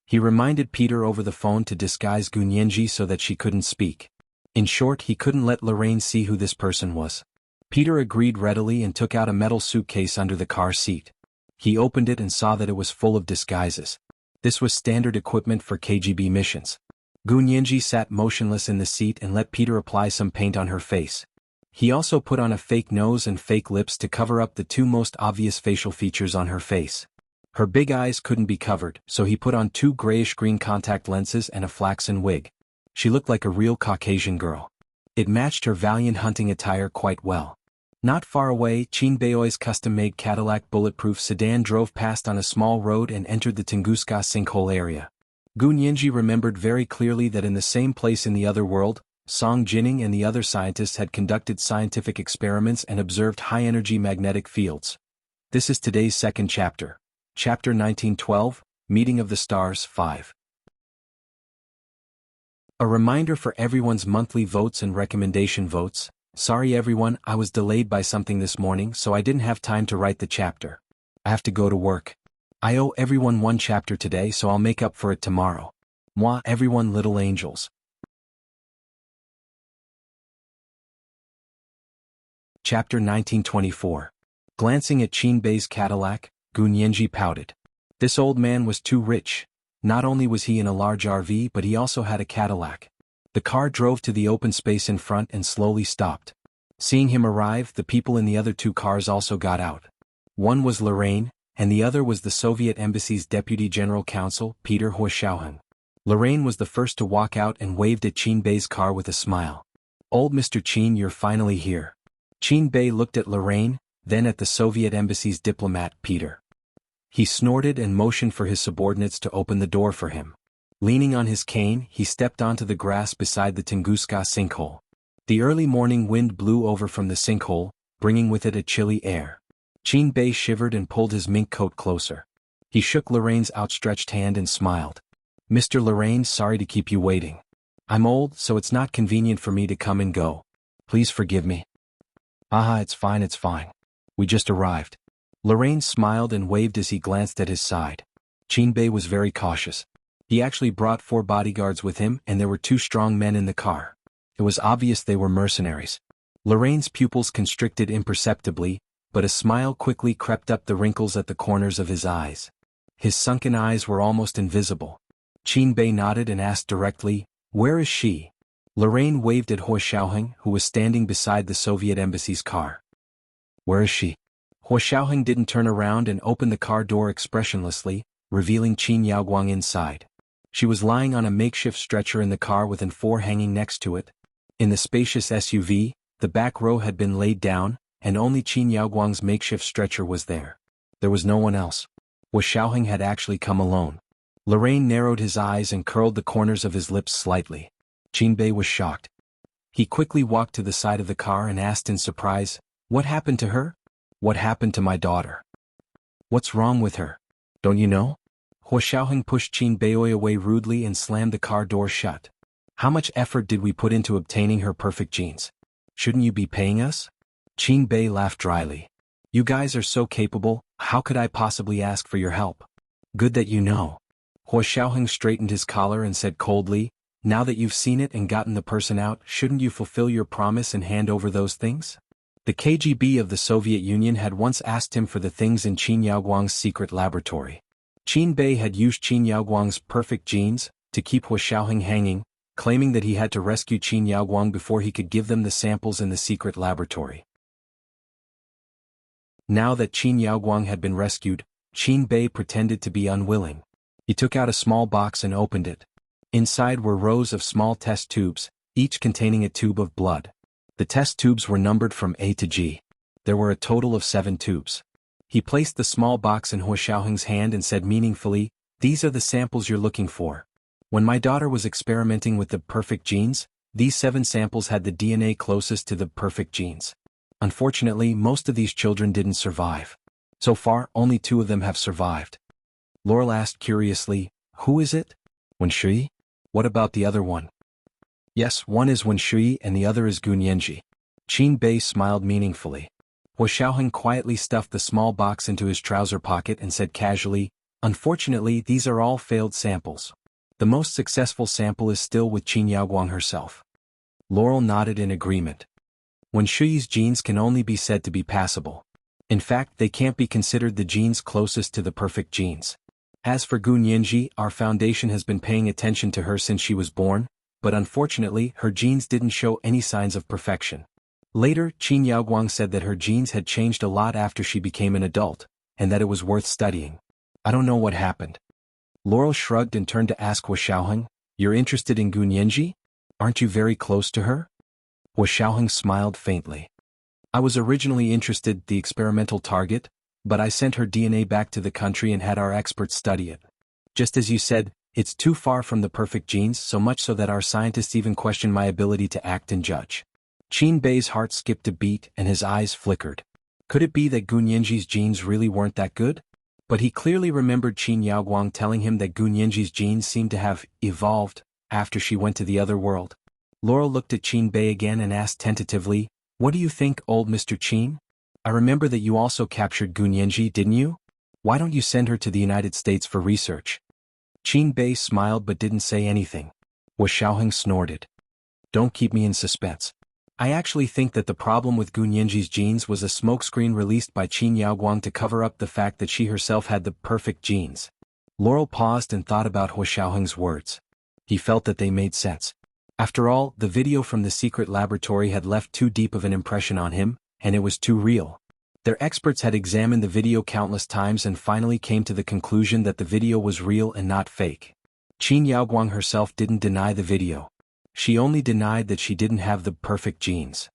He reminded Peter over the phone to disguise Gun Yinji so that she couldn't speak. In short, he couldn't let Lorraine see who this person was. Peter agreed readily and took out a metal suitcase under the car seat. He opened it and saw that it was full of disguises. This was standard equipment for KGB missions. Gun Yinji sat motionless in the seat and let Peter apply some paint on her face. He also put on a fake nose and fake lips to cover up the two most obvious facial features on her face. Her big eyes couldn't be covered, so he put on two grayish-green contact lenses and a flaxen wig. She looked like a real Caucasian girl. It matched her valiant hunting attire quite well. Not far away, Qin Beioi's custom-made Cadillac bulletproof sedan drove past on a small road and entered the Tunguska sinkhole area. Gun Yinji remembered very clearly that in the same place in the other world, Song Jining and the other scientists had conducted scientific experiments and observed high-energy magnetic fields. This is today's second chapter. Chapter 1912, Meeting of the Stars 5. A reminder for everyone's monthly votes and recommendation votes. Sorry everyone, I was delayed by something this morning, so I didn't have time to write the chapter. I have to go to work. I owe everyone one chapter today, so I'll make up for it tomorrow. Moi, everyone, little angels. Chapter 1924. Glancing at Qin Bei's Cadillac, Gun Yinji pouted. This old man was too rich. Not only was he in a large RV, but he also had a Cadillac. The car drove to the open space in front and slowly stopped. Seeing him arrive, the people in the other two cars also got out. One was Lorraine, and the other was the Soviet Embassy's Deputy General Counsel, Peter Huoxiaoheng. Lorraine was the first to walk out and waved at Qin Bei's car with a smile. "Old Mr. Qin, you're finally here." Qin Bei looked at Lorraine, then at the Soviet Embassy's diplomat, Peter. He snorted and motioned for his subordinates to open the door for him. Leaning on his cane, he stepped onto the grass beside the Tunguska sinkhole. The early morning wind blew over from the sinkhole, bringing with it a chilly air. Qin Bei shivered and pulled his mink coat closer. He shook Lorraine's outstretched hand and smiled. "Mr. Lorraine, sorry to keep you waiting. I'm old, so it's not convenient for me to come and go. Please forgive me." "Aha, it's fine. We just arrived." Lorraine smiled and waved as he glanced at his side. Qin Bei was very cautious. He actually brought 4 bodyguards with him, and there were 2 strong men in the car. It was obvious they were mercenaries. Lorraine's pupils constricted imperceptibly, but a smile quickly crept up the wrinkles at the corners of his eyes. His sunken eyes were almost invisible. Qin Bei nodded and asked directly, "Where is she?" Lorraine waved at Huoxiaoheng, who was standing beside the Soviet Embassy's car. "Where is she?" Huoxiaoheng didn't turn around and opened the car door expressionlessly, revealing Qin Yaoguang inside. She was lying on a makeshift stretcher in the car with an 4 hanging next to it. In the spacious SUV, the back row had been laid down, and only Qin Yaoguang's makeshift stretcher was there. There was no one else. Huoxiaoheng had actually come alone. Lorraine narrowed his eyes and curled the corners of his lips slightly. Qin Bei was shocked. He quickly walked to the side of the car and asked in surprise, "What happened to her?" "What happened to my daughter?" "What's wrong with her? Don't you know?" Huoxiaoheng pushed Qin Bei away rudely and slammed the car door shut. "How much effort did we put into obtaining her perfect genes? Shouldn't you be paying us?" Qin Bei laughed dryly. "You guys are so capable, how could I possibly ask for your help? Good that you know." Huoxiaoheng straightened his collar and said coldly, "Now that you've seen it and gotten the person out, shouldn't you fulfill your promise and hand over those things?" The KGB of the Soviet Union had once asked him for the things in Qin Yaoguang's secret laboratory. Qin Bei had used Qin Yaoguang's perfect genes to keep Huoxiaoheng hanging, claiming that he had to rescue Qin Yaoguang before he could give them the samples in the secret laboratory. Now that Qin Yaoguang had been rescued, Qin Bei pretended to be unwilling. He took out a small box and opened it. Inside were rows of small test tubes, each containing a tube of blood. The test tubes were numbered from A to G. There were a total of 7 tubes. He placed the small box in Huoxiaoheng's hand and said meaningfully, "These are the samples you're looking for. When my daughter was experimenting with the perfect genes, these 7 samples had the DNA closest to the perfect genes. Unfortunately, most of these children didn't survive. So far, only 2 of them have survived." Laurel asked curiously, "Who is it? Wen Shui? What about the other one?" "Yes, one is Wen Shui and the other is Gun Yanji." Qin Bei smiled meaningfully. Huoxiaoheng quietly stuffed the small box into his trouser pocket and said casually, "Unfortunately, these are all failed samples. The most successful sample is still with Qin Yaoguang herself." Laurel nodded in agreement. Wen Shui's genes can only be said to be passable. In fact, they can't be considered the genes closest to the perfect genes. As for Gun Yanji, our foundation has been paying attention to her since she was born, but unfortunately her genes didn't show any signs of perfection. Later, Qin Yaoguang said that her genes had changed a lot after she became an adult, and that it was worth studying. I don't know what happened. Laurel shrugged and turned to ask Huoxiaoheng, "You're interested in Gun Yanji? Aren't you very close to her?" Huoxiaoheng smiled faintly. "I was originally interested, the experimental target, but I sent her DNA back to the country and had our experts study it. Just as you said, it's too far from the perfect genes, so much so that our scientists even question my ability to act and judge." Qin Bei's heart skipped a beat and his eyes flickered. Could it be that Gun Yanji's genes really weren't that good? But he clearly remembered Qin Yaoguang telling him that Gun Yanji's genes seemed to have evolved after she went to the other world. Laurel looked at Qin Bei again and asked tentatively, "What do you think, old Mr. Qin? I remember that you also captured Gun Yanji, didn't you? Why don't you send her to the United States for research?" Qin Bei smiled but didn't say anything. Huoxiaoheng snorted. "Don't keep me in suspense. I actually think that the problem with Gun Yanji's genes was a smokescreen released by Qin Yaoguang to cover up the fact that she herself had the perfect genes." Laurel paused and thought about Huoxiaoheng's words. He felt that they made sense. After all, the video from the secret laboratory had left too deep of an impression on him, and it was too real. Their experts had examined the video countless times and finally came to the conclusion that the video was real and not fake. Qin Yaoguang herself didn't deny the video. She only denied that she didn't have the perfect genes.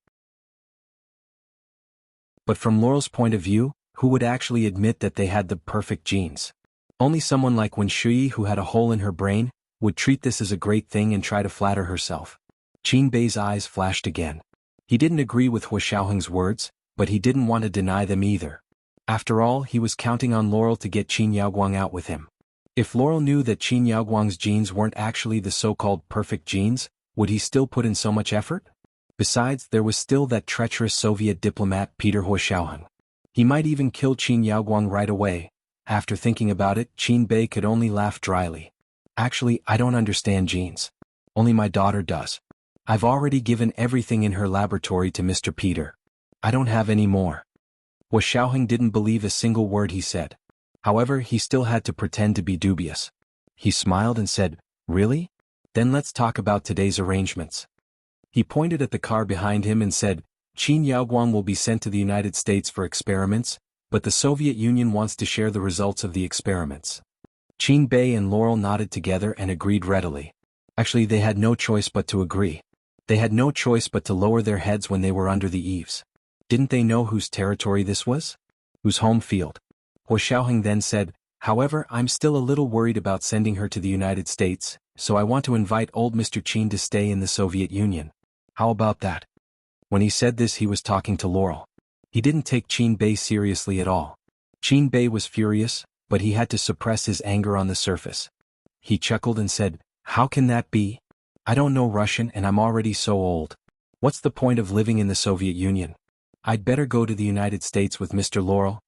But from Laurel's point of view, who would actually admit that they had the perfect genes? Only someone like Wen Shui, who had a hole in her brain, would treat this as a great thing and try to flatter herself. Qin Bei's eyes flashed again. He didn't agree with Hua Xiaoheng's words, but he didn't want to deny them either. After all, he was counting on Laurel to get Qin Yaoguang out with him. If Laurel knew that Qin Yaoguang's genes weren't actually the so-called perfect genes, would he still put in so much effort? Besides, there was still that treacherous Soviet diplomat Peter Hua Xiaoheng. He might even kill Qin Yaoguang right away. After thinking about it, Qin Bei could only laugh dryly. Actually, I don't understand genes. Only my daughter does. I've already given everything in her laboratory to Mr. Peter. I don't have any more. Hua Xiaoheng didn't believe a single word he said. However, he still had to pretend to be dubious. He smiled and said, "Really? Then let's talk about today's arrangements." He pointed at the car behind him and said, "Qin Yaoguang will be sent to the United States for experiments, but the Soviet Union wants to share the results of the experiments." Qin Bei and Laurel nodded together and agreed readily. Actually, they had no choice but to agree. They had no choice but to lower their heads when they were under the eaves. Didn't they know whose territory this was? Whose home field? Hua Xiaoheng then said, "However, I'm still a little worried about sending her to the United States, so I want to invite old Mr. Qin to stay in the Soviet Union. How about that?" When he said this, he was talking to Laurel. He didn't take Qin Bei seriously at all. Qin Bei was furious, but he had to suppress his anger on the surface. He chuckled and said, "How can that be? I don't know Russian and I'm already so old. What's the point of living in the Soviet Union? I'd better go to the United States with Mr. Laurel."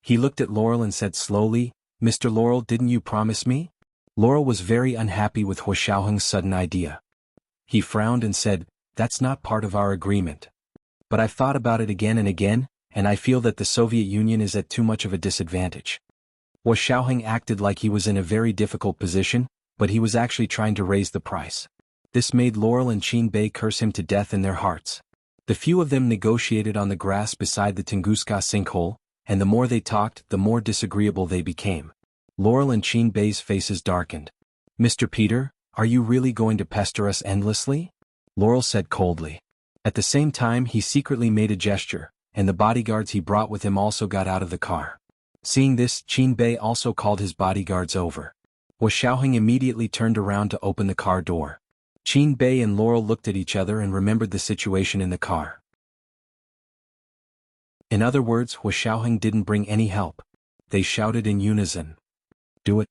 He looked at Laurel and said slowly, "Mr. Laurel, didn't you promise me?" Laurel was very unhappy with Hua Xiaoheng's sudden idea. He frowned and said, "That's not part of our agreement. But I've thought about it again and again, and I feel that the Soviet Union is at too much of a disadvantage." Hua Xiaoheng acted like he was in a very difficult position, but he was actually trying to raise the price. This made Laurel and Qin Bei curse him to death in their hearts. The few of them negotiated on the grass beside the Tunguska sinkhole, and the more they talked, the more disagreeable they became. Laurel and Qin Bei's faces darkened. "Mr. Peter, are you really going to pester us endlessly?" Laurel said coldly. At the same time, he secretly made a gesture, and the bodyguards he brought with him also got out of the car. Seeing this, Qin Bei also called his bodyguards over. Hua Xiaoheng immediately turned around to open the car door. Qin Bei and Laurel looked at each other and remembered the situation in the car. In other words, Hua Xiaoheng didn't bring any help. They shouted in unison, "Do it!"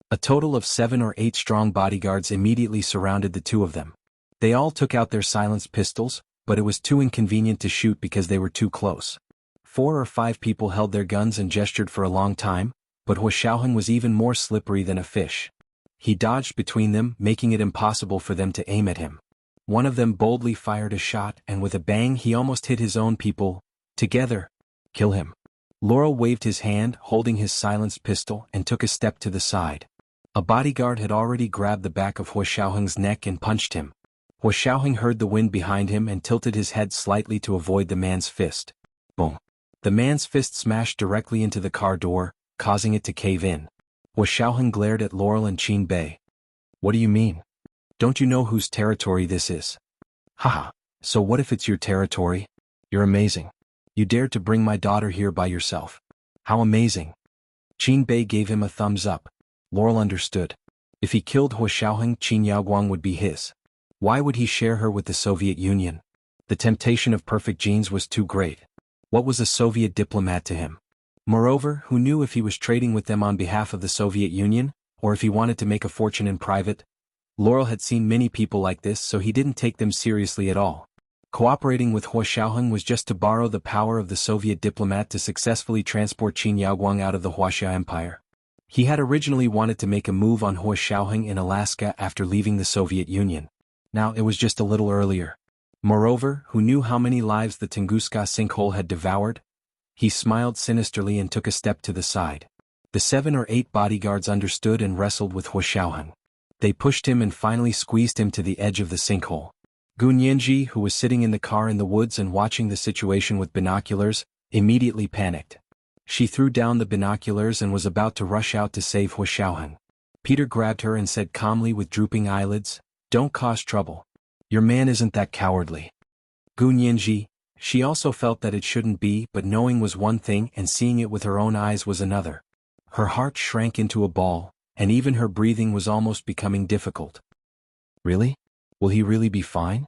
A total of 7 or 8 strong bodyguards immediately surrounded the two of them. They all took out their silenced pistols, but it was too inconvenient to shoot because they were too close. 4 or 5 people held their guns and gestured for a long time, but Hua Xiaoheng was even more slippery than a fish. He dodged between them, making it impossible for them to aim at him. One of them boldly fired a shot, and with a bang he almost hit his own people. "Together! Kill him!" Laurel waved his hand, holding his silenced pistol, and took a step to the side. A bodyguard had already grabbed the back of Hua Xiaoheng's neck and punched him. Hua Xiaoheng heard the wind behind him and tilted his head slightly to avoid the man's fist. Boom! The man's fist smashed directly into the car door, causing it to cave in. Hua Xiaoheng glared at Laurel and Qin Bei. "What do you mean? Don't you know whose territory this is?" "Haha, so what if it's your territory? You're amazing. You dared to bring my daughter here by yourself. How amazing." Qin Bei gave him a thumbs up. Laurel understood. If he killed Hua Xiaoheng, Qin Yaoguang would be his. Why would he share her with the Soviet Union? The temptation of perfect genes was too great. What was a Soviet diplomat to him? Moreover, who knew if he was trading with them on behalf of the Soviet Union, or if he wanted to make a fortune in private? Laurel had seen many people like this, so he didn't take them seriously at all. Cooperating with Hua Xiaoheng was just to borrow the power of the Soviet diplomat to successfully transport Qin Yaoguang out of the Huaxia Empire. He had originally wanted to make a move on Hua Xiaoheng in Alaska after leaving the Soviet Union. Now it was just a little earlier. Moreover, who knew how many lives the Tunguska sinkhole had devoured? He smiled sinisterly and took a step to the side. The 7 or 8 bodyguards understood and wrestled with Hua Xiaoheng. They pushed him and finally squeezed him to the edge of the sinkhole. Gu Nianji, who was sitting in the car in the woods and watching the situation with binoculars, immediately panicked. She threw down the binoculars and was about to rush out to save Hu Xiaoheng. Peter grabbed her and said calmly with drooping eyelids, "Don't cause trouble. Your man isn't that cowardly." Gu Nianji, she also felt that it shouldn't be, but knowing was one thing and seeing it with her own eyes was another. Her heart shrank into a ball, and even her breathing was almost becoming difficult. "Really? Will he really be fine?"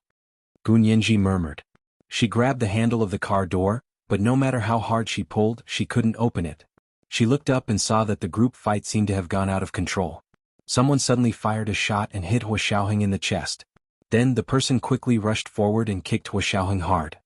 Gu Nianji murmured. She grabbed the handle of the car door, but no matter how hard she pulled, she couldn't open it. She looked up and saw that the group fight seemed to have gone out of control. Someone suddenly fired a shot and hit Hu Xiaoheng in the chest. Then the person quickly rushed forward and kicked Hu Xiaoheng hard.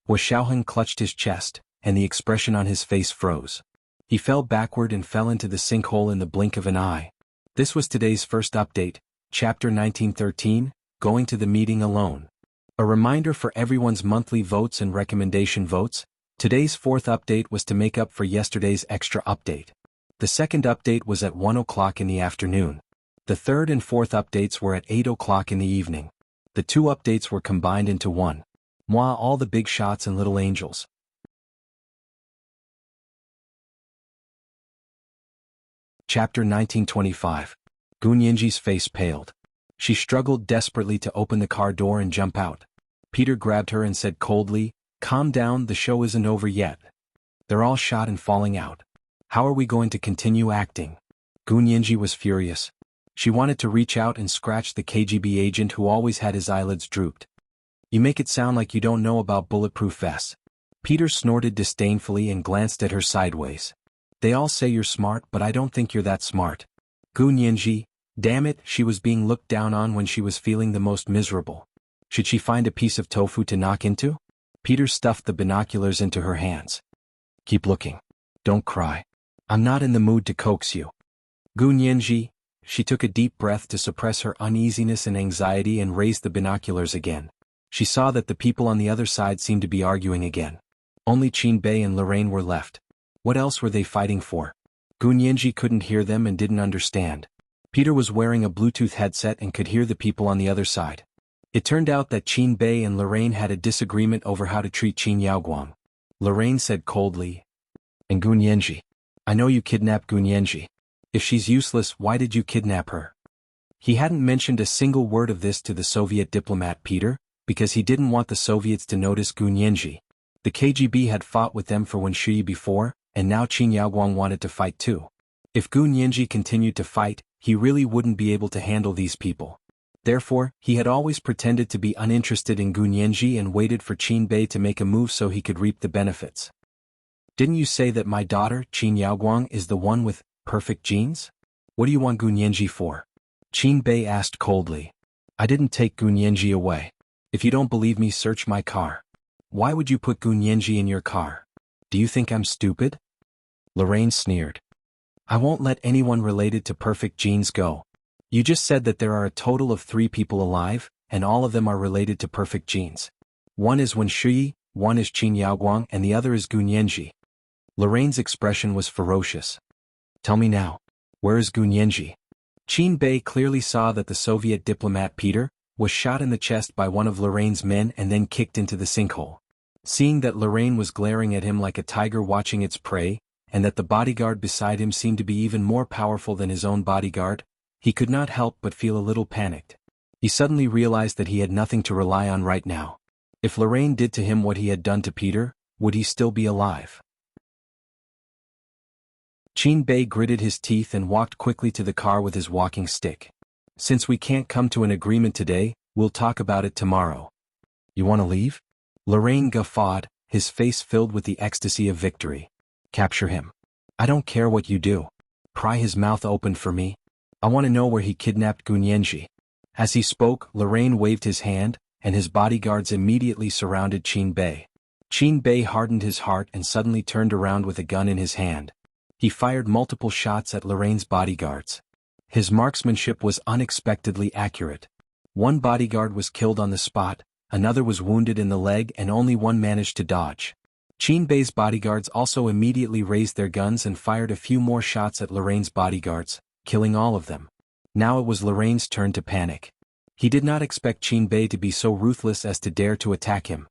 Hu Xiaoheng clutched his chest, and the expression on his face froze. He fell backward and fell into the sinkhole in the blink of an eye. This was today's first update, Chapter 1913, Going to the Meeting Alone. A reminder for everyone's monthly votes and recommendation votes. Today's fourth update was to make up for yesterday's extra update. The second update was at 1 o'clock in the afternoon. The third and fourth updates were at 8 o'clock in the evening. The two updates were combined into one. Moi, all the big shots and little angels. Chapter 1925. Gu Nianji's face paled. She struggled desperately to open the car door and jump out. Peter grabbed her and said coldly, "Calm down, the show isn't over yet. They're all shot and falling out. How are we going to continue acting?" Gu Nianji was furious. She wanted to reach out and scratch the KGB agent who always had his eyelids drooped. "You make it sound like you don't know about bulletproof vests." Peter snorted disdainfully and glanced at her sideways. "They all say you're smart, but I don't think you're that smart." Gu Nianji, damn it, she was being looked down on when she was feeling the most miserable. Should she find a piece of tofu to knock into? Peter stuffed the binoculars into her hands. "Keep looking. Don't cry. I'm not in the mood to coax you." Gu Nianji, she took a deep breath to suppress her uneasiness and anxiety and raised the binoculars again. She saw that the people on the other side seemed to be arguing again. Only Qin Bei and Lorraine were left. What else were they fighting for? Gu Nianji couldn't hear them and didn't understand. Peter was wearing a Bluetooth headset and could hear the people on the other side. It turned out that Qin Bei and Lorraine had a disagreement over how to treat Qin Yaoguang. Lorraine said coldly, "And Gu Nianji, I know you kidnapped Gu Nianji. If she's useless, why did you kidnap her?" He hadn't mentioned a single word of this to the Soviet diplomat Peter, because he didn't want the Soviets to notice Gu Nianji. The KGB had fought with them for Wen Shui before, and now Qin Yaoguang wanted to fight too. If Gu Nianji continued to fight, he really wouldn't be able to handle these people. Therefore, he had always pretended to be uninterested in Gu Nianji and waited for Qin Bei to make a move so he could reap the benefits. "Didn't you say that my daughter, Qin Yaoguang, is the one with perfect genes? What do you want Gu Nianji for?" Qin Bei asked coldly. "I didn't take Gu Nianji away. If you don't believe me, search my car." "Why would you put Gu Nianji in your car? Do you think I'm stupid?" Lorraine sneered. "I won't let anyone related to perfect genes go. You just said that there are a total of 3 people alive, and all of them are related to perfect genes. One is Wen Shui, one is Qin Yaoguang, and the other is Gu Nianji." Lorraine's expression was ferocious. "Tell me now, where is Gu Nianji?" Qin Bei clearly saw that the Soviet diplomat Peter was shot in the chest by one of Lorraine's men and then kicked into the sinkhole. Seeing that Lorraine was glaring at him like a tiger watching its prey, and that the bodyguard beside him seemed to be even more powerful than his own bodyguard, he could not help but feel a little panicked. He suddenly realized that he had nothing to rely on right now. If Lorraine did to him what he had done to Peter, would he still be alive? Qin Bei gritted his teeth and walked quickly to the car with his walking stick. "Since we can't come to an agreement today, we'll talk about it tomorrow." "You want to leave?" Lorraine guffawed, his face filled with the ecstasy of victory. "Capture him. I don't care what you do. Pry his mouth open for me. I want to know where he kidnapped Gu Nianji." As he spoke, Lorraine waved his hand, and his bodyguards immediately surrounded Qin Bei. Qin Bei hardened his heart and suddenly turned around with a gun in his hand. He fired multiple shots at Lorraine's bodyguards. His marksmanship was unexpectedly accurate. One bodyguard was killed on the spot, another was wounded in the leg, and only one managed to dodge. Qin Bei's bodyguards also immediately raised their guns and fired a few more shots at Lorraine's bodyguards, killing all of them. Now it was Lorraine's turn to panic. He did not expect Qin Bei to be so ruthless as to dare to attack him.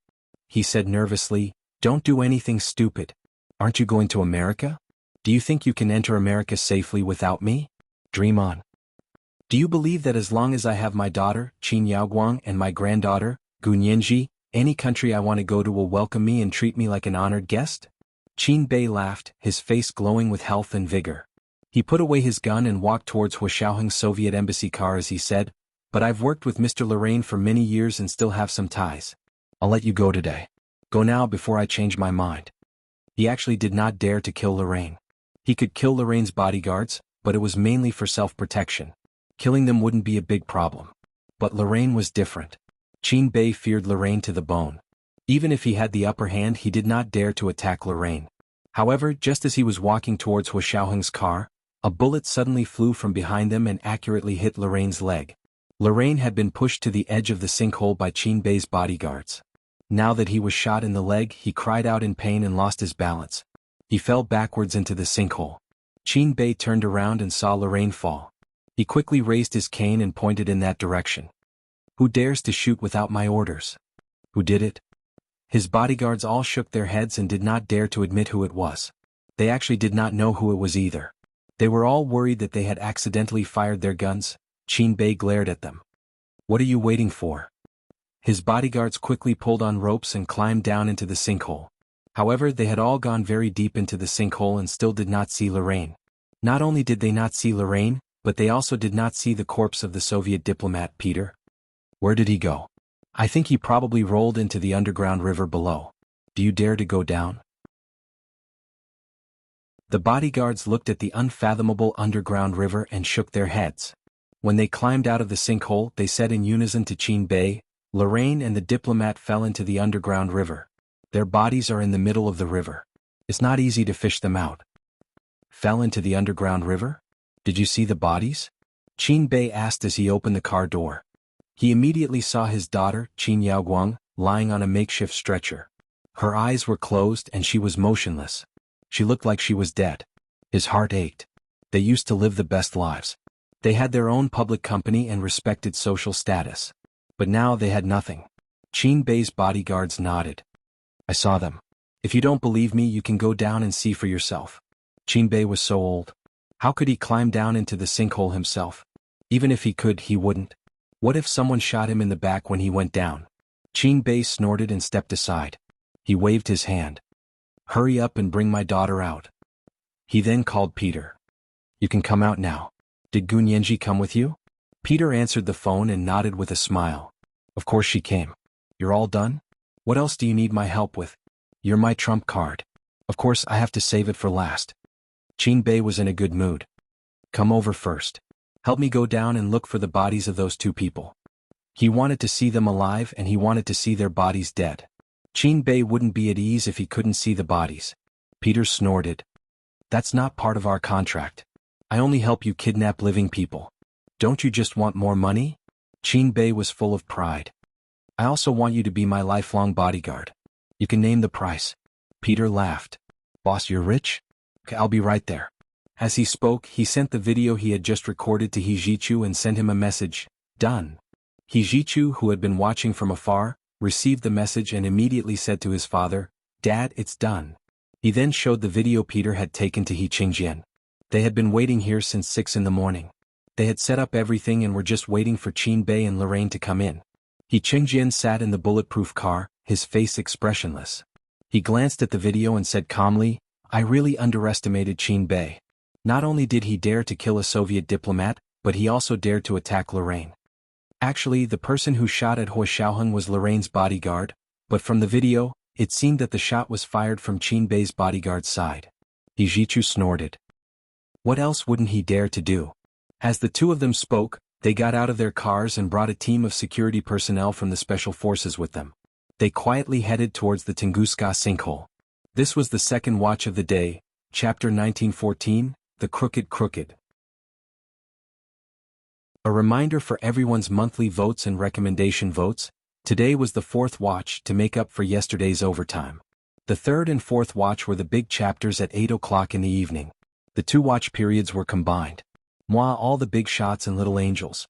He said nervously, "Don't do anything stupid. Aren't you going to America? Do you think you can enter America safely without me? Dream on. Do you believe that as long as I have my daughter, Qin Yaoguang, and my granddaughter, Gu Nianji, any country I want to go to will welcome me and treat me like an honored guest?" Qin Bei laughed, his face glowing with health and vigor. He put away his gun and walked towards Huashaoheng's Soviet embassy car as he said, "But I've worked with Mr. Lorraine for many years and still have some ties. I'll let you go today. Go now before I change my mind." He actually did not dare to kill Lorraine. He could kill Lorraine's bodyguards, but it was mainly for self-protection. Killing them wouldn't be a big problem. But Lorraine was different. Qin Bei feared Lorraine to the bone. Even if he had the upper hand, he did not dare to attack Lorraine. However, just as he was walking towards Huashaoheng's car, a bullet suddenly flew from behind them and accurately hit Lorraine's leg. Lorraine had been pushed to the edge of the sinkhole by Qin Bei's bodyguards. Now that he was shot in the leg, he cried out in pain and lost his balance. He fell backwards into the sinkhole. Qin Bei turned around and saw Lorraine fall. He quickly raised his cane and pointed in that direction. "Who dares to shoot without my orders? Who did it?" His bodyguards all shook their heads and did not dare to admit who it was. They actually did not know who it was either. They were all worried that they had accidentally fired their guns. Qin Bei glared at them. "What are you waiting for?" His bodyguards quickly pulled on ropes and climbed down into the sinkhole. However, they had all gone very deep into the sinkhole and still did not see Lorraine. Not only did they not see Lorraine, but they also did not see the corpse of the Soviet diplomat Peter. Where did he go? I think he probably rolled into the underground river below. Do you dare to go down? The bodyguards looked at the unfathomable underground river and shook their heads. When they climbed out of the sinkhole, they said in unison to Qin Bei, "Lorraine and the diplomat fell into the underground river. Their bodies are in the middle of the river. It's not easy to fish them out." "Fell into the underground river? Did you see the bodies?" Qin Bei asked as he opened the car door. He immediately saw his daughter, Qin Yaoguang, lying on a makeshift stretcher. Her eyes were closed and she was motionless. She looked like she was dead. His heart ached. They used to live the best lives. They had their own public company and respected social status. But now they had nothing. Qin Bei's bodyguards nodded. "I saw them. If you don't believe me, you can go down and see for yourself." Qin Bei was so old. How could he climb down into the sinkhole himself? Even if he could, he wouldn't. What if someone shot him in the back when he went down? Qin Bei snorted and stepped aside. He waved his hand. "Hurry up and bring my daughter out." He then called Peter. "You can come out now. Did Gu Nianji come with you?" Peter answered the phone and nodded with a smile. "Of course she came. You're all done? What else do you need my help with? You're my trump card. Of course I have to save it for last." Qin Bei was in a good mood. "Come over first. Help me go down and look for the bodies of those two people." He wanted to see them alive and he wanted to see their bodies dead. Qin Bei wouldn't be at ease if he couldn't see the bodies. Peter snorted. "That's not part of our contract. I only help you kidnap living people. Don't you just want more money?" Qin Bei was full of pride. "I also want you to be my lifelong bodyguard. You can name the price." Peter laughed. "Boss, you're rich? Okay, I'll be right there." As he spoke, he sent the video he had just recorded to Hijichu and sent him a message, "Done." Hijichu, who had been watching from afar, received the message and immediately said to his father, "Dad, it's done." He then showed the video Peter had taken to He Qingjian. They had been waiting here since 6 in the morning. They had set up everything and were just waiting for Qin Bei and Lorraine to come in. He Qingjian sat in the bulletproof car, his face expressionless. He glanced at the video and said calmly, "I really underestimated Qin Bei. Not only did he dare to kill a Soviet diplomat, but he also dared to attack Lorraine. Actually, the person who shot at Huashaoheng was Lorraine's bodyguard, but from the video, it seemed that the shot was fired from Qin Bei's bodyguard's side." Hijichu snorted. What else wouldn't he dare to do? As the two of them spoke, they got out of their cars and brought a team of security personnel from the special forces with them. They quietly headed towards the Tunguska sinkhole. This was the second watch of the day, chapter 1914, The Crooked. A reminder for everyone's monthly votes and recommendation votes. Today was the fourth watch to make up for yesterday's overtime. The third and fourth watch were the big chapters at 8 o'clock in the evening. The two watch periods were combined. Moi, all the big shots and little angels.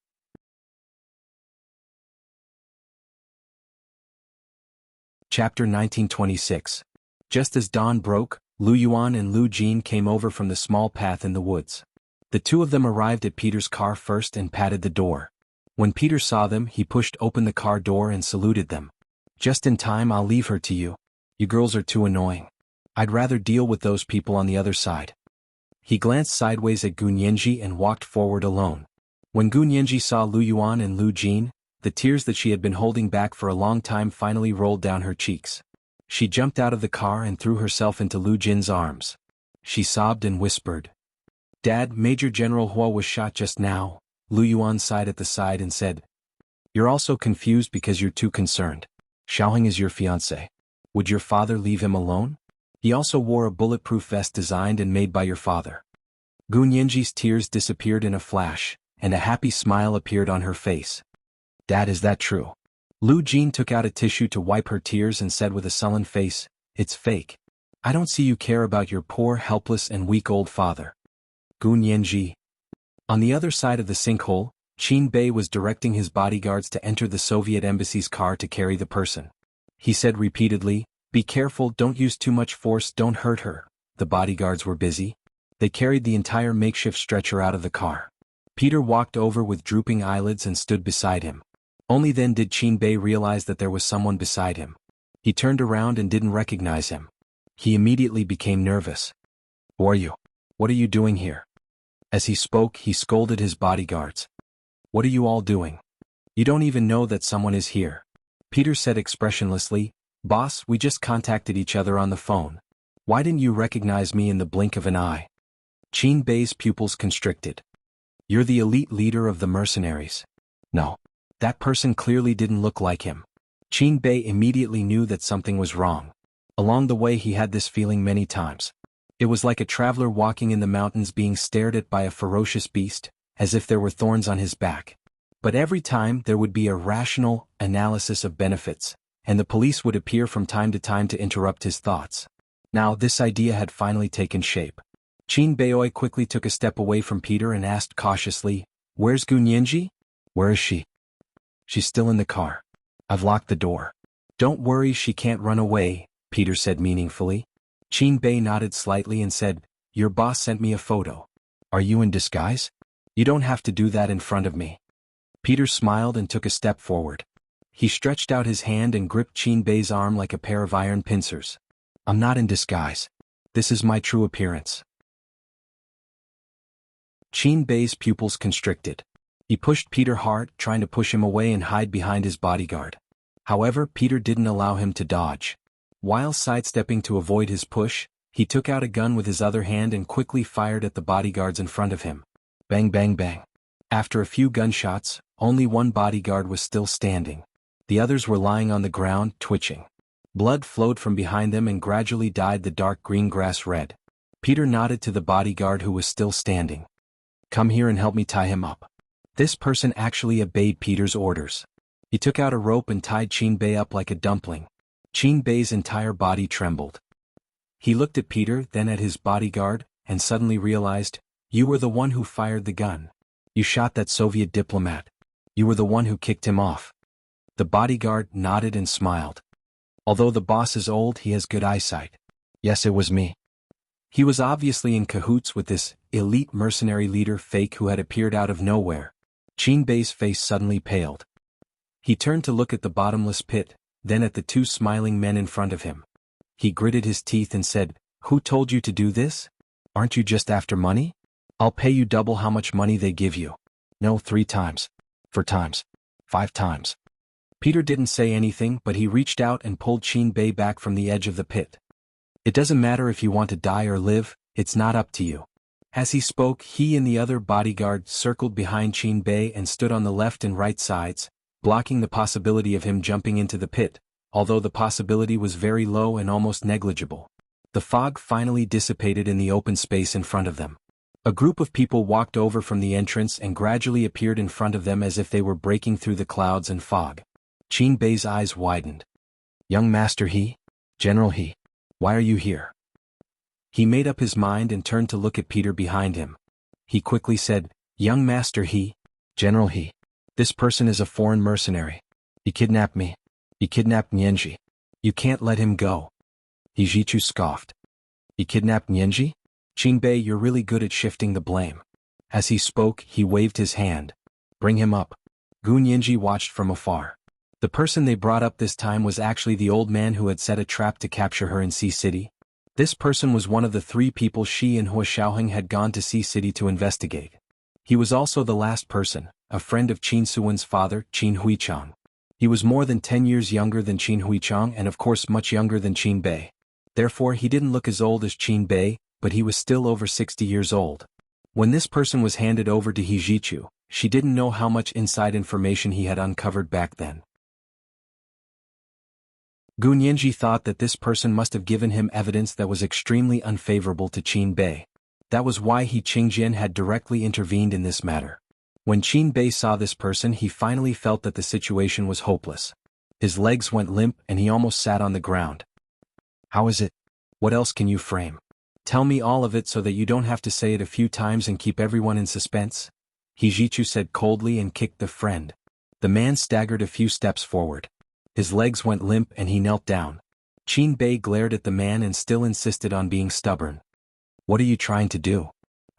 Chapter 1926. Just as dawn broke, Lu Yuan and Lu Jin came over from the small path in the woods. The two of them arrived at Peter's car first and patted the door. When Peter saw them, he pushed open the car door and saluted them. Just in time, I'll leave her to you. You girls are too annoying. I'd rather deal with those people on the other side. He glanced sideways at Gu Nianji and walked forward alone. When Gu Nianji saw Lu Yuan and Lu Jin, the tears that she had been holding back for a long time finally rolled down her cheeks. She jumped out of the car and threw herself into Lu Jin's arms. She sobbed and whispered, "Dad, Major General Hua was shot just now." Lu Yuan sighed at the side and said, "You're also confused because you're too concerned. Xiaoheng is your fiancé. Would your father leave him alone? He also wore a bulletproof vest designed and made by your father." Gu Nianji's tears disappeared in a flash, and a happy smile appeared on her face. "Dad, is that true?" Lu Jin took out a tissue to wipe her tears and said with a sullen face, "It's fake. I don't see you care about your poor, helpless and weak old father." Gu Nianji. On the other side of the sinkhole, Qin Bei was directing his bodyguards to enter the Soviet embassy's car to carry the person. He said repeatedly, "Be careful, don't use too much force, don't hurt her." The bodyguards were busy. They carried the entire makeshift stretcher out of the car. Peter walked over with drooping eyelids and stood beside him. Only then did Qin Bei realize that there was someone beside him. He turned around and didn't recognize him. He immediately became nervous. "Who are you? What are you doing here?" As he spoke, he scolded his bodyguards. "What are you all doing? You don't even know that someone is here." Peter said expressionlessly, "Boss, we just contacted each other on the phone. Why didn't you recognize me in the blink of an eye?" Qin Bei's pupils constricted. "You're the elite leader of the mercenaries." "No. That person clearly didn't look like him." Qin Bei immediately knew that something was wrong. Along the way he had this feeling many times. It was like a traveler walking in the mountains being stared at by a ferocious beast, as if there were thorns on his back. But every time there would be a rational analysis of benefits, and the police would appear from time to interrupt his thoughts. Now this idea had finally taken shape. Qin Beoi quickly took a step away from Peter and asked cautiously, "Where's Gu Nianji?" "Where is she?" "She's still in the car. I've locked the door." "Don't worry, she can't run away," Peter said meaningfully. Qin Bei nodded slightly and said, "Your boss sent me a photo. Are you in disguise? You don't have to do that in front of me." Peter smiled and took a step forward. He stretched out his hand and gripped Qin Bei's arm like a pair of iron pincers. "I'm not in disguise. This is my true appearance." Qin Bei's pupils constricted. He pushed Peter hard, trying to push him away and hide behind his bodyguard. However, Peter didn't allow him to dodge. While sidestepping to avoid his push, he took out a gun with his other hand and quickly fired at the bodyguards in front of him. Bang bang bang. After a few gunshots, only one bodyguard was still standing. The others were lying on the ground, twitching. Blood flowed from behind them and gradually dyed the dark green grass red. Peter nodded to the bodyguard who was still standing. "Come here and help me tie him up." This person actually obeyed Peter's orders. He took out a rope and tied Qin Bei up like a dumpling. Qin Bei's entire body trembled. He looked at Peter, then at his bodyguard, and suddenly realized, "You were the one who fired the gun. You shot that Soviet diplomat. You were the one who kicked him off." The bodyguard nodded and smiled. "Although the boss is old, he has good eyesight. Yes, it was me." He was obviously in cahoots with this elite mercenary leader fake who had appeared out of nowhere. Qin Bei's face suddenly paled. He turned to look at the bottomless pit, then at the two smiling men in front of him. He gritted his teeth and said, "Who told you to do this? Aren't you just after money? I'll pay you double how much money they give you. No, 3 times. 4 times. 5 times." Peter didn't say anything, but he reached out and pulled Qin Bei back from the edge of the pit. "It doesn't matter if you want to die or live, it's not up to you." As he spoke, he and the other bodyguard circled behind Qin Bei and stood on the left and right sides, blocking the possibility of him jumping into the pit, although the possibility was very low and almost negligible. The fog finally dissipated in the open space in front of them. A group of people walked over from the entrance and gradually appeared in front of them as if they were breaking through the clouds and fog. Qin Bei's eyes widened. "Young Master He? General He?" Why are you here? He made up his mind and turned to look at Peter behind him. He quickly said, Young master General this person is a foreign mercenary. He kidnapped me. He kidnapped Nianji. You can't let him go. Hijichu scoffed. He kidnapped Nianji? Qingbei, you're really good at shifting the blame. As he spoke, he waved his hand. Bring him up. Gu Nianji watched from afar. The person they brought up this time was actually the old man who had set a trap to capture her in Sea City. This person was one of the 3 people she and Hua Xiaoheng had gone to Sea City to investigate. He was also the last person, a friend of Qin Suwen's father, Qin Huichang. He was more than 10 years younger than Qin Huichang and of course much younger than Qin Bei. Therefore he didn't look as old as Qin Bei, but he was still over 60 years old. When this person was handed over to Hijichu, she didn't know how much inside information he had uncovered back then. Gu Nianji thought that this person must have given him evidence that was extremely unfavorable to Qin Bei. That was why Qingjin had directly intervened in this matter. When Qin Bei saw this person, he finally felt that the situation was hopeless. His legs went limp and he almost sat on the ground. How is it? What else can you frame? Tell me all of it so that you don't have to say it a few times and keep everyone in suspense. Hijichu said coldly and kicked the friend. The man staggered a few steps forward. His legs went limp and he knelt down. Qin Bei glared at the man and still insisted on being stubborn. What are you trying to do?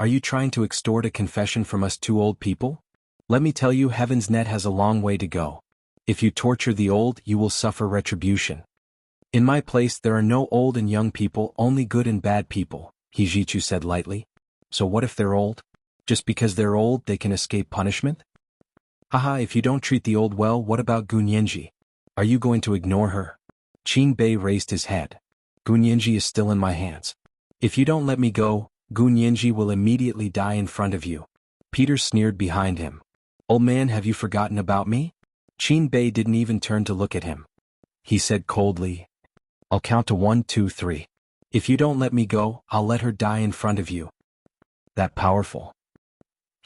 Are you trying to extort a confession from us 2 old people? Let me tell you, Heaven's Net has a long way to go. If you torture the old, you will suffer retribution. In my place there are no old and young people, only good and bad people, Hijichu said lightly. So what if they're old? Just because they're old they can escape punishment? Haha, if you don't treat the old well, what about Gu Nianji? Are you going to ignore her? Qin Bei raised his head. Gu Nianji is still in my hands. If you don't let me go, Gu Nianji will immediately die in front of you. Peter sneered behind him. Old man, have you forgotten about me? Qin Bei didn't even turn to look at him. He said coldly, I'll count to 1, 2, 3. If you don't let me go, I'll let her die in front of you. That powerful?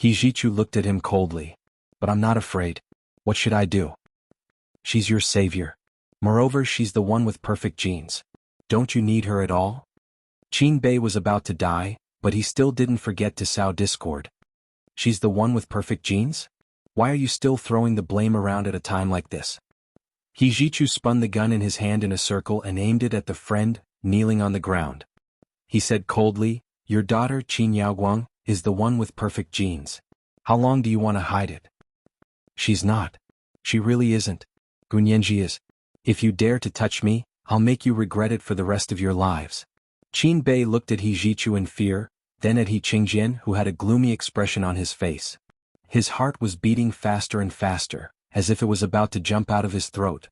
Hijichu looked at him coldly. But I'm not afraid. What should I do? She's your savior. Moreover, she's the one with perfect genes. Don't you need her at all? Qin Bei was about to die, but he still didn't forget to sow discord. She's the one with perfect genes? Why are you still throwing the blame around at a time like this? Hijichu spun the gun in his hand in a circle and aimed it at the friend, kneeling on the ground. He said coldly, Your daughter, Qin Yaoguang, is the one with perfect genes. How long do you want to hide it? She's not. She really isn't. Gu Nianji is. If you dare to touch me, I'll make you regret it for the rest of your lives. Qin Bei looked at Hijichu in fear, then at Qingjin, who had a gloomy expression on his face. His heart was beating faster and faster, as if it was about to jump out of his throat.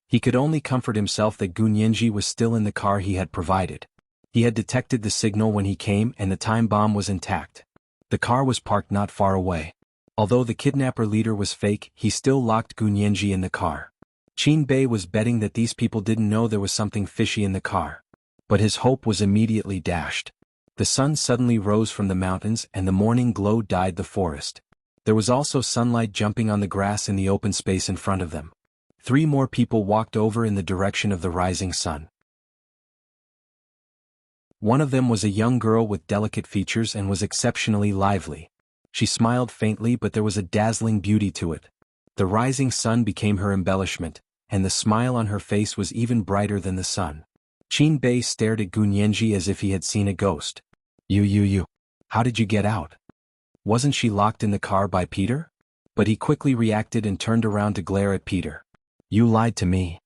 He could only comfort himself that Gu Nianji was still in the car he had provided. He had detected the signal when he came and the time bomb was intact. The car was parked not far away. Although the kidnapper leader was fake, he still locked Gu Nianji in the car. Qin Bei was betting that these people didn't know there was something fishy in the car. But his hope was immediately dashed. The sun suddenly rose from the mountains and the morning glow dyed the forest. There was also sunlight jumping on the grass in the open space in front of them. 3 more people walked over in the direction of the rising sun. One of them was a young girl with delicate features and was exceptionally lively. She smiled faintly, but there was a dazzling beauty to it. The rising sun became her embellishment, and the smile on her face was even brighter than the sun. Qin Bei stared at Gu Nianji as if he had seen a ghost. You. How did you get out? Wasn't she locked in the car by Peter? But he quickly reacted and turned around to glare at Peter. You lied to me.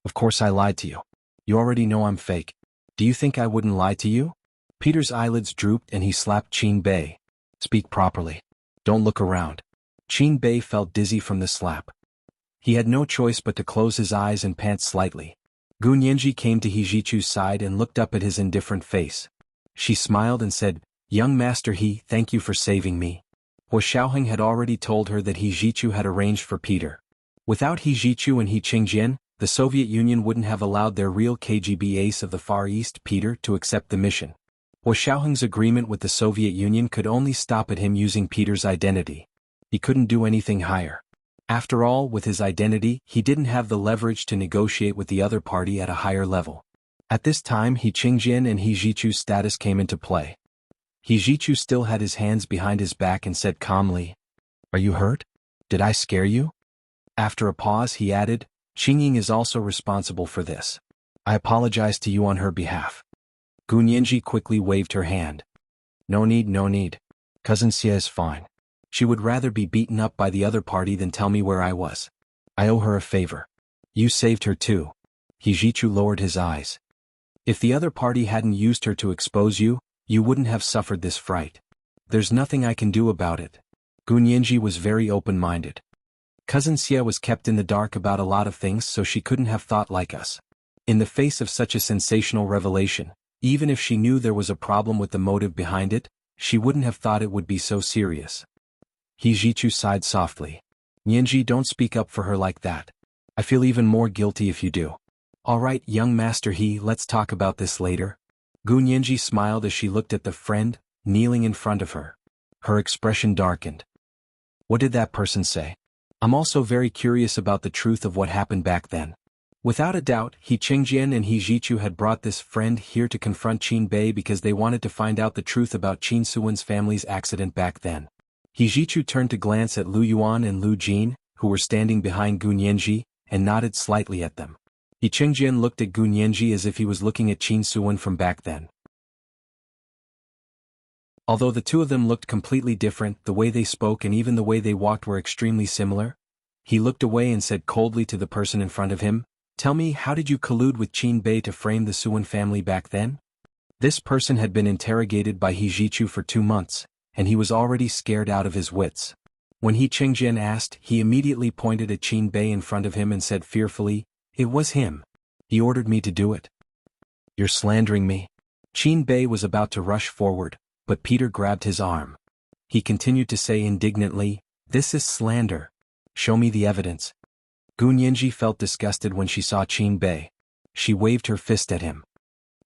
Of course I lied to you. You already know I'm fake. Do you think I wouldn't lie to you? Peter's eyelids drooped and he slapped Qin Bei. Speak properly. Don't look around. Qin Bei felt dizzy from the slap. He had no choice but to close his eyes and pant slightly. Gu Nianji came to Hijichu's side and looked up at his indifferent face. She smiled and said, Young Master thank you for saving me. Hua Xiaoheng had already told her that Hijichu had arranged for Peter. Without Hijichu and Qingjin, the Soviet Union wouldn't have allowed their real KGB ace of the Far East, Peter, to accept the mission. Hua Xiaoheng's agreement with the Soviet Union could only stop at him using Peter's identity. He couldn't do anything higher. After all, with his identity, he didn't have the leverage to negotiate with the other party at a higher level. At this time He Qingjin and He Jichu's status came into play. He Jichu still had his hands behind his back and said calmly, "Are you hurt? Did I scare you?" After a pause he added, "Qingying is also responsible for this. I apologize to you on her behalf." Gunyanji quickly waved her hand. No need, no need. Cousin Xie is fine. She would rather be beaten up by the other party than tell me where I was. I owe her a favor. You saved her too." He Jichu lowered his eyes. "If the other party hadn't used her to expose you, you wouldn't have suffered this fright. There's nothing I can do about it." Gunyanji was very open-minded. Cousin Xie was kept in the dark about a lot of things, so she couldn't have thought like us. In the face of such a sensational revelation, even if she knew there was a problem with the motive behind it, she wouldn't have thought it would be so serious. He Jichu sighed softly. "Nianji, don't speak up for her like that. I feel even more guilty if you do." "All right, young Master He, let's talk about this later." Gunyanji smiled as she looked at the friend, kneeling in front of her. Her expression darkened. "What did that person say? I'm also very curious about the truth of what happened back then." Without a doubt, He Qingjian and He Jichu had brought this friend here to confront Qin Bei because they wanted to find out the truth about Qin Suwen's family's accident back then. He Jichu turned to glance at Lu Yuan and Lu Jin, who were standing behind Gunyanji, and nodded slightly at them. He Qingjian looked at Gunyanji as if he was looking at Qin Suwen from back then. Although the two of them looked completely different, the way they spoke and even the way they walked were extremely similar. He looked away and said coldly to the person in front of him, "Tell me, how did you collude with Qin Bei to frame the Suwen family back then?" This person had been interrogated by He Jichu for 2 months, and he was already scared out of his wits. When He Qingjian asked, he immediately pointed at Qin Bei in front of him and said fearfully, "It was him. He ordered me to do it." "You're slandering me." Qin Bei was about to rush forward, but Peter grabbed his arm. He continued to say indignantly, "This is slander. Show me the evidence." Gunyanji felt disgusted when she saw Qin Bei. She waved her fist at him.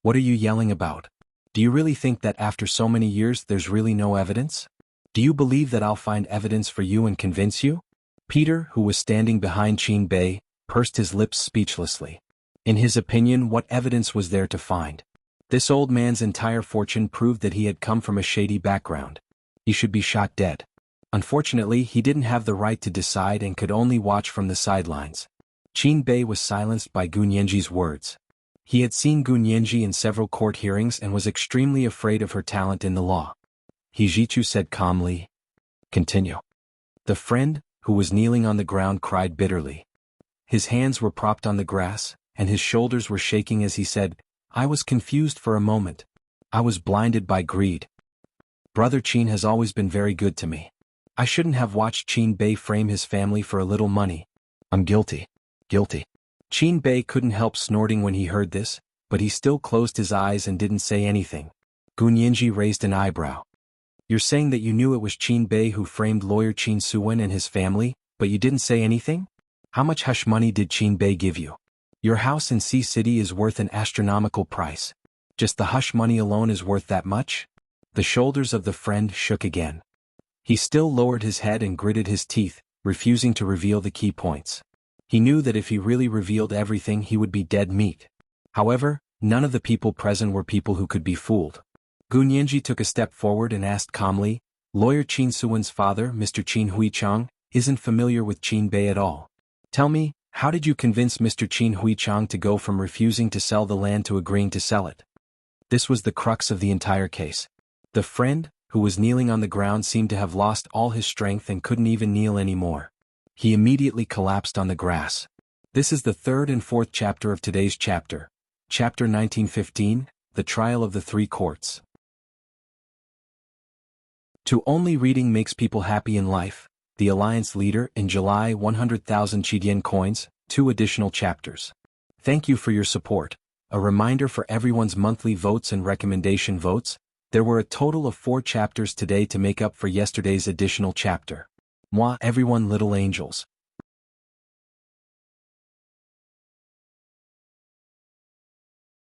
"What are you yelling about? Do you really think that after so many years there's really no evidence? Do you believe that I'll find evidence for you and convince you?" Peter, who was standing behind Qin Bei, pursed his lips speechlessly. In his opinion, what evidence was there to find? This old man's entire fortune proved that he had come from a shady background. He should be shot dead. Unfortunately, he didn't have the right to decide and could only watch from the sidelines. Qin Bei was silenced by Gunyanji's words. He had seen Gunyanji in several court hearings and was extremely afraid of her talent in the law. He Jichu said calmly, "Continue." The friend, who was kneeling on the ground, cried bitterly. His hands were propped on the grass, and his shoulders were shaking as he said, "I was confused for a moment. I was blinded by greed. Brother Qin has always been very good to me. I shouldn't have watched Qin Bei frame his family for a little money. I'm guilty. Guilty." Qin Bei couldn't help snorting when he heard this, but he still closed his eyes and didn't say anything. Gunyanji raised an eyebrow. "You're saying that you knew it was Qin Bei who framed lawyer Qin Suwen and his family, but you didn't say anything? How much hush money did Qin Bei give you? Your house in Sea City is worth an astronomical price. Just the hush money alone is worth that much?" The shoulders of the friend shook again. He still lowered his head and gritted his teeth, refusing to reveal the key points. He knew that if he really revealed everything he would be dead meat. However, none of the people present were people who could be fooled. Gunyanji took a step forward and asked calmly, "Lawyer Qin Suwen's father, Mr. Qin Huichang, isn't familiar with Qin Bei at all. Tell me, how did you convince Mr. Qin Huichang to go from refusing to sell the land to agreeing to sell it?" This was the crux of the entire case. The friend, who was kneeling on the ground, seemed to have lost all his strength and couldn't even kneel anymore. He immediately collapsed on the grass. This is the 3rd and 4th chapter of today's chapter. Chapter 1915, The Trial of the Three Courts. To only reading makes people happy in life. The Alliance Leader, in July, 100,000 Chidian coins, 2 additional chapters. Thank you for your support. A reminder for everyone's monthly votes and recommendation votes. There were a total of 4 chapters today to make up for yesterday's additional chapter. Moi, everyone, little angels.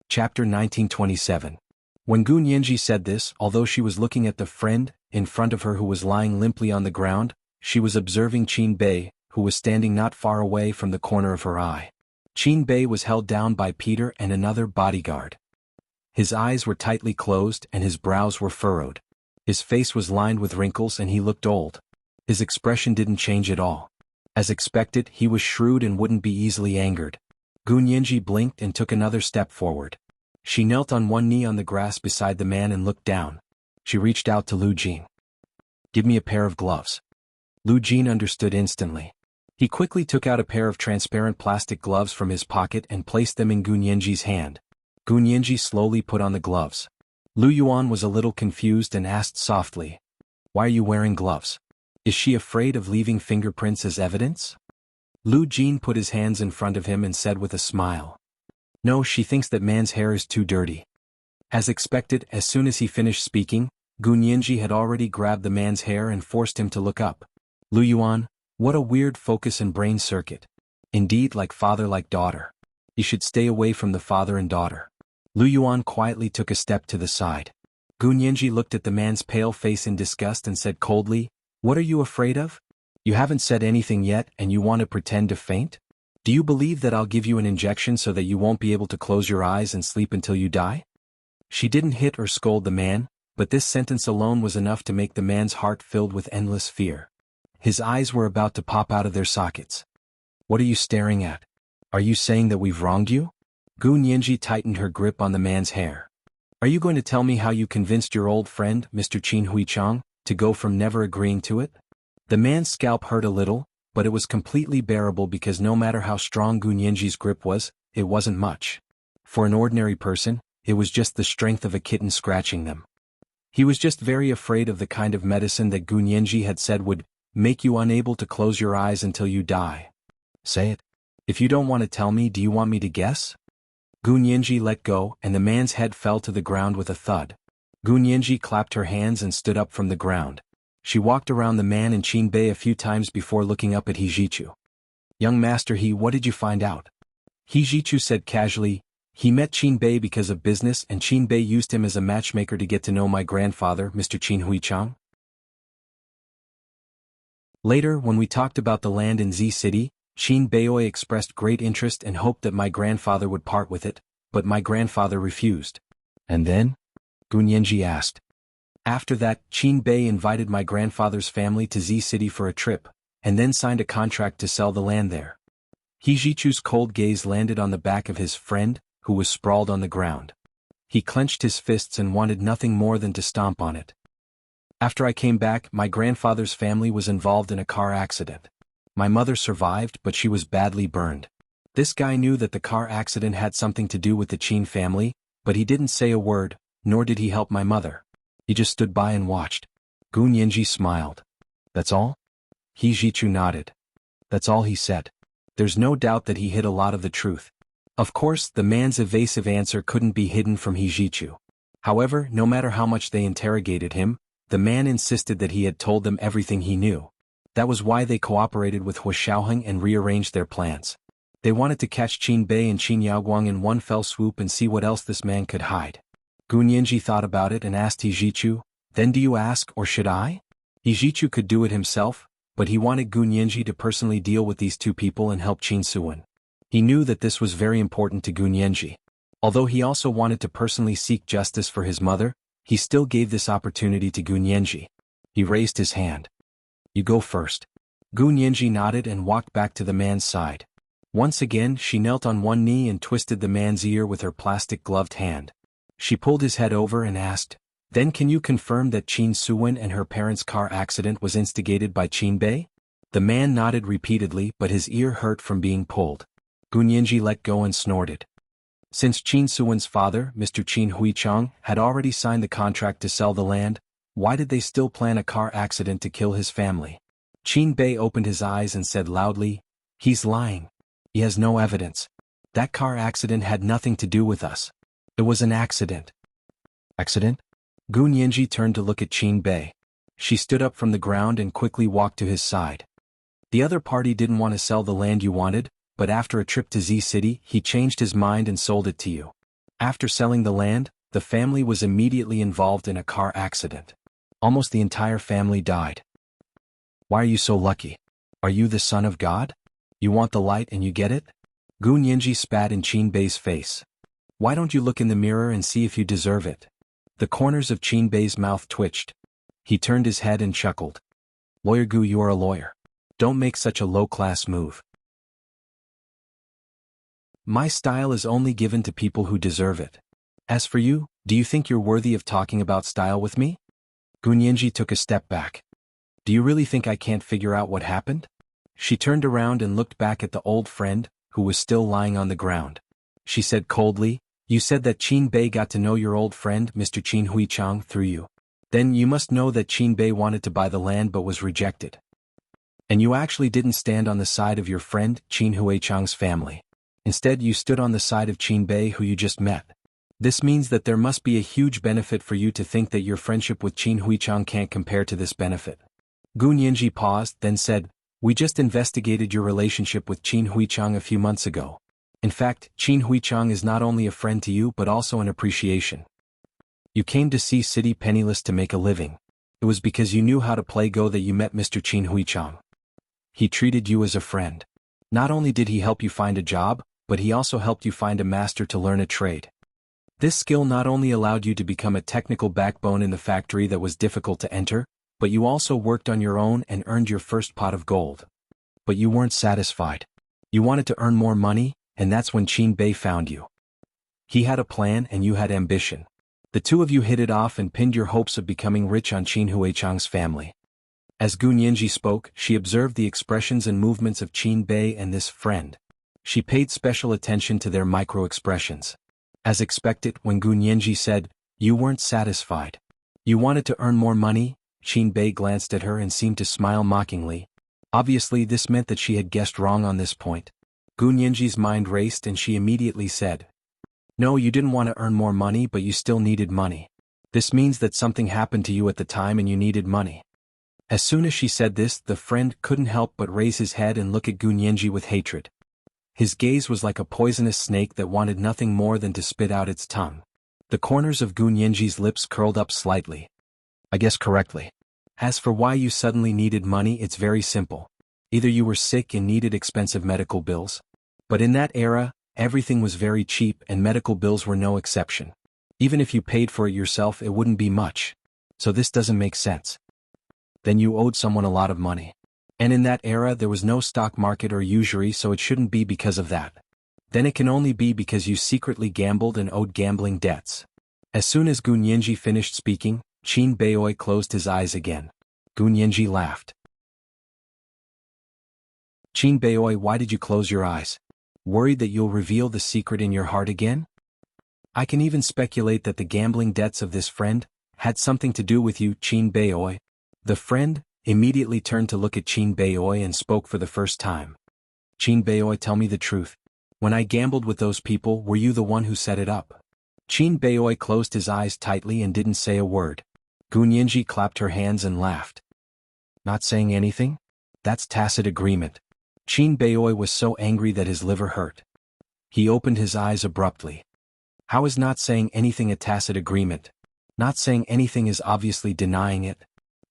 Chapter 1927. When Gunyanji said this, although she was looking at the friend in front of her who was lying limply on the ground, she was observing Qin Bei, who was standing not far away from the corner of her eye. Qin Bei was held down by Peter and another bodyguard. His eyes were tightly closed and his brows were furrowed. His face was lined with wrinkles and he looked old. His expression didn't change at all. As expected, he was shrewd and wouldn't be easily angered. Gu Nianji blinked and took another step forward. She knelt on one knee on the grass beside the man and looked down. She reached out to Lu Jin. "Give me a pair of gloves." Lu Jin understood instantly. He quickly took out a pair of transparent plastic gloves from his pocket and placed them in Gu Nianji's hand. Gu Nianji slowly put on the gloves. Lu Yuan was a little confused and asked softly, "Why are you wearing gloves? Is she afraid of leaving fingerprints as evidence?" Lu Jin put his hands in front of him and said with a smile, "No, she thinks that man's hair is too dirty." As expected, as soon as he finished speaking, Gu Nianji had already grabbed the man's hair and forced him to look up. "Lu Yuan, what a weird focus and brain circuit. Indeed, like father like daughter. You should stay away from the father and daughter." Lu Yuan quietly took a step to the side. Gu Nianji looked at the man's pale face in disgust and said coldly, "What are you afraid of? You haven't said anything yet and you want to pretend to faint? Do you believe that I'll give you an injection so that you won't be able to close your eyes and sleep until you die?" She didn't hit or scold the man, but this sentence alone was enough to make the man's heart filled with endless fear. His eyes were about to pop out of their sockets. "What are you staring at? Are you saying that we've wronged you?" Gu Nianji tightened her grip on the man's hair. "Are you going to tell me how you convinced your old friend, Mr. Qin Huichang, to go from never agreeing to it?" The man's scalp hurt a little, but it was completely bearable because no matter how strong Gu Nianji's grip was, it wasn't much. For an ordinary person, it was just the strength of a kitten scratching them. He was just very afraid of the kind of medicine that Gu Nianji had said would make you unable to close your eyes until you die. "Say it. If you don't want to tell me, do you want me to guess?" Gu Nianji let go and the man's head fell to the ground with a thud. Gu Nianji clapped her hands and stood up from the ground. She walked around the man and Qin Bei a few times before looking up at Hijichu. "Young master what did you find out?" Hijichu said casually, "He met Qin Bei because of business and Qin Bei used him as a matchmaker to get to know my grandfather, Mr. Qin Huichang." Later, when we talked about the land in Z City, Qin Bei expressed great interest and hoped that my grandfather would part with it, but my grandfather refused. "And then?" Gu Nianji asked. "After that, Qin Bei invited my grandfather's family to Z City for a trip, and then signed a contract to sell the land there." Hijichu's cold gaze landed on the back of his friend, who was sprawled on the ground. He clenched his fists and wanted nothing more than to stomp on it. "After I came back, my grandfather's family was involved in a car accident. My mother survived, but she was badly burned. This guy knew that the car accident had something to do with the Qin family, but he didn't say a word, nor did he help my mother. He just stood by and watched." Gu Nianji smiled. "That's all?" Hijichu nodded. "That's all he said." There's no doubt that he hid a lot of the truth. Of course, the man's evasive answer couldn't be hidden from Hijichu. However, no matter how much they interrogated him, the man insisted that he had told them everything he knew. That was why they cooperated with Hua Xiaoheng and rearranged their plans. They wanted to catch Qin Bei and Qin Yaoguang in one fell swoop and see what else this man could hide. Gu Nianji thought about it and asked Hijichu, "Then do you ask or should I?" Hijichu could do it himself, but he wanted Gu Nianji to personally deal with these two people and help Qin Suwen. He knew that this was very important to Gu Nianji. Although he also wanted to personally seek justice for his mother, he still gave this opportunity to Gu Nianji. He raised his hand. "You go first." Gu Nianji nodded and walked back to the man's side. Once again, she knelt on one knee and twisted the man's ear with her plastic-gloved hand. She pulled his head over and asked, "Then can you confirm that Qin Suwen and her parents' car accident was instigated by Qin Bei?" The man nodded repeatedly, but his ear hurt from being pulled. Gu Nianji let go and snorted. Since Qin Suwen's father, Mr. Qin Huichang, had already signed the contract to sell the land, why did they still plan a car accident to kill his family? Qin Bei opened his eyes and said loudly, "He's lying. He has no evidence. That car accident had nothing to do with us. It was an accident." "Accident?" Gu Nianji turned to look at Qin Bei. She stood up from the ground and quickly walked to his side. "The other party didn't want to sell the land you wanted, but after a trip to Z City, he changed his mind and sold it to you. After selling the land, the family was immediately involved in a car accident. Almost the entire family died. Why are you so lucky? Are you the son of God? You want the light and you get it?" Gu Nianji spat in Qin Bei's face. Why don't you look in the mirror and see if you deserve it? The corners of Qin Bei's mouth twitched. He turned his head and chuckled. Lawyer Gu, you are a lawyer. Don't make such a low-class move. My style is only given to people who deserve it. As for you, do you think you're worthy of talking about style with me? Gu Nianji took a step back. Do you really think I can't figure out what happened? She turned around and looked back at the old friend, who was still lying on the ground. She said coldly, you said that Qin Bei got to know your old friend, Mr. Qin Huichang, through you. Then you must know that Qin Bei wanted to buy the land but was rejected. And you actually didn't stand on the side of your friend, Qin Huichang's family. Instead, you stood on the side of Qin Bei, who you just met. This means that there must be a huge benefit for you to think that your friendship with Qin Huichang can't compare to this benefit. Gu Nianji paused, then said, we just investigated your relationship with Qin Huichang a few months ago. In fact, Qin Huichang is not only a friend to you but also an appreciation. You came to see City penniless to make a living. It was because you knew how to play Go that you met Mr. Qin Huichang. He treated you as a friend. Not only did he help you find a job, but he also helped you find a master to learn a trade. This skill not only allowed you to become a technical backbone in the factory that was difficult to enter, but you also worked on your own and earned your first pot of gold. But you weren't satisfied. You wanted to earn more money, and that's when Qin Bei found you. He had a plan and you had ambition. The two of you hit it off and pinned your hopes of becoming rich on Qin Huichang's family. As Gu Nianji spoke, she observed the expressions and movements of Qin Bei and this friend. She paid special attention to their micro-expressions. As expected, when Gu Nianji said, you weren't satisfied. You wanted to earn more money, Qin Bei glanced at her and seemed to smile mockingly. Obviously, this meant that she had guessed wrong on this point. Gu Nianji's mind raced and she immediately said, no, you didn't want to earn more money but you still needed money. This means that something happened to you at the time and you needed money. As soon as she said this, the friend couldn't help but raise his head and look at Gu Nianji with hatred. His gaze was like a poisonous snake that wanted nothing more than to spit out its tongue. The corners of Gu Nianji's lips curled up slightly. I guess correctly. As for why you suddenly needed money, it's very simple. Either you were sick and needed expensive medical bills. But in that era, everything was very cheap and medical bills were no exception. Even if you paid for it yourself, it wouldn't be much. So this doesn't make sense. Then you owed someone a lot of money. And in that era there was no stock market or usury, so it shouldn't be because of that. Then it can only be because you secretly gambled and owed gambling debts. As soon as Gu Nianji finished speaking, Qin Bei closed his eyes again. Gu Nianji laughed. Qin Bei, why did you close your eyes? Worried that you'll reveal the secret in your heart again? I can even speculate that the gambling debts of this friend had something to do with you, Qin Bei. The friend immediately turned to look at Qin Bei and spoke for the first time. Qin Bei, tell me the truth. When I gambled with those people, were you the one who set it up? Qin Bei closed his eyes tightly and didn't say a word. Gu Nianji clapped her hands and laughed. Not saying anything? That's tacit agreement. Qin Bei was so angry that his liver hurt. He opened his eyes abruptly. How is not saying anything a tacit agreement? Not saying anything is obviously denying it.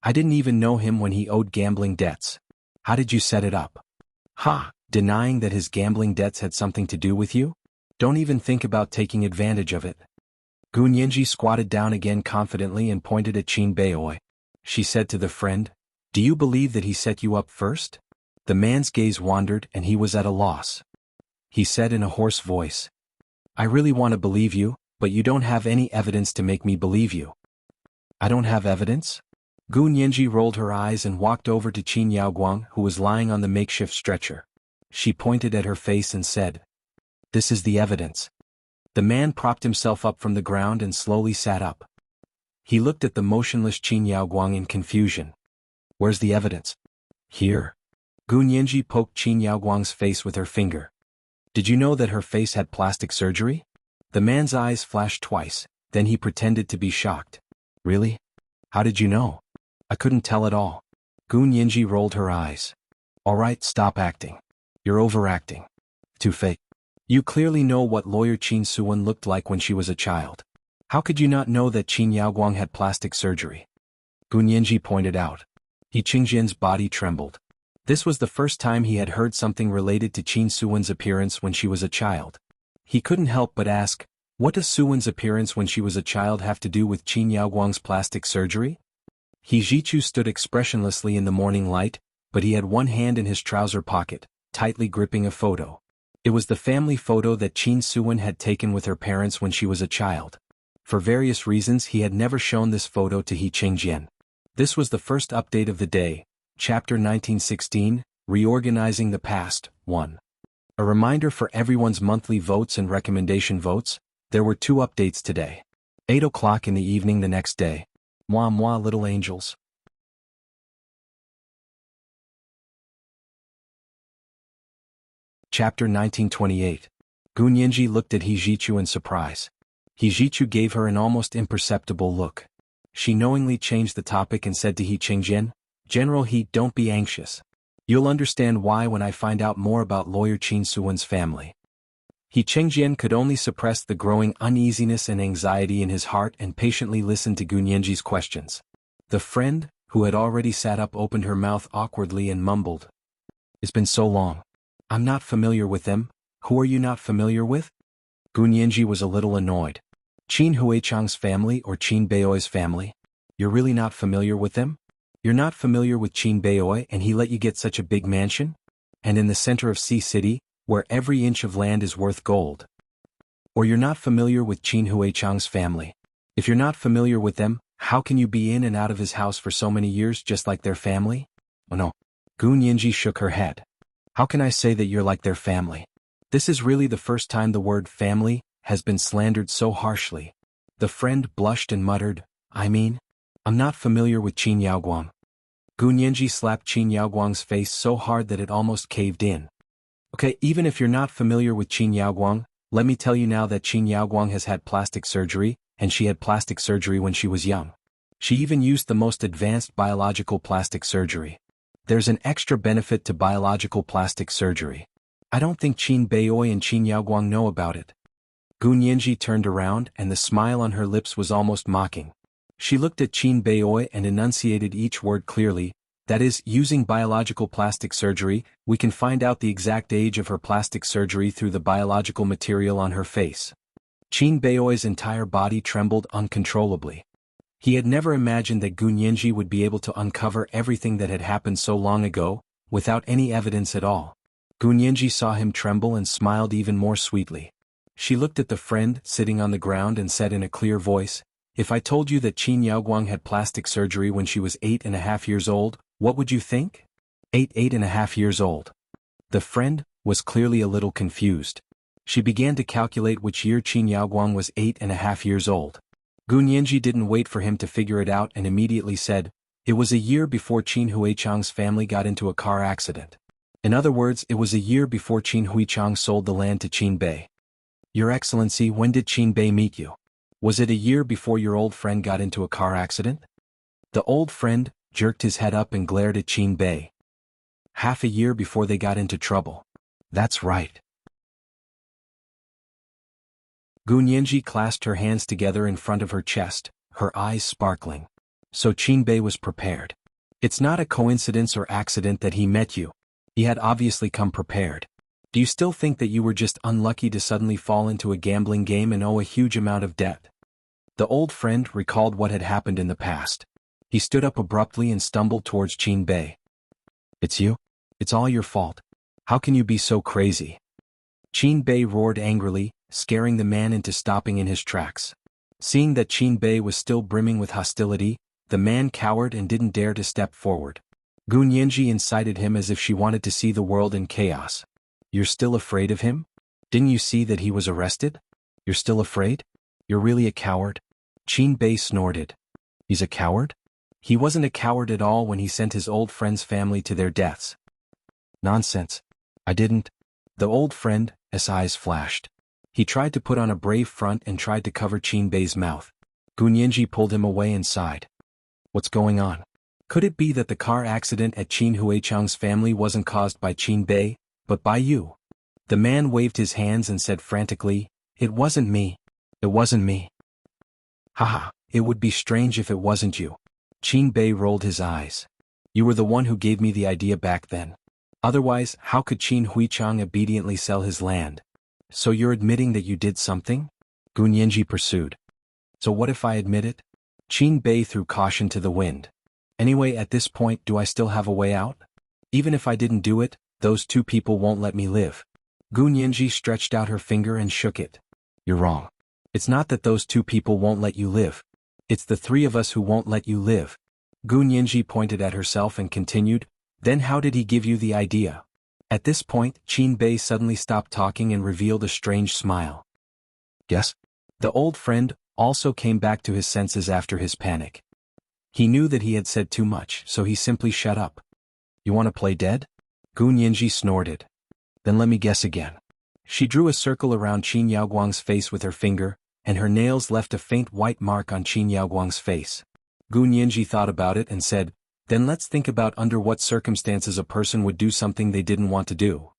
I didn't even know him when he owed gambling debts. How did you set it up? Ha! Denying that his gambling debts had something to do with you? Don't even think about taking advantage of it. Gu Nianji squatted down again confidently and pointed at Qin Bei. She said to the friend, do you believe that he set you up first? The man's gaze wandered and he was at a loss. He said in a hoarse voice, I really want to believe you, but you don't have any evidence to make me believe you. I don't have evidence? Gu Nianji rolled her eyes and walked over to Qin Yaoguang, who was lying on the makeshift stretcher. She pointed at her face and said, this is the evidence. The man propped himself up from the ground and slowly sat up. He looked at the motionless Qin Yaoguang in confusion. Where's the evidence? Here. Gu Nianji poked Qin Yaoguang's face with her finger. Did you know that her face had plastic surgery? The man's eyes flashed twice, then he pretended to be shocked. Really? How did you know? I couldn't tell at all. Gu Nianji rolled her eyes. All right, stop acting. You're overacting. Too fake. You clearly know what lawyer Qin Suwen looked like when she was a child. How could you not know that Qin Yaoguang had plastic surgery? Gu Nianji pointed out. He Qingjian's body trembled. This was the first time he had heard something related to Qin Suwen's appearance when she was a child. He couldn't help but ask, what does Suwen's appearance when she was a child have to do with Qin Yaoguang's plastic surgery? He Jichu stood expressionlessly in the morning light, but he had one hand in his trouser pocket, tightly gripping a photo. It was the family photo that Qin Suwen had taken with her parents when she was a child. For various reasons he had never shown this photo to He Qingjian. This was the first update of the day, Chapter 1916, Reorganizing the Past, 1. A reminder for everyone's monthly votes and recommendation votes. There were 2 updates today. 8 o'clock in the evening the next day. Moi moi little angels. Chapter 1928. Gu Nianji looked at He Jichu in surprise. He Jichu gave her an almost imperceptible look. She knowingly changed the topic and said to He Qingjian, General He, don't be anxious. You'll understand why when I find out more about lawyer Qin Suwen's family. He Qingjian could only suppress the growing uneasiness and anxiety in his heart and patiently listened to Gu Nianji's questions. The friend, who had already sat up, opened her mouth awkwardly and mumbled. It's been so long. I'm not familiar with them. Who are you not familiar with? Gu Nianji was a little annoyed. Qin Huichang's family or Qin Beioi's family? You're really not familiar with them? You're not familiar with Qin Beioi and he let you get such a big mansion? And in the center of Sea City, where every inch of land is worth gold. Or you're not familiar with Qin Huichang's family? If you're not familiar with them, how can you be in and out of his house for so many years just like their family? Oh no. Gu Nianji shook her head. How can I say that you're like their family? This is really the first time the word family has been slandered so harshly. The friend blushed and muttered, I'm not familiar with Qin Yaoguang. Gu Nianji slapped Qin Yaoguang's face so hard that it almost caved in. Okay, even if you're not familiar with Qin Yaoguang, let me tell you now that Qin Yaoguang has had plastic surgery, and she had plastic surgery when she was young. She even used the most advanced biological plastic surgery. There's an extra benefit to biological plastic surgery. I don't think Qin Beioi and Qin Yaoguang know about it. Gu Nianji turned around and the smile on her lips was almost mocking. She looked at Qin Beioi and enunciated each word clearly, that is, using biological plastic surgery, we can find out the exact age of her plastic surgery through the biological material on her face. Qin Beioi's entire body trembled uncontrollably. He had never imagined that Gu Nianji would be able to uncover everything that had happened so long ago, without any evidence at all. Gu Nianji saw him tremble and smiled even more sweetly. She looked at the friend sitting on the ground and said in a clear voice, If I told you that Qin Yaoguang had plastic surgery when she was 8.5 years old, what would you think? 8.5 years old. The friend was clearly a little confused. She began to calculate which year Qin Yaoguang was 8.5 years old. Gu Nianji didn't wait for him to figure it out and immediately said, It was a year before Qin Huichang's family got into a car accident. In other words, it was a year before Qin Huichang sold the land to Qin Bei. Your Excellency, when did Qin Bei meet you? Was it a year before your old friend got into a car accident? The old friend jerked his head up and glared at Qin Bei. Half a year before they got into trouble. That's right. Gu Nianji clasped her hands together in front of her chest, her eyes sparkling. So Qin Bei was prepared. It's not a coincidence or accident that he met you. He had obviously come prepared. Do you still think that you were just unlucky to suddenly fall into a gambling game and owe a huge amount of debt? The old friend recalled what had happened in the past. He stood up abruptly and stumbled towards Qin Bei. It's you? It's all your fault. How can you be so crazy? Qin Bei roared angrily, scaring the man into stopping in his tracks. Seeing that Qin Bei was still brimming with hostility, the man cowered and didn't dare to step forward. Gu Nianji incited him as if she wanted to see the world in chaos. You're still afraid of him? Didn't you see that he was arrested? You're still afraid? You're really a coward? Qin Bei snorted. He's a coward? He wasn't a coward at all when he sent his old friend's family to their deaths. Nonsense. I didn't. The old friend's eyes flashed. He tried to put on a brave front and tried to cover Qin Bei's mouth. Gu Nianji pulled him away and sighed. What's going on? Could it be that the car accident at Qin Huichang's family wasn't caused by Qin Bei, but by you? The man waved his hands and said frantically, It wasn't me. It wasn't me. Haha, it would be strange if it wasn't you. Qin Bei rolled his eyes. You were the one who gave me the idea back then. Otherwise, how could Qin Huichang obediently sell his land? So you're admitting that you did something? Gun Yanji pursued. So what if I admit it? Qin Bei threw caution to the wind. Anyway, at this point, do I still have a way out? Even if I didn't do it, those two people won't let me live. Gun Yanji stretched out her finger and shook it. You're wrong. It's not that those two people won't let you live. It's the three of us who won't let you live. Gun Yanji pointed at herself and continued, then how did he give you the idea? At this point, Qin Bei suddenly stopped talking and revealed a strange smile. Yes? The old friend also came back to his senses after his panic. He knew that he had said too much, so he simply shut up. You want to play dead? Gun Yanji snorted. Then let me guess again. She drew a circle around Qin Yaoguang's face with her finger, and her nails left a faint white mark on Qin Yaoguang's face. Gun Yanji thought about it and said, then let's think about under what circumstances a person would do something they didn't want to do.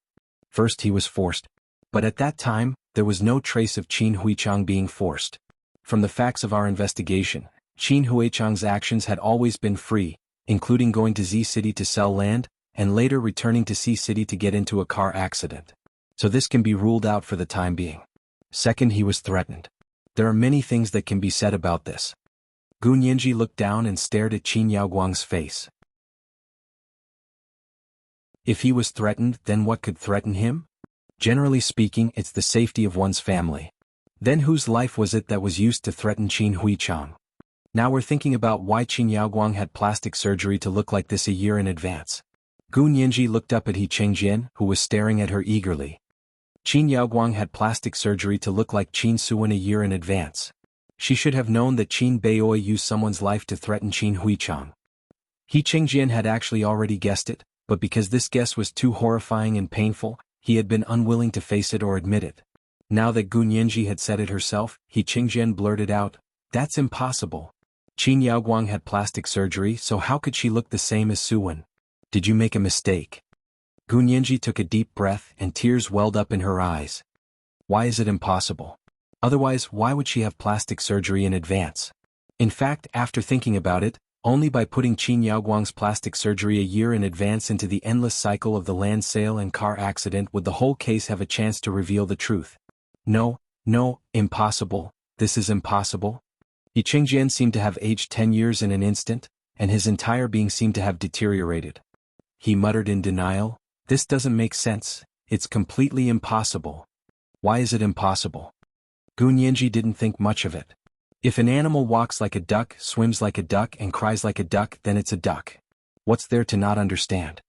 First he was forced. But at that time, there was no trace of Qin Huichang being forced. From the facts of our investigation, Qin Huichang's actions had always been free, including going to Z City to sell land, and later returning to C City to get into a car accident. So this can be ruled out for the time being. Second, he was threatened. There are many things that can be said about this. Gun Yanji looked down and stared at Qin Yaoguang's face. If he was threatened, then what could threaten him? Generally speaking, it's the safety of one's family. Then whose life was it that was used to threaten Qin Huichang? Now we're thinking about why Qin Yaoguang had plastic surgery to look like this a year in advance. Gun Yanji looked up at He Chengjian, who was staring at her eagerly. Qin Yaoguang had plastic surgery to look like Qin Suwen a year in advance. She should have known that Qin Beiyoi used someone's life to threaten Qin Huichang. He Chengjian had actually already guessed it, but because this guess was too horrifying and painful, he had been unwilling to face it or admit it. Now that Gun Yanji had said it herself, He Chengjian blurted out, that's impossible. Qin Yaoguang had plastic surgery, so how could she look the same as Suwen? Did you make a mistake? Gun Yanji took a deep breath and tears welled up in her eyes. Why is it impossible? Otherwise, why would she have plastic surgery in advance? In fact, after thinking about it, only by putting Qin Yaoguang's plastic surgery a year in advance into the endless cycle of the land sale and car accident would the whole case have a chance to reveal the truth. No, impossible, this is impossible. He Chengjian seemed to have aged 10 years in an instant, and his entire being seemed to have deteriorated. He muttered in denial, this doesn't make sense, it's completely impossible. Why is it impossible? Gun Yanji didn't think much of it. If an animal walks like a duck, swims like a duck and cries like a duck, then it's a duck. What's there to not understand?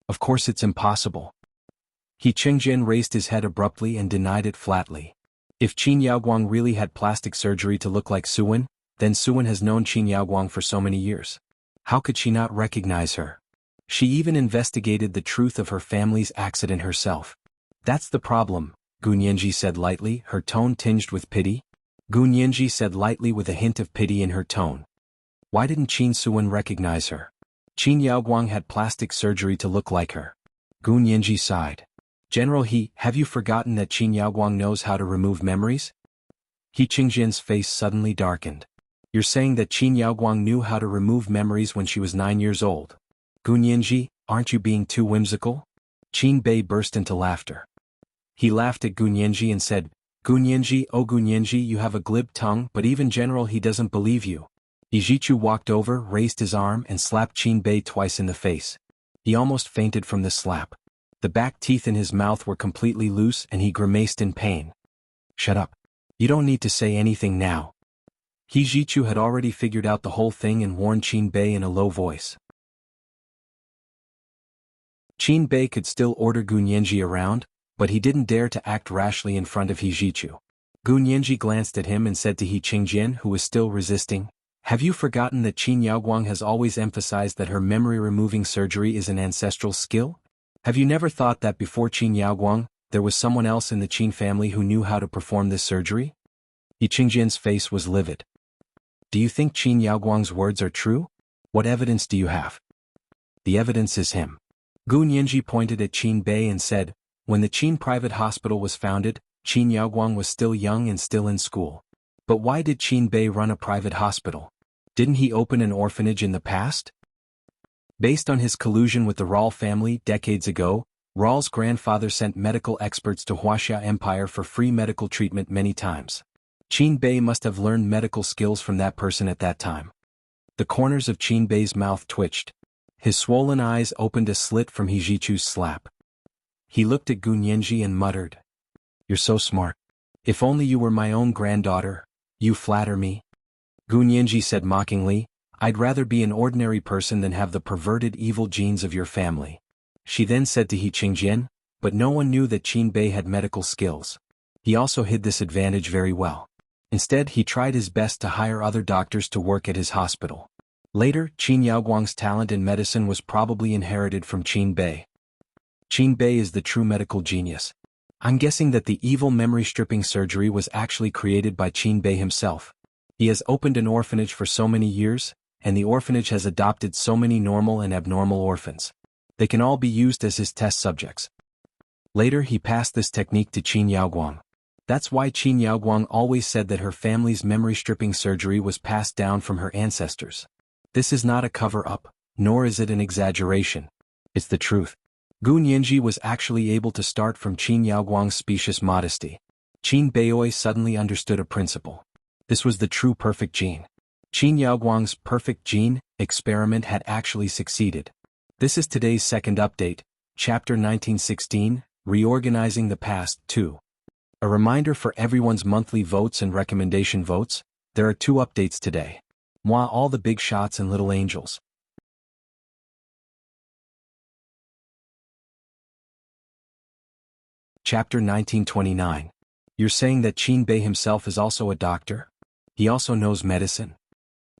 Of course it's impossible. He Chengjian raised his head abruptly and denied it flatly. If Qin Yaoguang really had plastic surgery to look like Suwen, then Suwen has known Qin Yaoguang for so many years. How could she not recognize her? She even investigated the truth of her family's accident herself. That's the problem, Gun Yanji said lightly, her tone tinged with pity. Gun Yanji said lightly with a hint of pity in her tone. Why didn't Qin Suwen recognize her? Qin Yaoguang had plastic surgery to look like her. Gun Yanji sighed. General He, have you forgotten that Qin Yaoguang knows how to remove memories? He Chengjian's face suddenly darkened. You're saying that Qin Yaoguang knew how to remove memories when she was 9 years old? Gun Yanji, aren't you being too whimsical? Qin Bei burst into laughter. He laughed at Gun Yanji and said, Gun Yanji, oh Gun Yanji, you have a glib tongue, but even General He doesn't believe you. Ijichu walked over, raised his arm and slapped Qin Bei twice in the face. He almost fainted from the slap. The back teeth in his mouth were completely loose and he grimaced in pain. Shut up. You don't need to say anything now. He Jichu had already figured out the whole thing and warned Qin Bei in a low voice. Qin Bei could still order Gun Yanji around, but he didn't dare to act rashly in front of He Jichu. Gun Yanji glanced at him and said to He Chengjian, who was still resisting, have you forgotten that Qin Yaoguang has always emphasized that her memory-removing surgery is an ancestral skill? Have you never thought that before Qin Yaoguang, there was someone else in the Qin family who knew how to perform this surgery? He Chengjian's face was livid. Do you think Qin Yaoguang's words are true? What evidence do you have? The evidence is him. Gun Yanji pointed at Qin Bei and said, when the Qin private hospital was founded, Qin Yaoguang was still young and still in school. But why did Qin Bei run a private hospital? Didn't he open an orphanage in the past? Based on his collusion with the Rawl family decades ago, Rawl's grandfather sent medical experts to Wuxia Empire for free medical treatment many times. Qin Bei must have learned medical skills from that person at that time. The corners of Qin Bei's mouth twitched. His swollen eyes opened a slit from Hijichu's slap. He looked at Gu Nianji and muttered, "You're so smart. If only you were my own granddaughter. You flatter me." Gu Nianji said mockingly, "I'd rather be an ordinary person than have the perverted evil genes of your family." She then said to He Qingjian, but no one knew that Qin Bei had medical skills. He also hid this advantage very well. Instead, he tried his best to hire other doctors to work at his hospital. Later, Qin Yaoguang's talent in medicine was probably inherited from Qin Bei. Qin Bei is the true medical genius. I'm guessing that the evil memory stripping surgery was actually created by Qin Bei himself. He has opened an orphanage for so many years, and the orphanage has adopted so many normal and abnormal orphans. They can all be used as his test subjects. Later, he passed this technique to Qin Yaoguang. That's why Qin Yaoguang always said that her family's memory stripping surgery was passed down from her ancestors. This is not a cover-up, nor is it an exaggeration. It's the truth. Gu Nianji was actually able to start from Qin Yaoguang's specious modesty. Qin Beiyoi suddenly understood a principle. This was the true perfect gene. Qin Yaoguang's perfect gene experiment had actually succeeded. This is today's second update, Chapter 1916, Reorganizing the Past 2. A reminder for everyone's monthly votes and recommendation votes, there are 2 updates today. Moi all the big shots and little angels. Chapter 1929. You're saying that Qin Bei himself is also a doctor? He also knows medicine?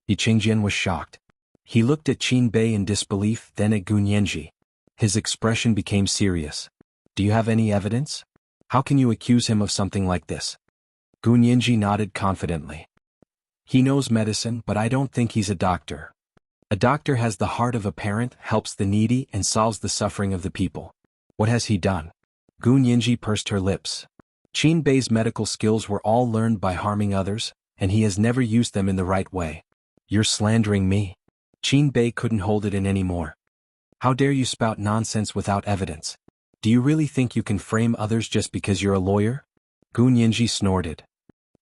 Yi Qingjian was shocked. He looked at Qin Bei in disbelief, then at Gu Nianji. His expression became serious. Do you have any evidence? How can you accuse him of something like this? Gu Nianji nodded confidently. He knows medicine, but I don't think he's a doctor. A doctor has the heart of a parent, helps the needy, and solves the suffering of the people. What has he done? Gu Nianji pursed her lips. Qin Bei's medical skills were all learned by harming others, and he has never used them in the right way. You're slandering me. Qin Bei couldn't hold it in anymore. How dare you spout nonsense without evidence? Do you really think you can frame others just because you're a lawyer? Gu Nianji snorted.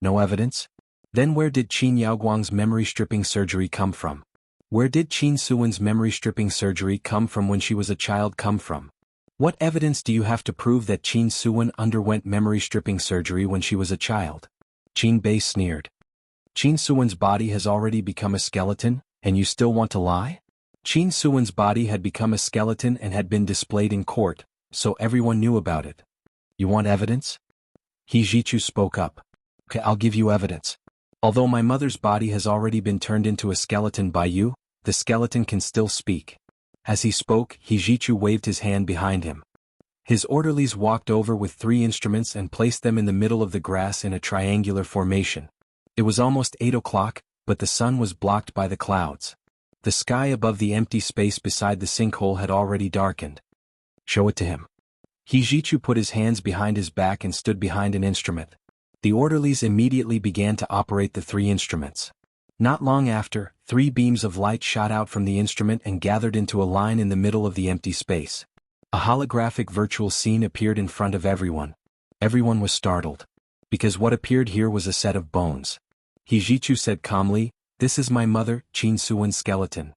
No evidence? Then where did Qin Yaoguang's memory-stripping surgery come from? Where did Qin Suwen's memory-stripping surgery come from when she was a child come from? What evidence do you have to prove that Qin Suwen underwent memory-stripping surgery when she was a child? Qin Bei sneered. Qin Suwen's body has already become a skeleton, and you still want to lie? Qin Suwen's body had become a skeleton and had been displayed in court, so everyone knew about it. You want evidence? He Jichu spoke up. Okay, I'll give you evidence. Although my mother's body has already been turned into a skeleton by you, the skeleton can still speak. As he spoke, Hijichu waved his hand behind him. His orderlies walked over with 3 instruments and placed them in the middle of the grass in a triangular formation. It was almost 8 o'clock, but the sun was blocked by the clouds. The sky above the empty space beside the sinkhole had already darkened. Show it to him. Hijichu put his hands behind his back and stood behind an instrument. The orderlies immediately began to operate the 3 instruments. Not long after, 3 beams of light shot out from the instrument and gathered into a line in the middle of the empty space. A holographic virtual scene appeared in front of everyone. Everyone was startled. Because what appeared here was a set of bones. Hijichu said calmly, "This is my mother, Qin Suwen's skeleton."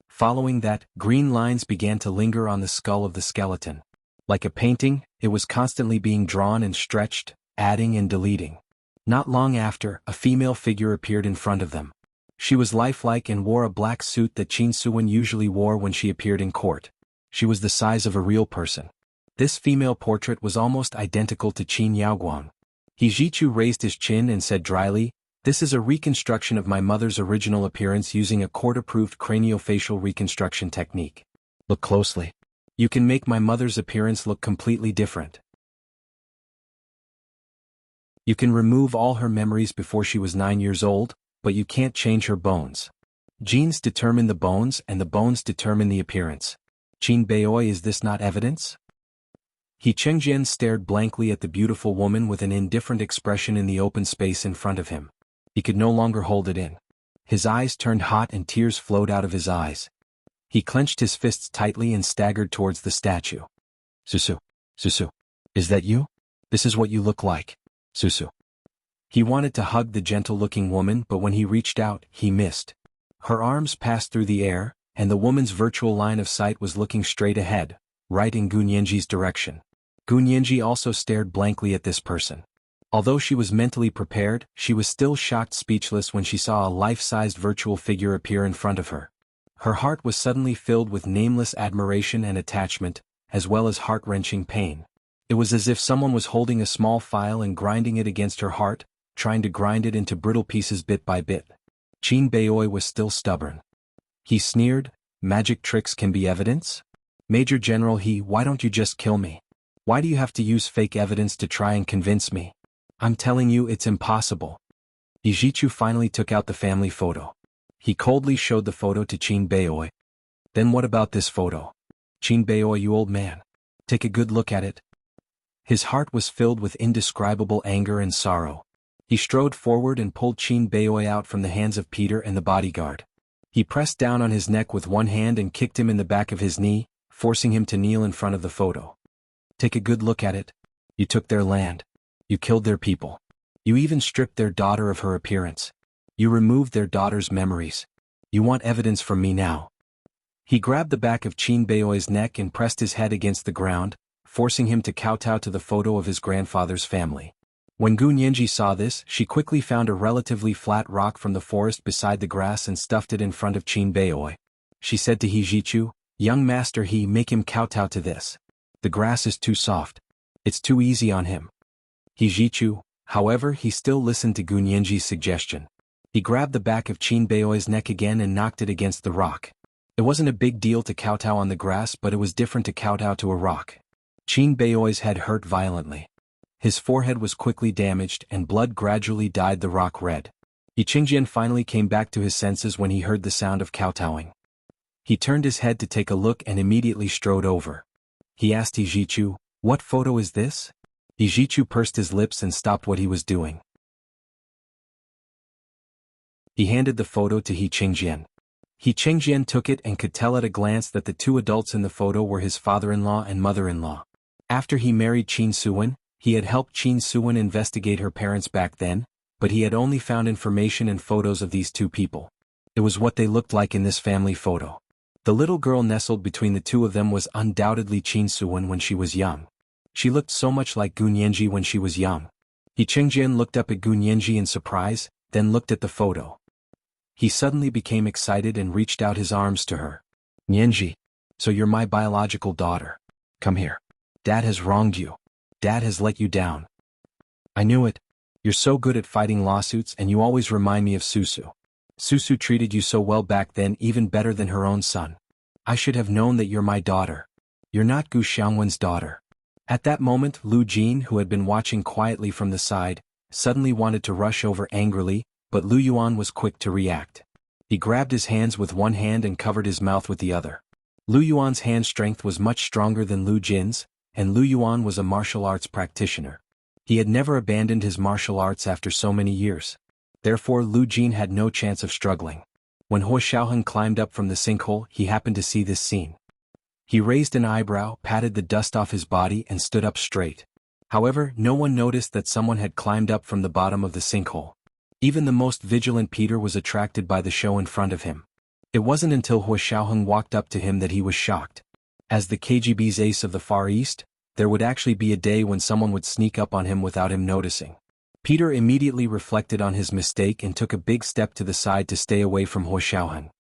Following that, green lines began to linger on the skull of the skeleton. Like a painting, it was constantly being drawn and stretched, adding and deleting. Not long after, a female figure appeared in front of them. She was lifelike and wore a black suit that Qin Suwen usually wore when she appeared in court. She was the size of a real person. This female portrait was almost identical to Qin Yaoguang. Hijichu raised his chin and said dryly, "This is a reconstruction of my mother's original appearance using a court-approved craniofacial reconstruction technique. Look closely. You can make my mother's appearance look completely different. You can remove all her memories before she was 9 years old, but you can't change her bones. Genes determine the bones and the bones determine the appearance. Qin Beiyoi, is this not evidence?" He Chengjian stared blankly at the beautiful woman with an indifferent expression in the open space in front of him. He could no longer hold it in. His eyes turned hot and tears flowed out of his eyes. He clenched his fists tightly and staggered towards the statue. Susu. Susu. Is that you? This is what you look like. Susu. He wanted to hug the gentle-looking woman, but when he reached out, he missed. Her arms passed through the air, and the woman's virtual line of sight was looking straight ahead, right in Gu Nianji's direction. Gu Nianji also stared blankly at this person. Although she was mentally prepared, she was still shocked speechless when she saw a life-sized virtual figure appear in front of her. Her heart was suddenly filled with nameless admiration and attachment, as well as heart-wrenching pain. It was as if someone was holding a small file and grinding it against her heart, trying to grind it into brittle pieces bit by bit. Qin Beoi was still stubborn. He sneered, "Magic tricks can be evidence? Major General why don't you just kill me? Why do you have to use fake evidence to try and convince me? I'm telling you it's impossible." Yijichu finally took out the family photo. He coldly showed the photo to Qin Beoi. "Then what about this photo? Qin Beoi, you old man. Take a good look at it." His heart was filled with indescribable anger and sorrow. He strode forward and pulled Qin Beoi out from the hands of Peter and the bodyguard. He pressed down on his neck with one hand and kicked him in the back of his knee, forcing him to kneel in front of the photo. "Take a good look at it. You took their land. You killed their people. You even stripped their daughter of her appearance. You removed their daughter's memories. You want evidence from me now." He grabbed the back of Qin Beoi's neck and pressed his head against the ground, forcing him to kowtow to the photo of his grandfather's family. When Gu Nianji saw this, she quickly found a relatively flat rock from the forest beside the grass and stuffed it in front of Qin Beoi. She said to Yijichu, "Young master, make him kowtow to this. The grass is too soft. It's too easy on him." Yijichu, however, he still listened to Gu Nianji's suggestion. He grabbed the back of Qin Beoi's neck again and knocked it against the rock. It wasn't a big deal to kowtow on the grass, but it was different to kowtow to a rock. Qin Beoi's head hurt violently. His forehead was quickly damaged and blood gradually dyed the rock red. Yiqingjian finally came back to his senses when he heard the sound of kowtowing. He turned his head to take a look and immediately strode over. He asked Yijichu, "What photo is this?" Yijichu pursed his lips and stopped what he was doing. He handed the photo to Yiqingjian. Yiqingjian took it and could tell at a glance that the two adults in the photo were his father-in-law and mother-in-law. After he married Qin Suwen, he had helped Qin Suwen investigate her parents back then, but he had only found information and photos of these two people. It was what they looked like in this family photo. The little girl nestled between the two of them was undoubtedly Qin Suwen when she was young. She looked so much like Gu Nianji when she was young. Yiqingjian looked up at Gu Nianji in surprise, then looked at the photo. He suddenly became excited and reached out his arms to her. "Nianji, so you're my biological daughter. Come here. Dad has wronged you. Dad has let you down. I knew it. You're so good at fighting lawsuits and you always remind me of Susu. Susu treated you so well back then, even better than her own son. I should have known that you're my daughter. You're not Gu Xiangwen's daughter." At that moment, Lu Jin, who had been watching quietly from the side, suddenly wanted to rush over angrily, but Lu Yuan was quick to react. He grabbed his hands with one hand and covered his mouth with the other. Lu Yuan's hand strength was much stronger than Lu Jin's, and Lu Yuan was a martial arts practitioner. He had never abandoned his martial arts after so many years. Therefore Lu Jin had no chance of struggling. When Huo Xiaoheng climbed up from the sinkhole, he happened to see this scene. He raised an eyebrow, patted the dust off his body and stood up straight. However, no one noticed that someone had climbed up from the bottom of the sinkhole. Even the most vigilant Peter was attracted by the show in front of him. It wasn't until Huo Xiaoheng walked up to him that he was shocked. As the KGB's ace of the Far East, there would actually be a day when someone would sneak up on him without him noticing. Peter immediately reflected on his mistake and took a big step to the side to stay away from Huo Xiaoheng.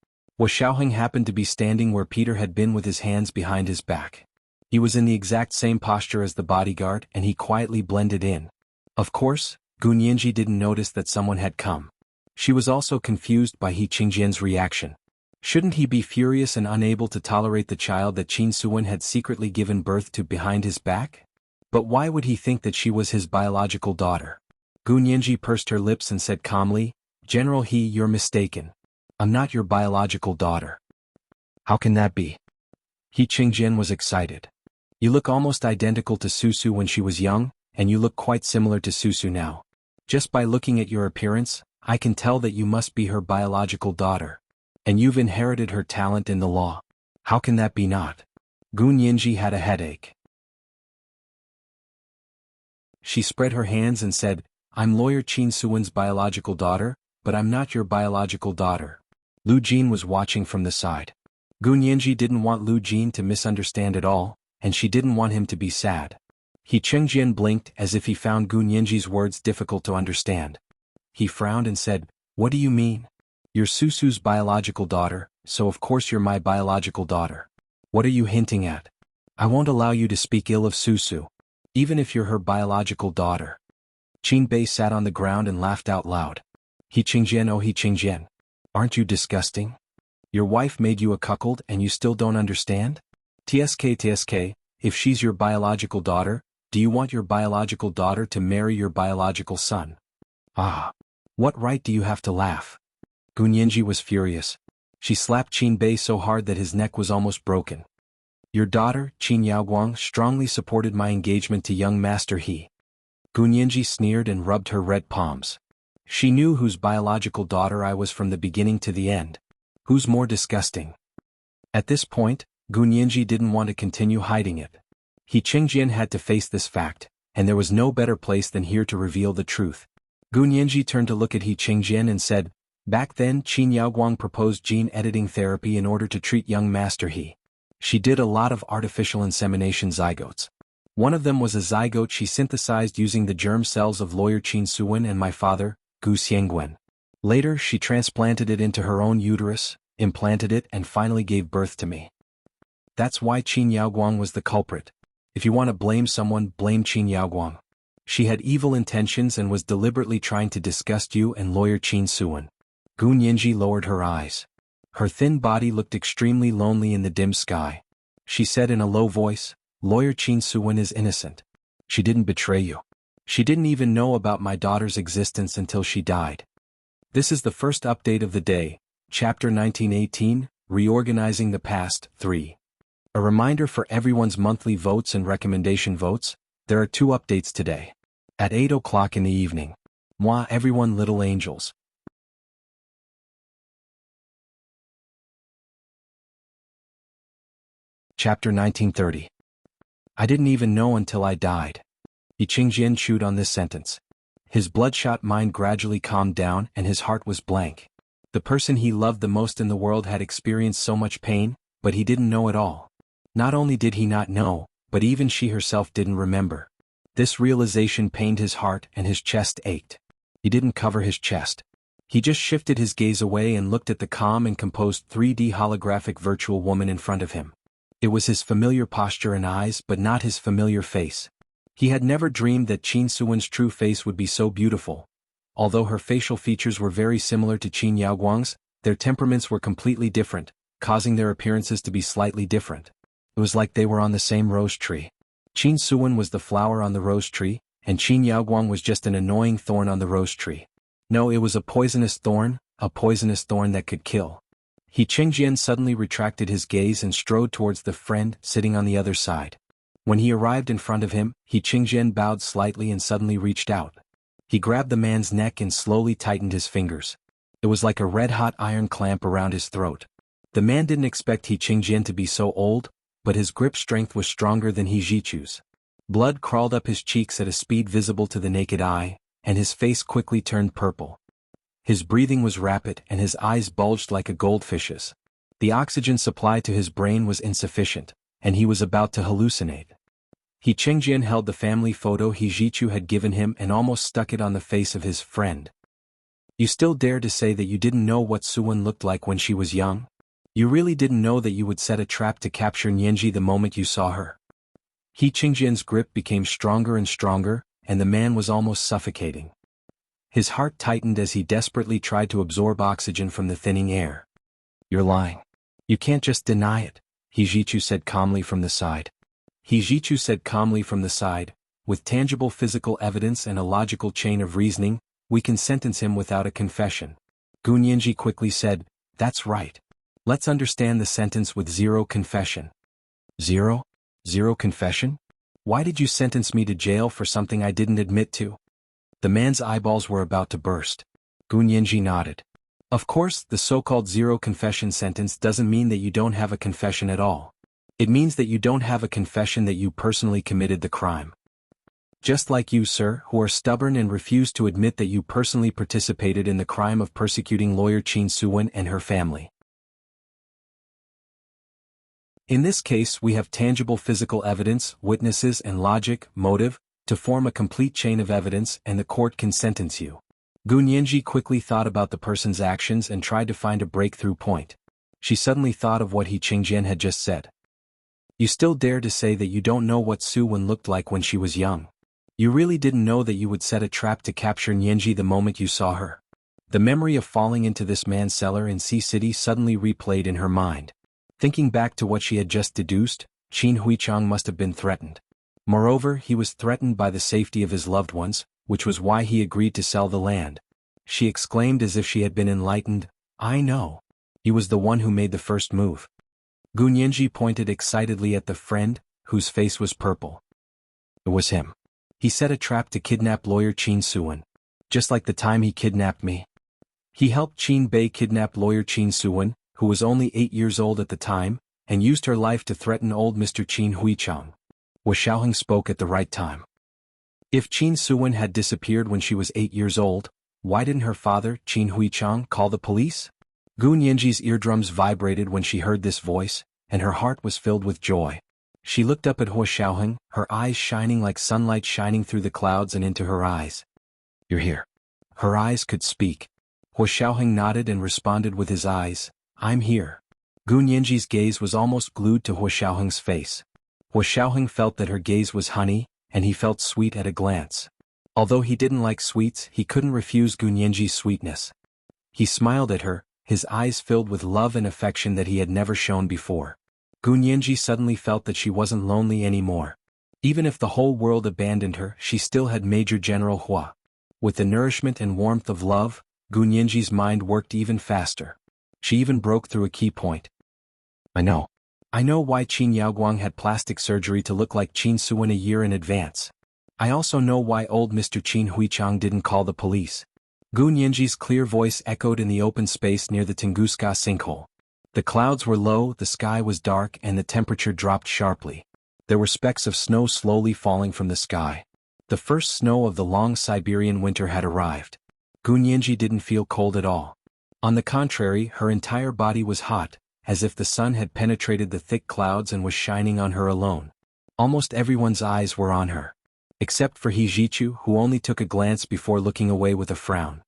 Huo Xiaoheng happened to be standing where Peter had been with his hands behind his back. He was in the exact same posture as the bodyguard and he quietly blended in. Of course, Gu Nianji didn't notice that someone had come. She was also confused by Yiqingjian's reaction. Shouldn't he be furious and unable to tolerate the child that Qin Suwen had secretly given birth to behind his back? But why would he think that she was his biological daughter? Gu Nianji pursed her lips and said calmly, "General you're mistaken. I'm not your biological daughter." "How can that be?" Yiqingjian was excited. "You look almost identical to Susu when she was young, and you look quite similar to Susu now. Just by looking at your appearance, I can tell that you must be her biological daughter. And you've inherited her talent in the law. How can that be not? Gun Yinji had a headache. She spread her hands and said, I'm lawyer Qin Suwen's biological daughter, but I'm not your biological daughter. Lu Jin was watching from the side. Gun Yinji didn't want Lu Jin to misunderstand at all, and she didn't want him to be sad. He Chengjian blinked as if he found Gun Yinji's words difficult to understand. He frowned and said, What do you mean? You're Susu's biological daughter, so of course you're my biological daughter. What are you hinting at? I won't allow you to speak ill of Susu, even if you're her biological daughter. Qin Bei sat on the ground and laughed out loud. He Chengjian, oh he Chengjian. Aren't you disgusting? Your wife made you a cuckold and you still don't understand? TSK, if she's your biological daughter, do you want your biological daughter to marry your biological son? Ah. What right do you have to laugh? Gun Yinji was furious. She slapped Qin Bei so hard that his neck was almost broken. Your daughter, Qin Yaoguang, strongly supported my engagement to young Master He. Gun Yinji sneered and rubbed her red palms. She knew whose biological daughter I was from the beginning to the end. Who's more disgusting? At this point, Gun Yinji didn't want to continue hiding it. He Chengjian had to face this fact, and there was no better place than here to reveal the truth. Gun Yinji turned to look at He Chengjian and said, Back then Qin Yaoguang proposed gene editing therapy in order to treat young Master He. She did a lot of artificial insemination zygotes. One of them was a zygote she synthesized using the germ cells of lawyer Qin Suwen and my father, Gu Xiangguan. Later she transplanted it into her own uterus, implanted it and finally gave birth to me. That's why Qin Yaoguang was the culprit. If you want to blame someone, blame Qin Yaoguang. She had evil intentions and was deliberately trying to disgust you and lawyer Qin Suwen. Gun Yinji lowered her eyes. Her thin body looked extremely lonely in the dim sky. She said in a low voice, Lawyer Qin Suwen is innocent. She didn't betray you. She didn't even know about my daughter's existence until she died. This is the first update of the day, Chapter 1918, Reorganizing the Past, 3. A reminder for everyone's monthly votes and recommendation votes, there are 2 updates today. At 8 o'clock in the evening. Mwah everyone little angels. Chapter 1930. I didn't even know until I died. Yi Qingjian chewed on this sentence. His bloodshot mind gradually calmed down and his heart was blank. The person he loved the most in the world had experienced so much pain, but he didn't know it all. Not only did he not know, but even she herself didn't remember. This realization pained his heart and his chest ached. He didn't cover his chest. He just shifted his gaze away and looked at the calm and composed 3D holographic virtual woman in front of him. It was his familiar posture and eyes but not his familiar face. He had never dreamed that Qin Suwen's true face would be so beautiful. Although her facial features were very similar to Qin Yaoguang's, their temperaments were completely different, causing their appearances to be slightly different. It was like they were on the same rose tree. Qin Suwen was the flower on the rose tree, and Qin Yaoguang was just an annoying thorn on the rose tree. No, it was a poisonous thorn that could kill. He Chengjian suddenly retracted his gaze and strode towards the friend sitting on the other side. When he arrived in front of him, He Chengjian bowed slightly and suddenly reached out. He grabbed the man's neck and slowly tightened his fingers. It was like a red-hot iron clamp around his throat. The man didn't expect He Chengjian to be so old, but his grip strength was stronger than He Jichu's. Blood crawled up his cheeks at a speed visible to the naked eye, and his face quickly turned purple. His breathing was rapid and his eyes bulged like a goldfish's. The oxygen supply to his brain was insufficient, and he was about to hallucinate. He Chengjian held the family photo He Jichu had given him and almost stuck it on the face of his friend. You still dare to say that you didn't know what Suwen looked like when she was young? You really didn't know that you would set a trap to capture Nianji the moment you saw her? He Chengjian's grip became stronger and stronger, and the man was almost suffocating. His heart tightened as he desperately tried to absorb oxygen from the thinning air. You're lying. You can't just deny it, He Jichu said calmly from the side. He Jichu said calmly from the side, with tangible physical evidence and a logical chain of reasoning, we can sentence him without a confession. Gun Yinji quickly said, that's right. Let's understand the sentence with zero confession. Zero? Zero confession? Why did you sentence me to jail for something I didn't admit to? The man's eyeballs were about to burst. Gun Yinji nodded. Of course, the so-called zero confession sentence doesn't mean that you don't have a confession at all. It means that you don't have a confession that you personally committed the crime. Just like you, sir, who are stubborn and refuse to admit that you personally participated in the crime of persecuting lawyer Chin Suwen and her family. In this case, we have tangible physical evidence, witnesses and logic, motive, to form a complete chain of evidence, and the court can sentence you. Gu Nianji quickly thought about the person's actions and tried to find a breakthrough point. She suddenly thought of what He Qingjian had just said. You still dare to say that you don't know what Su Wen looked like when she was young? You really didn't know that you would set a trap to capture Nianji the moment you saw her? The memory of falling into this man's cellar in Sea City suddenly replayed in her mind. Thinking back to what she had just deduced, Qin Huichang must have been threatened. Moreover, he was threatened by the safety of his loved ones, which was why he agreed to sell the land. She exclaimed as if she had been enlightened, I know. He was the one who made the first move. Gu Nianji pointed excitedly at the friend, whose face was purple. It was him. He set a trap to kidnap lawyer Qin Suwen. Just like the time he kidnapped me. He helped Qin Bei kidnap lawyer Qin Suwen, who was only 8 years old at the time, and used her life to threaten old Mr. Qin Huichang. Wu Xiaoheng spoke at the right time. If Qin Suwen had disappeared when she was 8 years old, why didn't her father, Qin Huichang, call the police? Gu Nianji's eardrums vibrated when she heard this voice, and her heart was filled with joy. She looked up at Wu Xiaoheng, her eyes shining like sunlight shining through the clouds and into her eyes. You're here. Her eyes could speak. Wu Xiaoheng nodded and responded with his eyes, I'm here. Gu Nianji's gaze was almost glued to Wu Xiaoheng's face. Wu Xiaoheng felt that her gaze was honey, and he felt sweet at a glance. Although he didn't like sweets, he couldn't refuse Gu Nianji's sweetness. He smiled at her, his eyes filled with love and affection that he had never shown before. Gu Nianji suddenly felt that she wasn't lonely anymore. Even if the whole world abandoned her, she still had Major General Hua. With the nourishment and warmth of love, Gu Nianji's mind worked even faster. She even broke through a key point. I know why Qin Yaoguang had plastic surgery to look like Qin Suwen a year in advance. I also know why old Mr. Qin Huichang didn't call the police. Gu Nianji's clear voice echoed in the open space near the Tunguska sinkhole. The clouds were low, the sky was dark, and the temperature dropped sharply. There were specks of snow slowly falling from the sky. The first snow of the long Siberian winter had arrived. Gu Nianji didn't feel cold at all. On the contrary, her entire body was hot, as if the sun had penetrated the thick clouds and was shining on her alone. Almost everyone's eyes were on her. Except for He Zhichu, who only took a glance before looking away with a frown.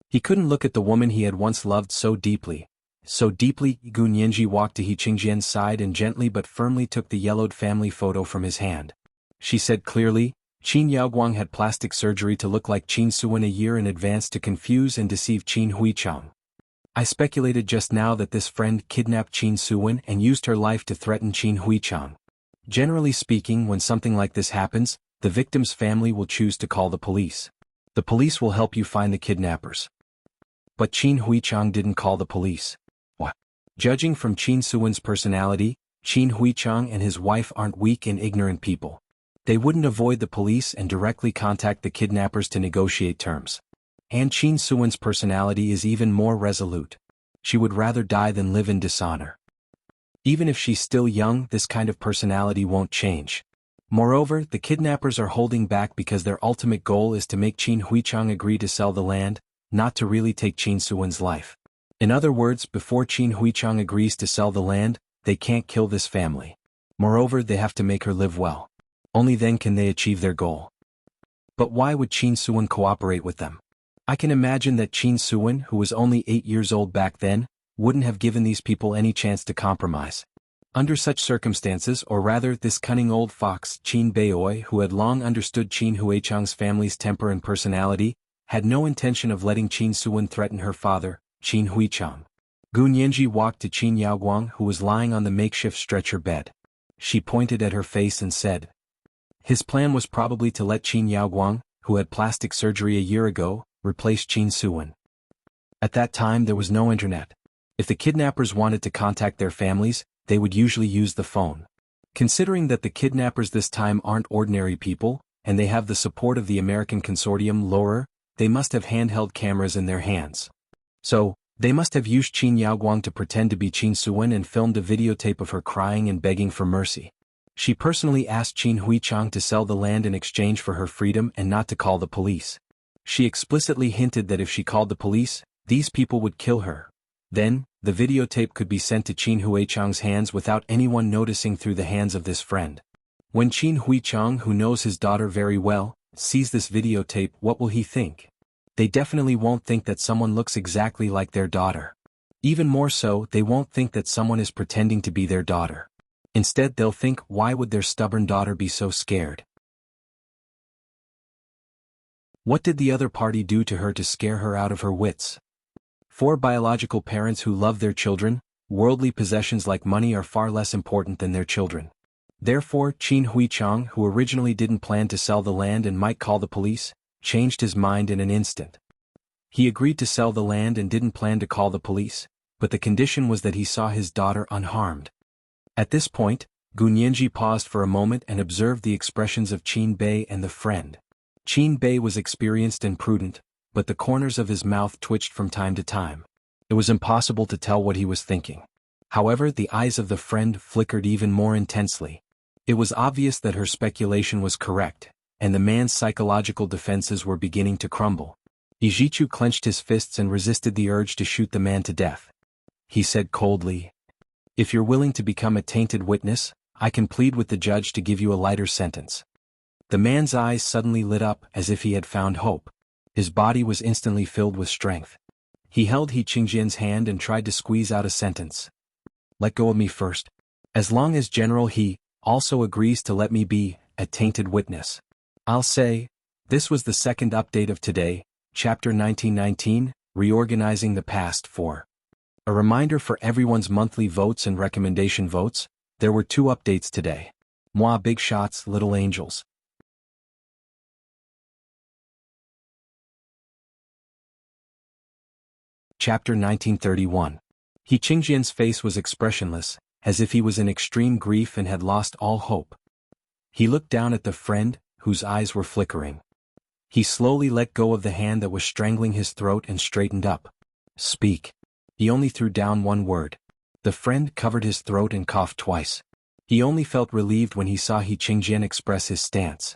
He couldn't look at the woman he had once loved so deeply. Gu Nianji walked to He Qingjian's side and gently but firmly took the yellowed family photo from his hand. She said clearly, Qin Yaoguang had plastic surgery to look like Qin Suwen a year in advance to confuse and deceive Qin Huichang. I speculated just now that this friend kidnapped Qin Suwen and used her life to threaten Qin Huichang. Generally speaking, when something like this happens, the victim's family will choose to call the police. The police will help you find the kidnappers. But Qin Huichang didn't call the police. What? Judging from Qin Suwen's personality, Qin Huichang and his wife aren't weak and ignorant people. They wouldn't avoid the police and directly contact the kidnappers to negotiate terms. And Qin Suwen's personality is even more resolute. She would rather die than live in dishonor. Even if she's still young, this kind of personality won't change. Moreover, the kidnappers are holding back because their ultimate goal is to make Qin Huichang agree to sell the land, not to really take Qin Suwen's life. In other words, before Qin Huichang agrees to sell the land, they can't kill this family. Moreover, they have to make her live well. Only then can they achieve their goal. But why would Qin Suwen cooperate with them? I can imagine that Qin Suwen, who was only 8 years old back then, wouldn't have given these people any chance to compromise. Under such circumstances, or rather this cunning old fox, Qin Beiyoi, who had long understood Qin Huichang's family's temper and personality, had no intention of letting Qin Suwen threaten her father, Qin Huichang. Gu Nianji walked to Qin Yaoguang, who was lying on the makeshift stretcher bed. She pointed at her face and said, his plan was probably to let Qin Yaoguang, who had plastic surgery a year ago, replace Qin Suwen. At that time there was no internet. If the kidnappers wanted to contact their families, they would usually use the phone. Considering that the kidnappers this time aren't ordinary people, and they have the support of the American consortium LORER, they must have handheld cameras in their hands. So, they must have used Qin Yaoguang to pretend to be Qin Suwen and filmed a videotape of her crying and begging for mercy. She personally asked Qin Huichang to sell the land in exchange for her freedom and not to call the police. She explicitly hinted that if she called the police, these people would kill her. Then, the videotape could be sent to Qin Huichang's hands without anyone noticing through the hands of this friend. When Qin Huichang, who knows his daughter very well, sees this videotape, what will he think? They definitely won't think that someone looks exactly like their daughter. Even more so, they won't think that someone is pretending to be their daughter. Instead, they'll think, why would their stubborn daughter be so scared? What did the other party do to her to scare her out of her wits? For biological parents who love their children, worldly possessions like money are far less important than their children. Therefore, Qin Huichang, who originally didn't plan to sell the land and might call the police, changed his mind in an instant. He agreed to sell the land and didn't plan to call the police, but the condition was that he saw his daughter unharmed. At this point, Gu Nianji paused for a moment and observed the expressions of Qin Bei and the friend. Qin Bei was experienced and prudent, but the corners of his mouth twitched from time to time. It was impossible to tell what he was thinking. However, the eyes of the friend flickered even more intensely. It was obvious that her speculation was correct, and the man's psychological defenses were beginning to crumble. Ijichu clenched his fists and resisted the urge to shoot the man to death. He said coldly, "If you're willing to become a tainted witness, I can plead with the judge to give you a lighter sentence." The man's eyes suddenly lit up as if he had found hope. His body was instantly filled with strength. He held He Qingjian's hand and tried to squeeze out a sentence. "Let go of me first. As long as General He also agrees to let me be a tainted witness, I'll say." This was the second update of today, Chapter 1919, Reorganizing the Past 4. A reminder for everyone's monthly votes and recommendation votes, there were 2 updates today. Moi big shots, little angels. Chapter 1931. He Qingjian's face was expressionless, as if he was in extreme grief and had lost all hope. He looked down at the friend, whose eyes were flickering. He slowly let go of the hand that was strangling his throat and straightened up. "Speak." He only threw down one word. The friend covered his throat and coughed twice. He only felt relieved when he saw He Qingjian express his stance.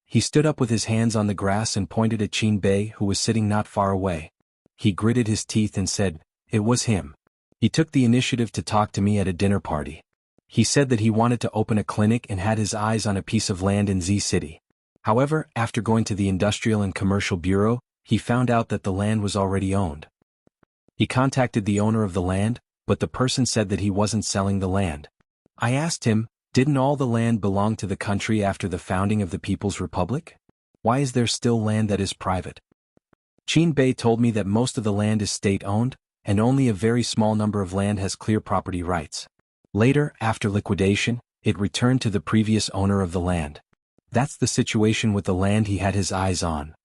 He stood up with his hands on the grass and pointed at Qin Bei, who was sitting not far away. He gritted his teeth and said, "It was him. He took the initiative to talk to me at a dinner party. He said that he wanted to open a clinic and had his eyes on a piece of land in Z City. However, after going to the Industrial and Commercial Bureau, he found out that the land was already owned. He contacted the owner of the land, but the person said that he wasn't selling the land. I asked him, didn't all the land belong to the country after the founding of the People's Republic? Why is there still land that is private? Qin Bei told me that most of the land is state-owned, and only a very small number of land has clear property rights. Later, after liquidation, it returned to the previous owner of the land. That's the situation with the land he had his eyes on.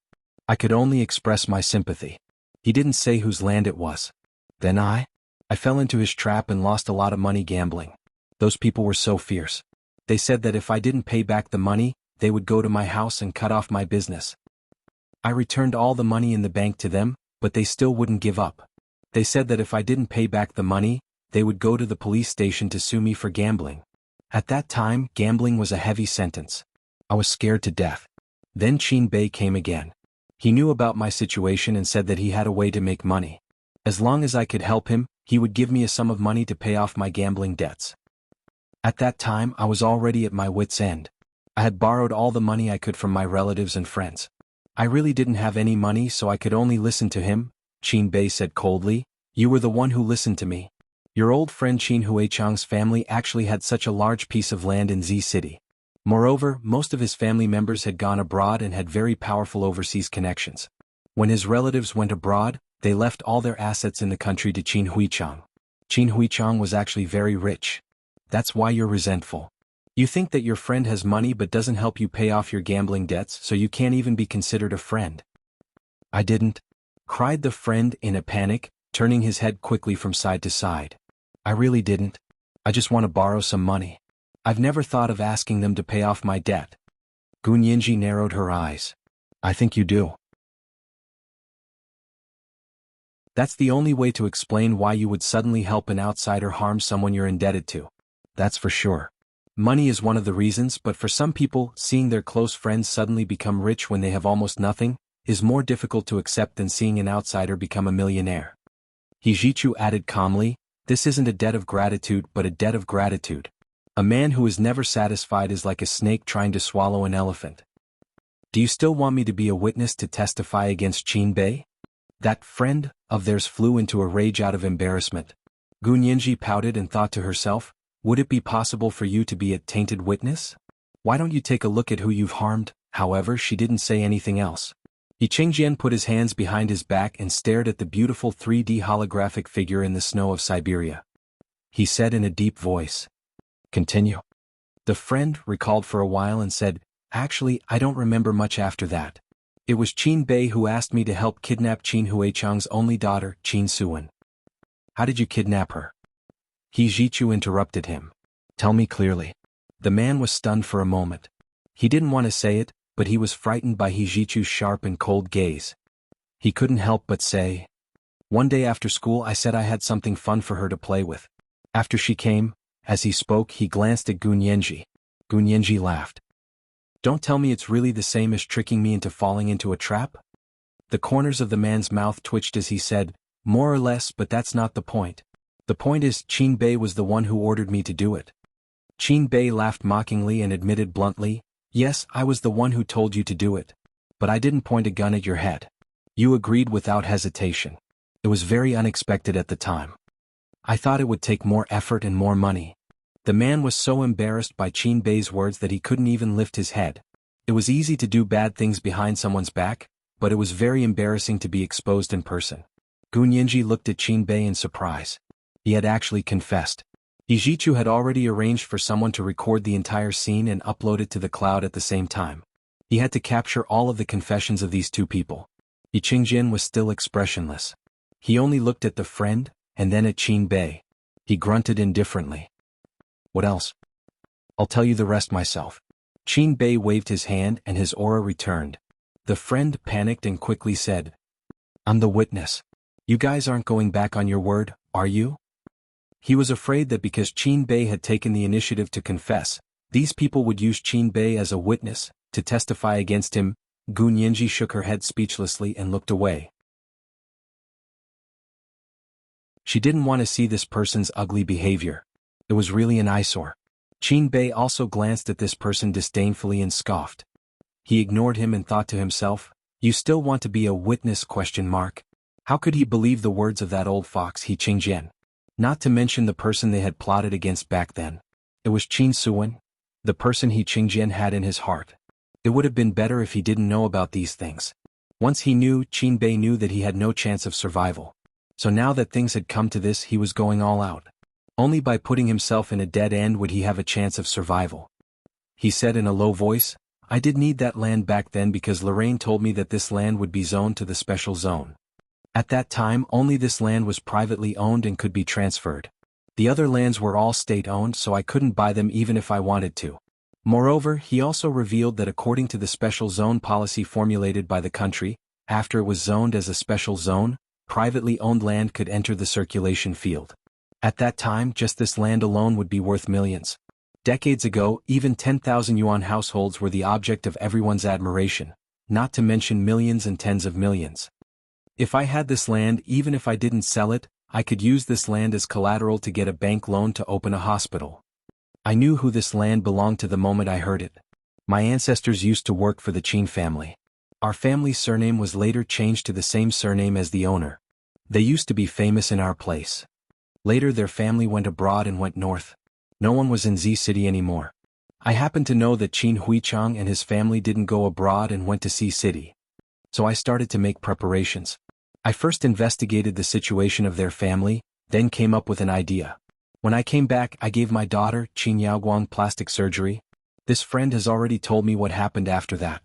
I could only express my sympathy. He didn't say whose land it was. Then I fell into his trap and lost a lot of money gambling. Those people were so fierce. They said that if I didn't pay back the money, they would go to my house and cut off my business. I returned all the money in the bank to them, but they still wouldn't give up. They said that if I didn't pay back the money, they would go to the police station to sue me for gambling. At that time, gambling was a heavy sentence. I was scared to death. Then Qin Bei came again. He knew about my situation and said that he had a way to make money. As long as I could help him, he would give me a sum of money to pay off my gambling debts. At that time, I was already at my wits' end. I had borrowed all the money I could from my relatives and friends. I really didn't have any money, so I could only listen to him, Qin Bei said coldly. You were the one who listened to me. Your old friend Qin Huichang's family actually had such a large piece of land in Z City. Moreover, most of his family members had gone abroad and had very powerful overseas connections. When his relatives went abroad, they left all their assets in the country to Qin Huichang. Qin Huichang was actually very rich. That's why you're resentful. You think that your friend has money but doesn't help you pay off your gambling debts, so you can't even be considered a friend. I didn't, cried the friend in a panic, turning his head quickly from side to side. I really didn't. I just want to borrow some money. I've never thought of asking them to pay off my debt. Gu Nianji narrowed her eyes. I think you do. That's the only way to explain why you would suddenly help an outsider harm someone you're indebted to. That's for sure. Money is one of the reasons, but for some people, seeing their close friends suddenly become rich when they have almost nothing is more difficult to accept than seeing an outsider become a millionaire. Hijichu added calmly, "This isn't a debt of gratitude but a debt of gratitude. A man who is never satisfied is like a snake trying to swallow an elephant." "Do you still want me to be a witness to testify against Qin-bei?" That friend of theirs flew into a rage out of embarrassment. Gu Nianji pouted and thought to herself, "Would it be possible for you to be a tainted witness? Why don't you take a look at who you've harmed?" However, she didn't say anything else. Yi Qingjian put his hands behind his back and stared at the beautiful 3D holographic figure in the snow of Siberia. He said in a deep voice, "Continue." The friend recalled for a while and said, "Actually, I don't remember much after that. It was Qin Bei who asked me to help kidnap Qin Huichang's only daughter, Qin Suwen." "How did you kidnap her?" He Jichu interrupted him. "Tell me clearly." The man was stunned for a moment. He didn't want to say it, but he was frightened by He Jichu's sharp and cold gaze. He couldn't help but say, "One day after school I said I had something fun for her to play with. After she came," as he spoke he glanced at Gu Nianji. Gu Nianji laughed. "Don't tell me it's really the same as tricking me into falling into a trap?" The corners of the man's mouth twitched as he said, "More or less, but that's not the point. The point is, Qin Bei was the one who ordered me to do it." Qin Bei laughed mockingly and admitted bluntly, "Yes, I was the one who told you to do it. But I didn't point a gun at your head. You agreed without hesitation. It was very unexpected at the time. I thought it would take more effort and more money." The man was so embarrassed by Qin Bei's words that he couldn't even lift his head. It was easy to do bad things behind someone's back, but it was very embarrassing to be exposed in person. Gu Nianji looked at Qin Bei in surprise. He had actually confessed. Ijichu had already arranged for someone to record the entire scene and upload it to the cloud at the same time. He had to capture all of the confessions of these two people. Yi Qingjian was still expressionless. He only looked at the friend, and then at Qin Bei. He grunted indifferently. "What else?" "I'll tell you the rest myself." Qin Bei waved his hand and his aura returned. The friend panicked and quickly said, "I'm the witness. You guys aren't going back on your word, are you?" He was afraid that because Qin Bei had taken the initiative to confess, these people would use Qin Bei as a witness, to testify against him. Gu Nianji shook her head speechlessly and looked away. She didn't want to see this person's ugly behavior. It was really an eyesore. Qin Bei also glanced at this person disdainfully and scoffed. He ignored him and thought to himself, "You still want to be a witness?" How could he believe the words of that old fox He Qingjian? Not to mention the person they had plotted against back then. It was Qin Suwen, the person He Qingjian had in his heart. It would have been better if he didn't know about these things. Once he knew, Qin Bei knew that he had no chance of survival. So now that things had come to this, he was going all out. Only by putting himself in a dead end would he have a chance of survival. He said in a low voice, "I did need that land back then because Lorraine told me that this land would be zoned to the special zone. At that time only this land was privately owned and could be transferred. The other lands were all state-owned, so I couldn't buy them even if I wanted to." Moreover, he also revealed that according to the special zone policy formulated by the country, after it was zoned as a special zone, privately owned land could enter the circulation field. At that time, just this land alone would be worth millions. Decades ago, even 10,000 yuan households were the object of everyone's admiration, not to mention millions and tens of millions. If I had this land, even if I didn't sell it, I could use this land as collateral to get a bank loan to open a hospital. I knew who this land belonged to the moment I heard it. My ancestors used to work for the Qin family. Our family's surname was later changed to the same surname as the owner. They used to be famous in our place. Later their family went abroad and went north. No one was in Z City anymore. I happened to know that Qin Huichang and his family didn't go abroad and went to C City. So I started to make preparations. I first investigated the situation of their family, then came up with an idea. When I came back, I gave my daughter, Qin Yaoguang, plastic surgery. This friend has already told me what happened after that.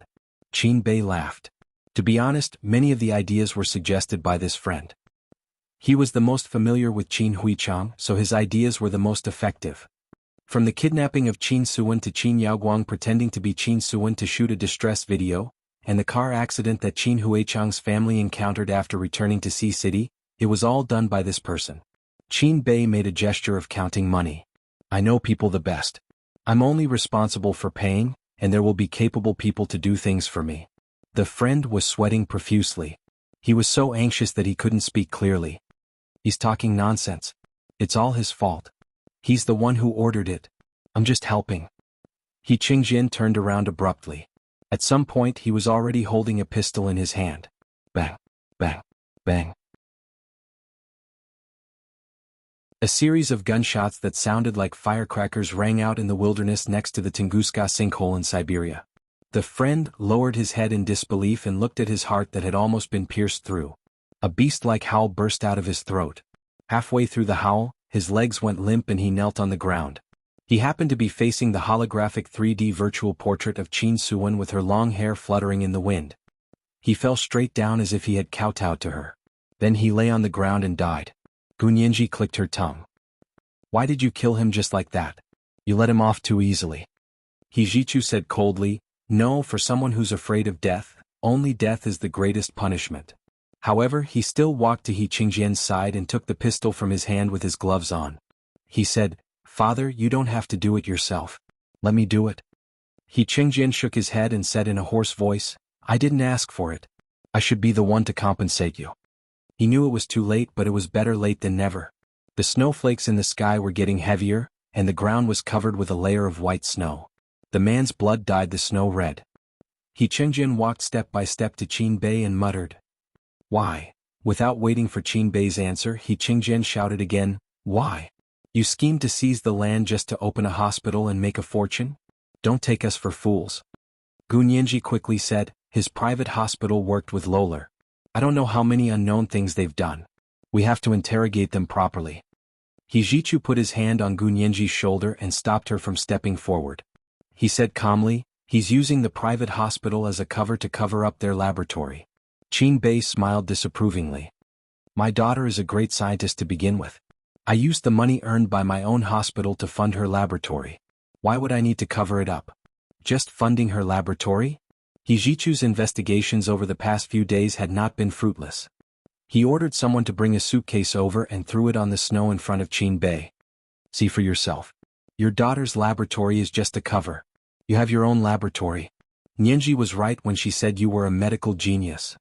Qin Bei laughed. To be honest, many of the ideas were suggested by this friend. He was the most familiar with Qin Huichang, so his ideas were the most effective. From the kidnapping of Qin Suwen to Qin Yaoguang pretending to be Qin Suwen to shoot a distress video, and the car accident that Qin Huichang's family encountered after returning to C City, It was all done by this person. Qin Bei made a gesture of counting money. I know people the best. I'm only responsible for paying, and there will be capable people to do things for me. The friend was sweating profusely. He was so anxious that he couldn't speak clearly. He's talking nonsense. It's all his fault. He's the one who ordered it. I'm just helping. He Qingjin turned around abruptly. At some point he was already holding a pistol in his hand. Bang, bang, bang. A series of gunshots that sounded like firecrackers rang out in the wilderness next to the Tunguska sinkhole in Siberia. The friend lowered his head in disbelief and looked at his heart that had almost been pierced through. A beast-like howl burst out of his throat. Halfway through the howl, his legs went limp and he knelt on the ground. He happened to be facing the holographic 3D virtual portrait of Qin Suwen with her long hair fluttering in the wind. He fell straight down as if he had kowtowed to her. Then he lay on the ground and died. Gunyanji clicked her tongue. Why did you kill him just like that? You let him off too easily. Hijichu said coldly, no, for someone who's afraid of death, only death is the greatest punishment. However, he still walked to He Qingjian's side and took the pistol from his hand with his gloves on. He said, Father, you don't have to do it yourself. Let me do it. He Qingjian shook his head and said in a hoarse voice, I didn't ask for it. I should be the one to compensate you. He knew it was too late, but it was better late than never. The snowflakes in the sky were getting heavier, and the ground was covered with a layer of white snow. The man's blood dyed the snow red. He Qingjian walked step by step to Qin Bei and muttered, Why? Without waiting for Qin Bei's answer, He Qingjian shouted again, Why? You schemed to seize the land just to open a hospital and make a fortune? Don't take us for fools. Gunyanji quickly said, his private hospital worked with Lolar. I don't know how many unknown things they've done. We have to interrogate them properly. Hijichu put his hand on Gunyanji's shoulder and stopped her from stepping forward. He said calmly, he's using the private hospital as a cover to cover up their laboratory. Qin Bei smiled disapprovingly. My daughter is a great scientist to begin with. I used the money earned by my own hospital to fund her laboratory. Why would I need to cover it up? Just funding her laboratory? Hijichu's investigations over the past few days had not been fruitless. He ordered someone to bring a suitcase over and threw it on the snow in front of Qin Bei. See for yourself. Your daughter's laboratory is just a cover. You have your own laboratory. Nianji was right when she said you were a medical genius.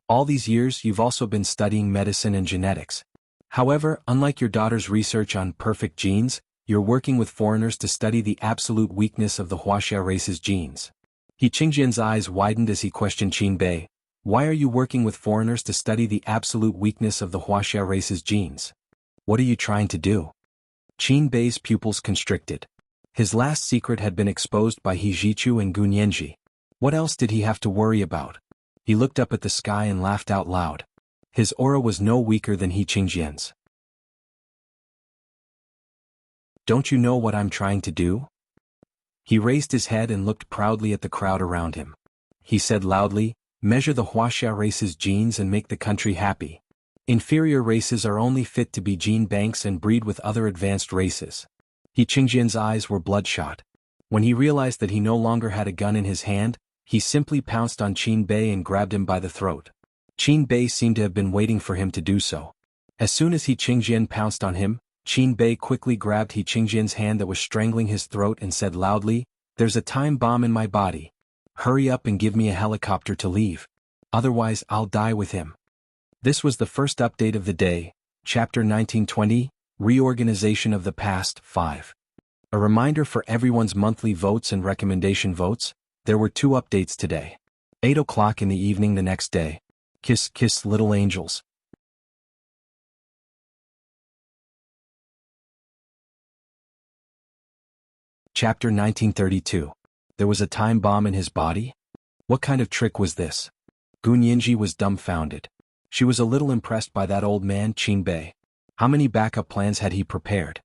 All these years you've also been studying medicine and genetics. However, unlike your daughter's research on perfect genes, you're working with foreigners to study the absolute weakness of the Wuxia race's genes. He Qingjian's eyes widened as he questioned Qin Bei. Why are you working with foreigners to study the absolute weakness of the Wuxia race's genes? What are you trying to do? Qin Bei's pupils constricted. His last secret had been exposed by Hijichu and Gunyanji. What else did he have to worry about? He looked up at the sky and laughed out loud. His aura was no weaker than He Qingjian's. Don't you know what I'm trying to do? He raised his head and looked proudly at the crowd around him. He said loudly, measure the Wuxia race's genes and make the country happy. Inferior races are only fit to be gene banks and breed with other advanced races. He Qingjian's eyes were bloodshot. When he realized that he no longer had a gun in his hand, he simply pounced on Qin Bei and grabbed him by the throat. Qin Bei seemed to have been waiting for him to do so. As soon as He Qingjian pounced on him, Qin Bei quickly grabbed He Qingjian's hand that was strangling his throat and said loudly, there's a time bomb in my body. Hurry up and give me a helicopter to leave. Otherwise I'll die with him. This was the first update of the day, Chapter 1920, Reorganization of the Past, 5. A reminder for everyone's monthly votes and recommendation votes, there were 2 updates today. 8 o'clock in the evening the next day. Kiss, kiss, little angels. Chapter 1932. There was a time bomb in his body? What kind of trick was this? Gunyanji was dumbfounded. She was a little impressed by that old man Qin Bei. How many backup plans had he prepared?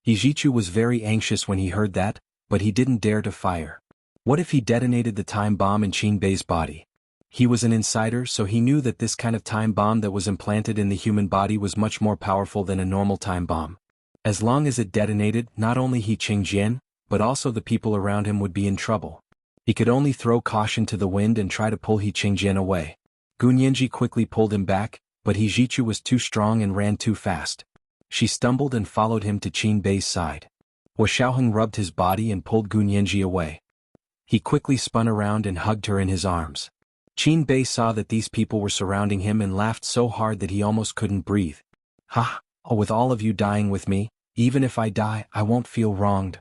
Hijichu was very anxious when he heard that, but he didn't dare to fire. What if he detonated the time bomb in Qin Bei's body? He was an insider, so he knew that this kind of time bomb that was implanted in the human body was much more powerful than a normal time bomb. As long as it detonated, not only He Qingjian, but also the people around him would be in trouble. He could only throw caution to the wind and try to pull He Qingjian away. Gunyanji quickly pulled him back, but Hijichu was too strong and ran too fast. She stumbled and followed him to Qin Bei's side. Hua Xiaoheng rubbed his body and pulled Gu Nianji away. He quickly spun around and hugged her in his arms. Qin Bei saw that these people were surrounding him and laughed so hard that he almost couldn't breathe. "Ha! Oh, with all of you dying with me, even if I die, I won't feel wronged."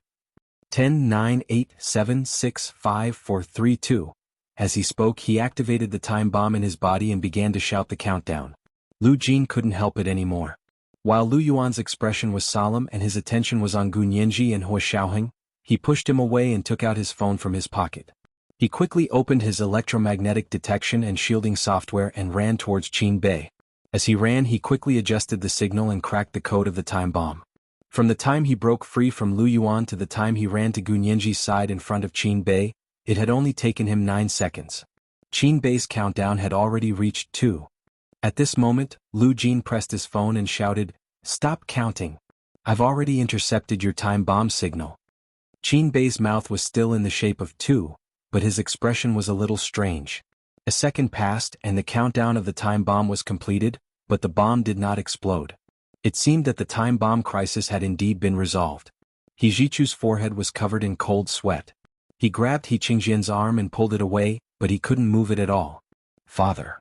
10, 9, 8, 7, 6, 5, 4, 3, 2. As he spoke, he activated the time bomb in his body and began to shout the countdown. Lu Jin couldn't help it anymore. While Lu Yuan's expression was solemn and his attention was on Gu Nianji and Hua Xiaoheng, he pushed him away and took out his phone from his pocket. He quickly opened his electromagnetic detection and shielding software and ran towards Qin Bei. As he ran, he quickly adjusted the signal and cracked the code of the time bomb. From the time he broke free from Lu Yuan to the time he ran to Gu Nianji's side in front of Qin Bei, it had only taken him 9 seconds. Qin Bei's countdown had already reached 2. At this moment, Lu Jin pressed his phone and shouted, "Stop counting. I've already intercepted your time bomb signal." Qin Bei's mouth was still in the shape of 2, but his expression was a little strange. A second passed and the countdown of the time bomb was completed, but the bomb did not explode. It seemed that the time bomb crisis had indeed been resolved. Hijichu's forehead was covered in cold sweat. He grabbed He Qingjian's arm and pulled it away, but he couldn't move it at all. "Father."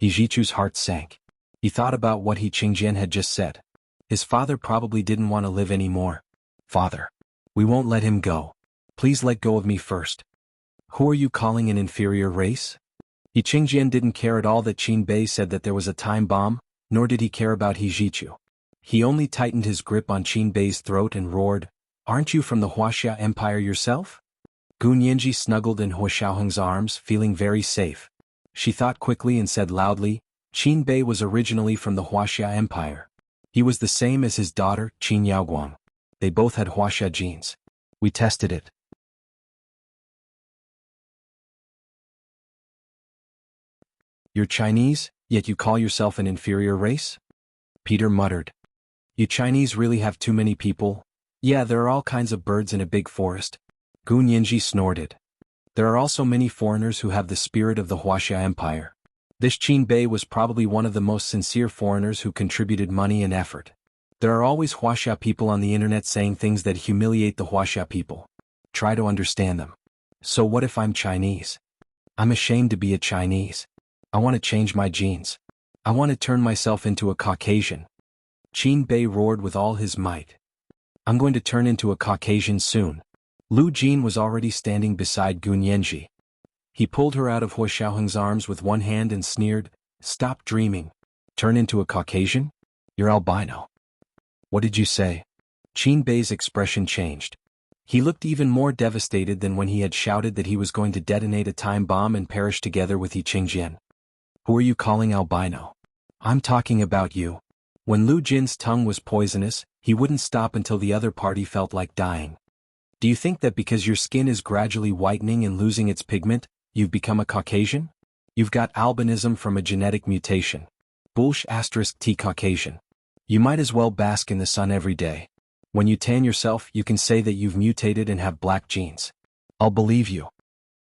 Hijichu's heart sank. He thought about what He Qingjian had just said. His father probably didn't want to live anymore. "Father. We won't let him go. Please let go of me first." "Who are you calling an inferior race?" He Qingjian didn't care at all that Qin Bei said that there was a time bomb, nor did he care about Hijichu. He only tightened his grip on Qin Bei's throat and roared, "Aren't you from the Wuxia Empire yourself?" Gu Nianji snuggled in Hua Xiaoheng's arms, feeling very safe. She thought quickly and said loudly, "Qin Bei was originally from the Wuxia Empire. He was the same as his daughter, Qin Yaoguang. They both had Wuxia genes. We tested it." "You're Chinese, yet you call yourself an inferior race?" Peter muttered. "You Chinese really have too many people. Yeah, there are all kinds of birds in a big forest." Gu Nianji snorted. "There are also many foreigners who have the spirit of the Wuxia Empire. This Qin Bei was probably one of the most sincere foreigners who contributed money and effort. There are always Wuxia people on the internet saying things that humiliate the Wuxia people. Try to understand them. So what if I'm Chinese? I'm ashamed to be a Chinese. I want to change my genes. I want to turn myself into a Caucasian." Qin Bei roared with all his might. "I'm going to turn into a Caucasian soon." Lu Jin was already standing beside Gu Nianji. He pulled her out of Hua Xiaoheng's arms with one hand and sneered, "Stop dreaming. Turn into a Caucasian? You're albino." "What did you say?" Qin Bei's expression changed. He looked even more devastated than when he had shouted that he was going to detonate a time bomb and perish together with He Qingjian. "Who are you calling albino?" "I'm talking about you." When Lu Jin's tongue was poisonous, he wouldn't stop until the other party felt like dying. "Do you think that because your skin is gradually whitening and losing its pigment, you've become a Caucasian? You've got albinism from a genetic mutation. T Caucasian. You might as well bask in the sun every day. When you tan yourself, you can say that you've mutated and have black genes. I'll believe you."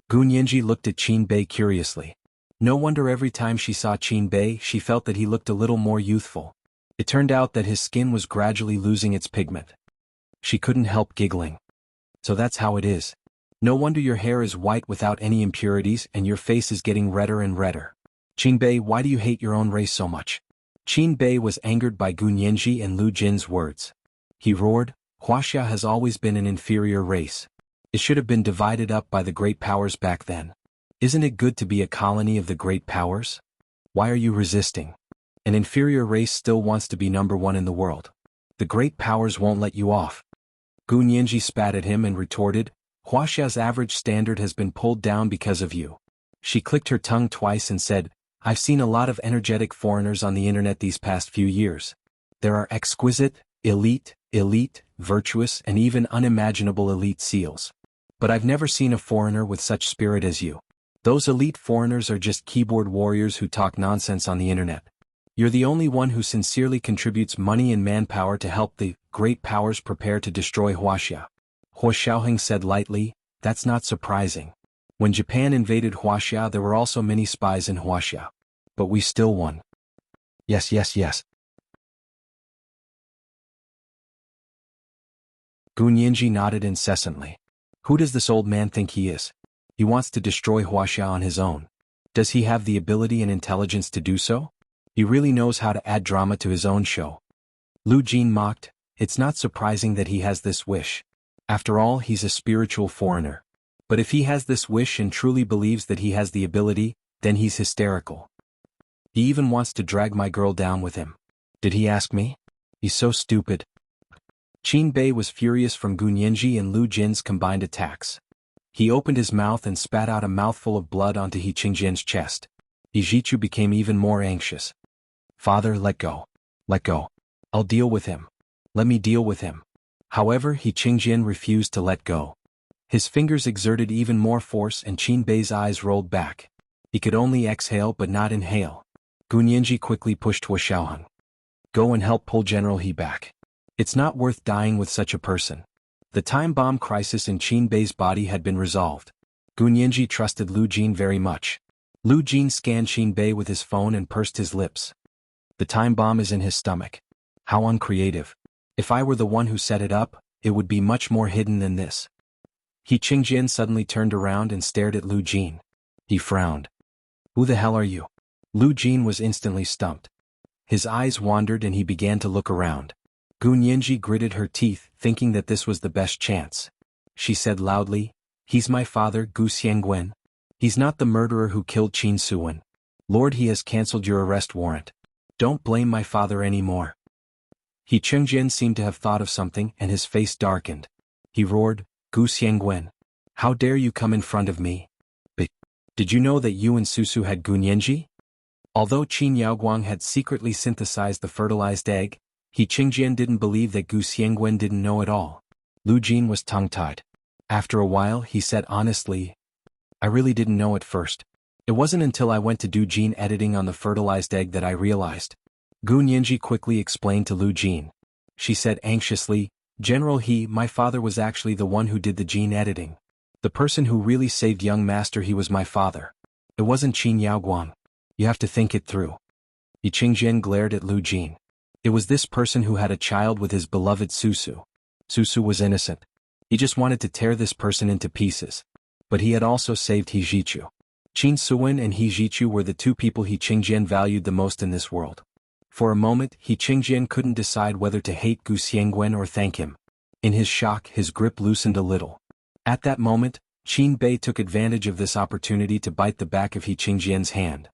Gu Nianji looked at Qin Bei curiously. No wonder every time she saw Qin Bei, she felt that he looked a little more youthful. It turned out that his skin was gradually losing its pigment. She couldn't help giggling. "So that's how it is. No wonder your hair is white without any impurities and your face is getting redder and redder. Qin Bei, why do you hate your own race so much?" Qin Bei was angered by Gu Nianji and Lu Jin's words. He roared, "Wuxia has always been an inferior race. It should have been divided up by the great powers back then. Isn't it good to be a colony of the great powers? Why are you resisting? An inferior race still wants to be number one in the world. The great powers won't let you off." Gu Nianji spat at him and retorted, "Huaxia's average standard has been pulled down because of you." She clicked her tongue twice and said, "I've seen a lot of energetic foreigners on the internet these past few years. There are exquisite, elite, virtuous and even unimaginable elite seals. But I've never seen a foreigner with such spirit as you. Those elite foreigners are just keyboard warriors who talk nonsense on the internet. You're the only one who sincerely contributes money and manpower to help the great powers prepare to destroy Huaxia." Hua Xiaoheng said lightly, "That's not surprising. When Japan invaded Huaxia, there were also many spies in Huaxia. But we still won." Yes, yes, yes. Gu Nianji nodded incessantly. Who does this old man think he is? He wants to destroy Huaxia on his own. Does he have the ability and intelligence to do so? He really knows how to add drama to his own show. Lu Jin mocked. It's not surprising that he has this wish. After all, he's a spiritual foreigner. But if he has this wish and truly believes that he has the ability, then he's hysterical. He even wants to drag my girl down with him. Did he ask me? He's so stupid. Qin Bei was furious from Gu Nianji and Lu Jin's combined attacks. He opened his mouth and spat out a mouthful of blood onto He Qingjian's chest. He Jichu became even more anxious. Father, let go. Let go. I'll deal with him. Let me deal with him. However, He Qingjian refused to let go. His fingers exerted even more force and Qin Bei's eyes rolled back. He could only exhale but not inhale. Gu Nianji quickly pushed Hua Xiaoheng. Go and help pull General He back. It's not worth dying with such a person. The time bomb crisis in Qin Bei's body had been resolved. Gu Nianji trusted Lu Jin very much. Lu Jin scanned Qin Bei with his phone and pursed his lips. The time bomb is in his stomach. How uncreative. If I were the one who set it up, it would be much more hidden than this. He Qingjian suddenly turned around and stared at Lu Jin. He frowned. Who the hell are you? Lu Jin was instantly stumped. His eyes wandered and he began to look around. Gu Nianji gritted her teeth, thinking that this was the best chance. She said loudly, He's my father, Gu Xiangwen. He's not the murderer who killed Qin Suwen. Lord, he has cancelled your arrest warrant. Don't blame my father anymore. He Qingjian seemed to have thought of something and his face darkened. He roared, Gu Xiangwen. How dare you come in front of me? But did you know that you and Susu had Gu Nianji? Although Qin Yaoguang had secretly synthesized the fertilized egg, He Qingjian didn't believe that Gu Xiangwen didn't know it all. Lu Jin was tongue-tied. After a while, he said honestly, I really didn't know at first. It wasn't until I went to do gene editing on the fertilized egg that I realized. Gu Nianji quickly explained to Lu Jin. She said anxiously, General He, my father was actually the one who did the gene editing. The person who really saved young master he was my father. It wasn't Qin Yaoguang. You have to think it through. He Qingjian glared at Lu Jin. It was this person who had a child with his beloved Susu. Susu was innocent. He just wanted to tear this person into pieces. But he had also saved He Jichu. Qin Suwen and He Jichu were the two people He Qingjian valued the most in this world. For a moment, He Qingjian couldn't decide whether to hate Gu Xiangwen or thank him. In his shock, his grip loosened a little. At that moment, Qin Bei took advantage of this opportunity to bite the back of He Qingjian's hand.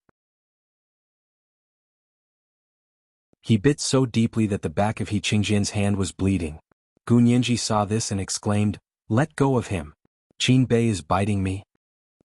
He bit so deeply that the back of He Qingjian's hand was bleeding. Gu Nianji saw this and exclaimed, Let go of him. Qin Bei is biting me.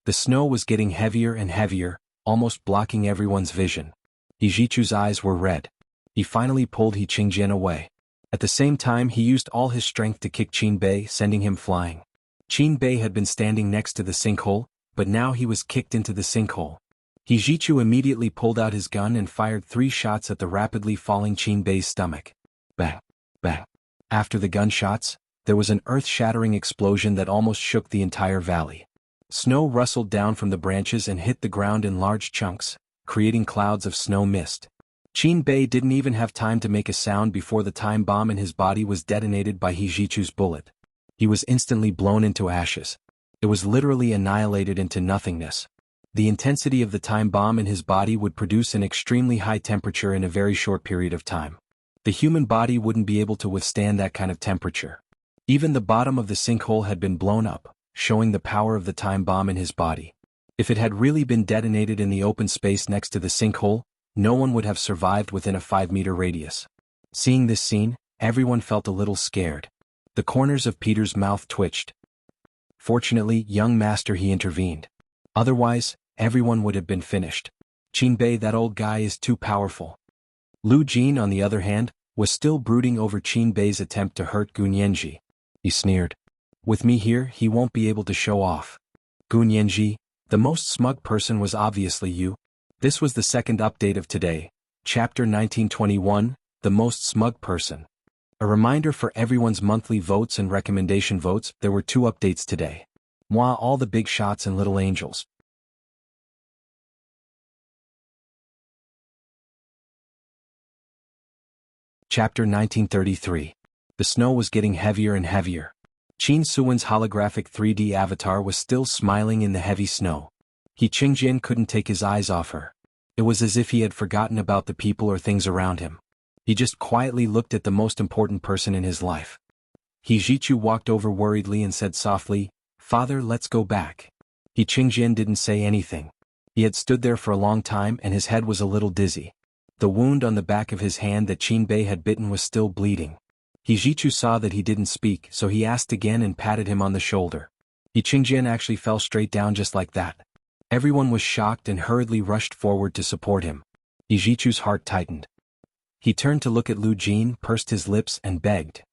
The snow was getting heavier and heavier, almost blocking everyone's vision. He Jichu's eyes were red. He finally pulled He Qingjian away. At the same time, he used all his strength to kick Qin Bei, sending him flying. Qin Bei had been standing next to the sinkhole, but now he was kicked into the sinkhole. He Jichu immediately pulled out his gun and fired 3 shots at the rapidly falling Qin Bei's stomach. Bang! Bang! After the gunshots, there was an earth-shattering explosion that almost shook the entire valley. Snow rustled down from the branches and hit the ground in large chunks, creating clouds of snow mist. Qin Bei didn't even have time to make a sound before the time bomb in his body was detonated by He Jichu's bullet. He was instantly blown into ashes. It was literally annihilated into nothingness. The intensity of the time bomb in his body would produce an extremely high temperature in a very short period of time. The human body wouldn't be able to withstand that kind of temperature. Even the bottom of the sinkhole had been blown up, showing the power of the time bomb in his body. If it had really been detonated in the open space next to the sinkhole, no one would have survived within a 5-meter radius. Seeing this scene, everyone felt a little scared. The corners of Peter's mouth twitched. Fortunately, young master he intervened. Otherwise, everyone would have been finished. Qin Bei, that old guy is too powerful. Lu Jin, on the other hand, was still brooding over Qin Bei's attempt to hurt Gu Nianji. He sneered. With me here, he won't be able to show off. Gu Nianji, the most smug person was obviously you. This was the second update of today, Chapter 1921, The Most Smug Person. A reminder for everyone's monthly votes and recommendation votes, there were 2 updates today. Moi, all the big shots and little angels. Chapter 1933. The snow was getting heavier and heavier. Qin Suwen's holographic 3D avatar was still smiling in the heavy snow. He Qingjian couldn't take his eyes off her. It was as if he had forgotten about the people or things around him. He just quietly looked at the most important person in his life. He Jichu walked over worriedly and said softly, "Father, let's go back." He Qingjian didn't say anything. He had stood there for a long time and his head was a little dizzy. The wound on the back of his hand that Qin Bei had bitten was still bleeding. He Jichu saw that he didn't speak, so he asked again and patted him on the shoulder. He Qingjian actually fell straight down just like that. Everyone was shocked and hurriedly rushed forward to support him. He Jichu's heart tightened. He turned to look at Lu Jin, pursed his lips and begged,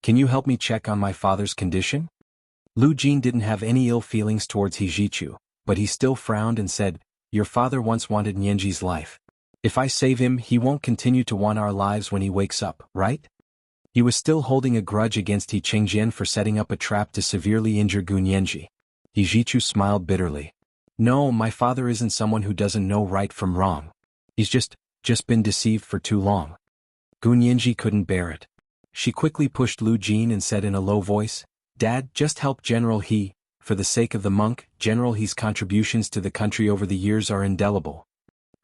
"Can you help me check on my father's condition?" Lu Jin didn't have any ill feelings towards He Jichu, but he still frowned and said, "Your father once wanted Nianji's life. If I save him, he won't continue to want our lives when he wakes up, right?" He was still holding a grudge against He Qingjian for setting up a trap to severely injure Gu Nianji. He Jichu smiled bitterly. "No, my father isn't someone who doesn't know right from wrong. He's just been deceived for too long." Gu Nianji couldn't bear it. She quickly pushed Lu Jin and said in a low voice, "Dad, just help General He. For the sake of the monk, General He's contributions to the country over the years are indelible.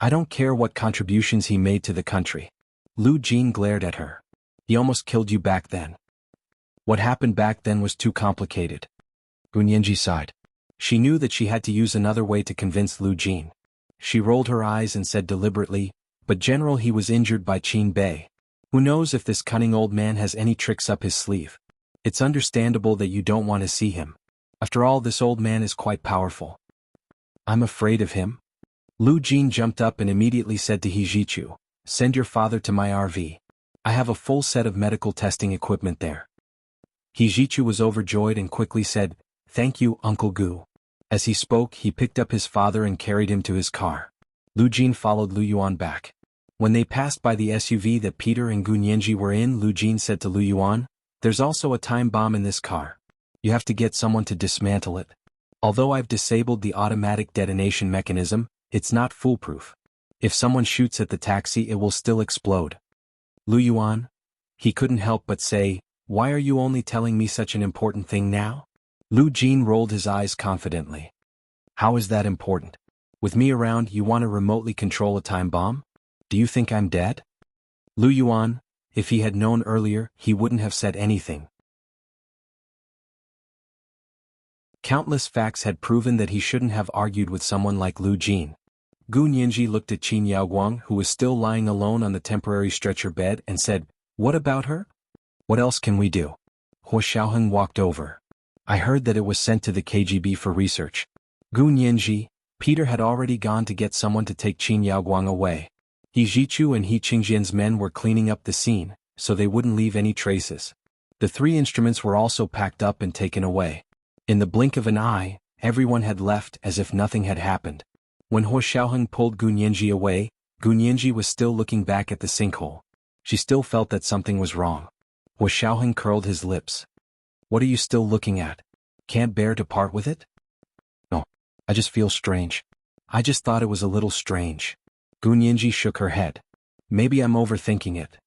I don't care what contributions he made to the country." Lu Jin glared at her. "He almost killed you back then. What happened back then was too complicated." Gu Nianji sighed. She knew that she had to use another way to convince Lu Jin. She rolled her eyes and said deliberately, "But General He was injured by Qin Bei. Who knows if this cunning old man has any tricks up his sleeve? It's understandable that you don't want to see him. After all, this old man is quite powerful." "I'm afraid of him?" Lu Jin jumped up and immediately said to He Jichu, "Send your father to my RV. I have a full set of medical testing equipment there." He Jichu was overjoyed and quickly said, "Thank you, Uncle Gu." As he spoke, he picked up his father and carried him to his car. Lu Jin followed Lu Yuan back. When they passed by the SUV that Peter and Gu Nianji were in, Lu Jin said to Lu Yuan, "There's also a time bomb in this car. You have to get someone to dismantle it. Although I've disabled the automatic detonation mechanism, it's not foolproof. If someone shoots at the taxi, it will still explode." Lu Yuan? He couldn't help but say, "Why are you only telling me such an important thing now?" Lu Jin rolled his eyes confidently. "How is that important? With me around, you want to remotely control a time bomb? Do you think I'm dead?" Lu Yuan, if he had known earlier, he wouldn't have said anything. Countless facts had proven that he shouldn't have argued with someone like Lu Jin. Gu Nianji looked at Qin Yaoguang, who was still lying alone on the temporary stretcher bed, and said, "What about her? What else can we do?" Hua Xiaoheng walked over. "I heard that it was sent to the KGB for research." Gu Nianji, Peter had already gone to get someone to take Qin Yaoguang away. He Jichu and He Qingjian's men were cleaning up the scene, so they wouldn't leave any traces. The 3 instruments were also packed up and taken away. In the blink of an eye, everyone had left as if nothing had happened. When Hua Xiaoheng pulled Gu Nianji away, Gu Nianji was still looking back at the sinkhole. She still felt that something was wrong. Hua Xiaoheng curled his lips. "What are you still looking at? Can't bear to part with it?" "No, I just feel strange. I just thought it was a little strange." Gu Nianji shook her head. "Maybe I'm overthinking it."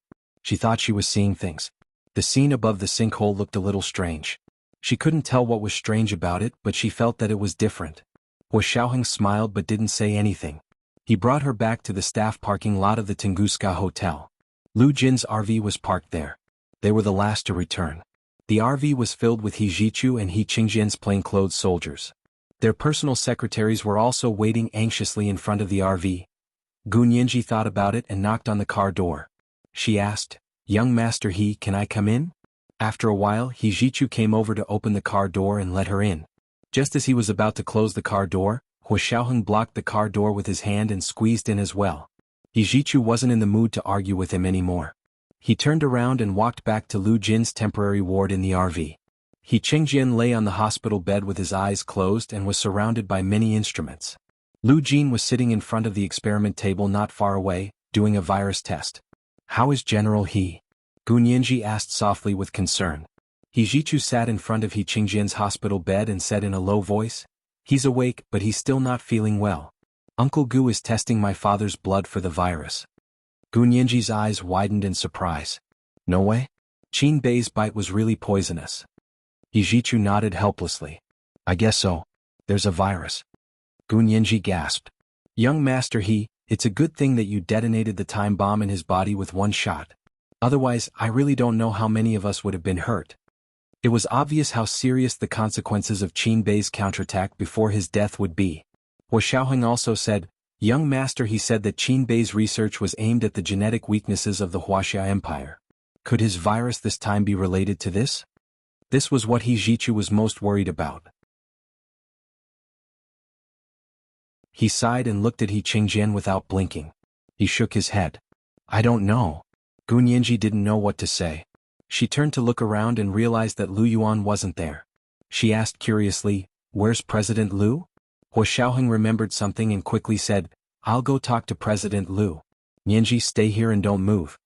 She thought she was seeing things. The scene above the sinkhole looked a little strange. She couldn't tell what was strange about it, but she felt that it was different. Hua Xiaoheng smiled but didn't say anything. He brought her back to the staff parking lot of the Tunguska Hotel. Lu Jin's RV was parked there. They were the last to return. The RV was filled with He Jichu and He Qingjian's plainclothes soldiers. Their personal secretaries were also waiting anxiously in front of the RV. Gu Nianji thought about it and knocked on the car door. She asked, "Young Master He, can I come in?" After a while, He Jichu came over to open the car door and let her in. Just as he was about to close the car door, Hua Xiaoheng blocked the car door with his hand and squeezed in as well. He Jichu wasn't in the mood to argue with him anymore. He turned around and walked back to Lu Jin's temporary ward in the RV. He Qingjian lay on the hospital bed with his eyes closed and was surrounded by many instruments. Lu Jin was sitting in front of the experiment table not far away, doing a virus test. "How is General He?" Gu Nianji asked softly with concern. He Jichu sat in front of He Qingjian's hospital bed and said in a low voice, "He's awake, but he's still not feeling well. Uncle Gu is testing my father's blood for the virus." Gu Nianji's eyes widened in surprise. No way? Qin Bei's bite was really poisonous. He Jichu nodded helplessly. I guess so. There's a virus. Gu Nianji gasped. Young master it's a good thing that you detonated the time bomb in his body with one shot. Otherwise, I really don't know how many of us would have been hurt. It was obvious how serious the consequences of Qin Bei's counterattack before his death would be. Hua Xiaoheng also said, Young master, he said that Qin Bei's research was aimed at the genetic weaknesses of the Huaxia Empire. Could his virus this time be related to this? This was what He Jichu was most worried about. He sighed and looked at He Qingjian without blinking. He shook his head. I don't know. Gu Nianji didn't know what to say. She turned to look around and realized that Lu Yuan wasn't there. She asked curiously, Where's President Lu? Hua Xiaoheng remembered something and quickly said, I'll go talk to President Lu. Nianji, stay here and don't move.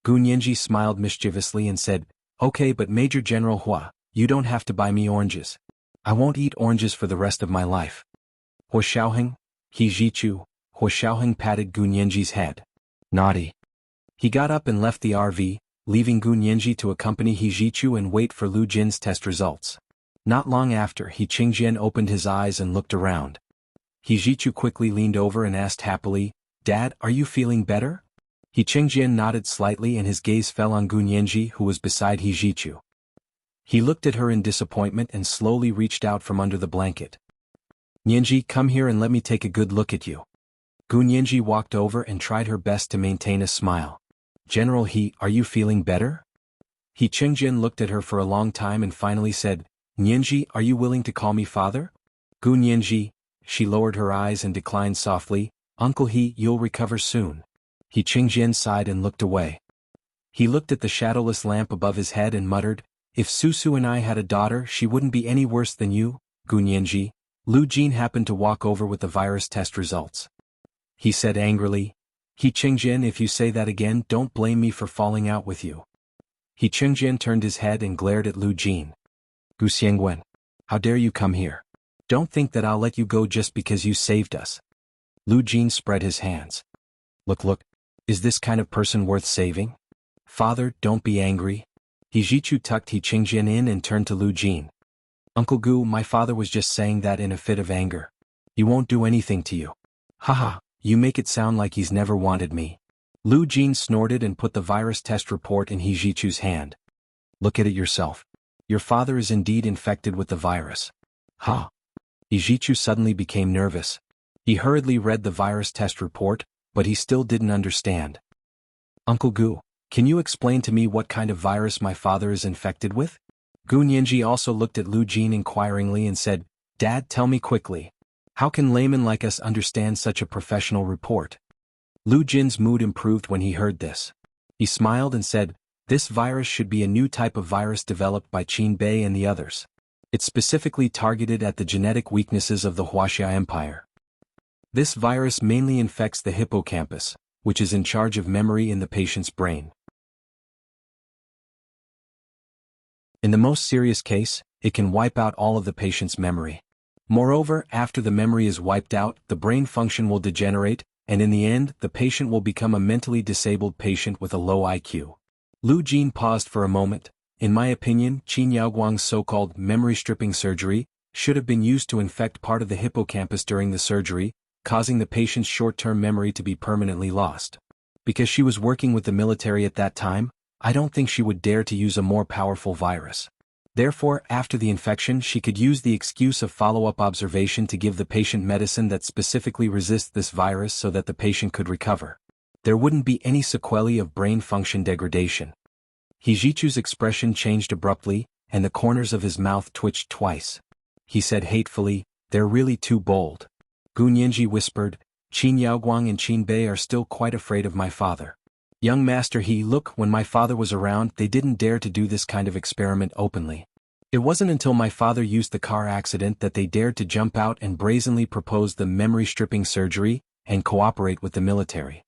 Gu Nianji smiled mischievously and said, Okay, but Major General Hua, you don't have to buy me oranges. I won't eat oranges for the rest of my life. Hua Xiaoheng, He Jichu, Hua Xiaoheng patted Gu Nianji's head. Naughty. He got up and left the RV, leaving Gu Nianji to accompany He Jichu and wait for Lu Jin's test results. Not long after, He Qingjian opened his eyes and looked around. He Jichu quickly leaned over and asked happily, Dad, are you feeling better? He Qingjian nodded slightly and his gaze fell on Gu Nianji, who was beside He Jichu. He looked at her in disappointment and slowly reached out from under the blanket. Nianji, come here and let me take a good look at you. Gu Nianji walked over and tried her best to maintain a smile. General He, are you feeling better? He Qingjian looked at her for a long time and finally said, Nianji, are you willing to call me father? Gu Nianji, she lowered her eyes and declined softly, Uncle He, you'll recover soon. He Qingjian sighed and looked away. He looked at the shadowless lamp above his head and muttered, If Susu and I had a daughter, she wouldn't be any worse than you, Gu Nianji. Lu Jin happened to walk over with the virus test results. He said angrily, He Qingjian, if you say that again, don't blame me for falling out with you. He Qingjian turned his head and glared at Lu Jin. Gu Xiangwen, how dare you come here? Don't think that I'll let you go just because you saved us. Lu Jin spread his hands. Look, is this kind of person worth saving? Father, don't be angry. He Jichu tucked He Qingjian in and turned to Lu Jin. Uncle Gu, my father was just saying that in a fit of anger. He won't do anything to you. Haha, you make it sound like he's never wanted me. Lu Jin snorted and put the virus test report in He Jichu's hand. Look at it yourself. Your father is indeed infected with the virus. Ha! He Jichu suddenly became nervous. He hurriedly read the virus test report, but he still didn't understand. Uncle Gu, can you explain to me what kind of virus my father is infected with? Gu Nianji also looked at Lu Jin inquiringly and said, Dad, tell me quickly. How can laymen like us understand such a professional report? Lu Jin's mood improved when he heard this. He smiled and said, This virus should be a new type of virus developed by Qin Bei and the others. It's specifically targeted at the genetic weaknesses of the Huaxia Empire. This virus mainly infects the hippocampus, which is in charge of memory in the patient's brain. In the most serious case, it can wipe out all of the patient's memory. Moreover, after the memory is wiped out, the brain function will degenerate, and in the end, the patient will become a mentally disabled patient with a low IQ. Lu Jin paused for a moment. In my opinion, Qin Yaoguang's so-called memory-stripping surgery should have been used to infect part of the hippocampus during the surgery, causing the patient's short-term memory to be permanently lost. Because she was working with the military at that time, I don't think she would dare to use a more powerful virus. Therefore, after the infection, she could use the excuse of follow-up observation to give the patient medicine that specifically resists this virus so that the patient could recover. There wouldn't be any sequelae of brain function degradation. He Jichu's expression changed abruptly, and the corners of his mouth twitched twice. He said hatefully, They're really too bold. Gu Nianji whispered, Qin Yaoguang and Qin Bei are still quite afraid of my father. Young master look, when my father was around, they didn't dare to do this kind of experiment openly. It wasn't until my father used the car accident that they dared to jump out and brazenly propose the memory-stripping surgery and cooperate with the military.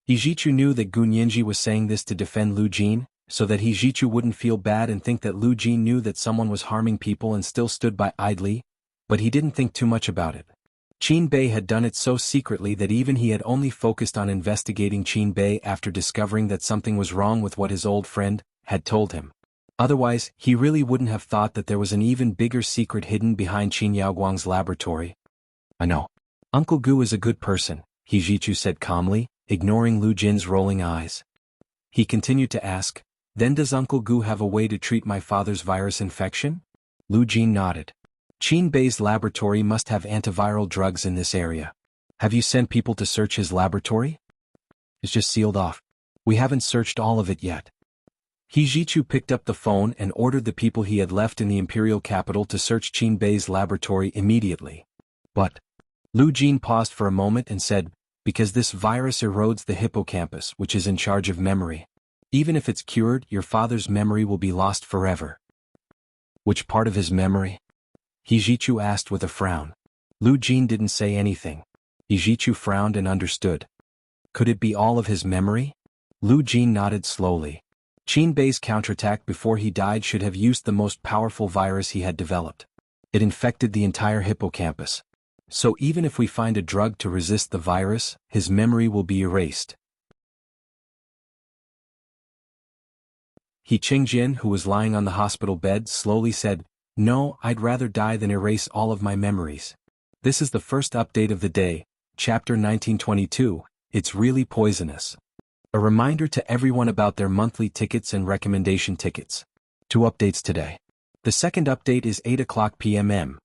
He Jichu knew that Gu Nianji was saying this to defend Lu Jin, so that He Jichu wouldn't feel bad and think that Lu Jin knew that someone was harming people and still stood by idly, but he didn't think too much about it. Qin Bei had done it so secretly that even he had only focused on investigating Qin Bei after discovering that something was wrong with what his old friend had told him. Otherwise, he really wouldn't have thought that there was an even bigger secret hidden behind Qin Yaoguang's laboratory. I know. Uncle Gu is a good person, He Jichu said calmly, ignoring Lu Jin's rolling eyes. He continued to ask, then does Uncle Gu have a way to treat my father's virus infection? Lu Jin nodded. Qin Bei's laboratory must have antiviral drugs in this area. Have you sent people to search his laboratory? It's just sealed off. We haven't searched all of it yet. He Jichu picked up the phone and ordered the people he had left in the imperial capital to search Qin Bei's laboratory immediately. But Lu Jin paused for a moment and said, because this virus erodes the hippocampus, which is in charge of memory. Even if it's cured, your father's memory will be lost forever. Which part of his memory? He Jichu asked with a frown. Lu Jin didn't say anything. He Jichu frowned and understood. Could it be all of his memory? Lu Jin nodded slowly. Qin Bei's counterattack before he died should have used the most powerful virus he had developed. It infected the entire hippocampus. So even if we find a drug to resist the virus, his memory will be erased. He Qingjin, who was lying on the hospital bed, slowly said, no, I'd rather die than erase all of my memories. This is the first update of the day, chapter 1922, it's really poisonous. A reminder to everyone about their monthly tickets and recommendation tickets. 2 updates today. The second update is 8 o'clock p.m.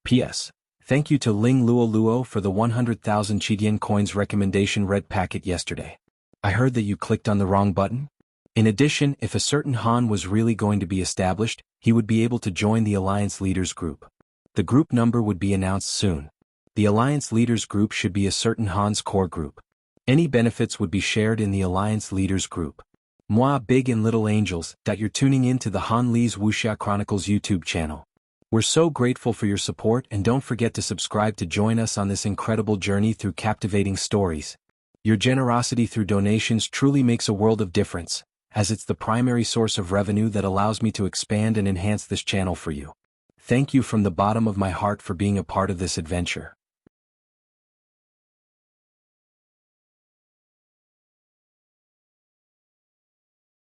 P.S. Thank you to Ling Luo Luo for the 100,000 Chidian coins recommendation red packet yesterday. I heard that you clicked on the wrong button. In addition, if a certain Han was really going to be established, he would be able to join the Alliance Leaders Group. The group number would be announced soon. The Alliance Leaders Group should be a certain Han's core group. Any benefits would be shared in the Alliance Leaders Group. Moi Big and Little Angels, that you're tuning in to the Han Li's Wuxia Chronicles YouTube channel. We're so grateful for your support, and don't forget to subscribe to join us on this incredible journey through captivating stories. Your generosity through donations truly makes a world of difference, as it's the primary source of revenue that allows me to expand and enhance this channel for you. Thank you from the bottom of my heart for being a part of this adventure.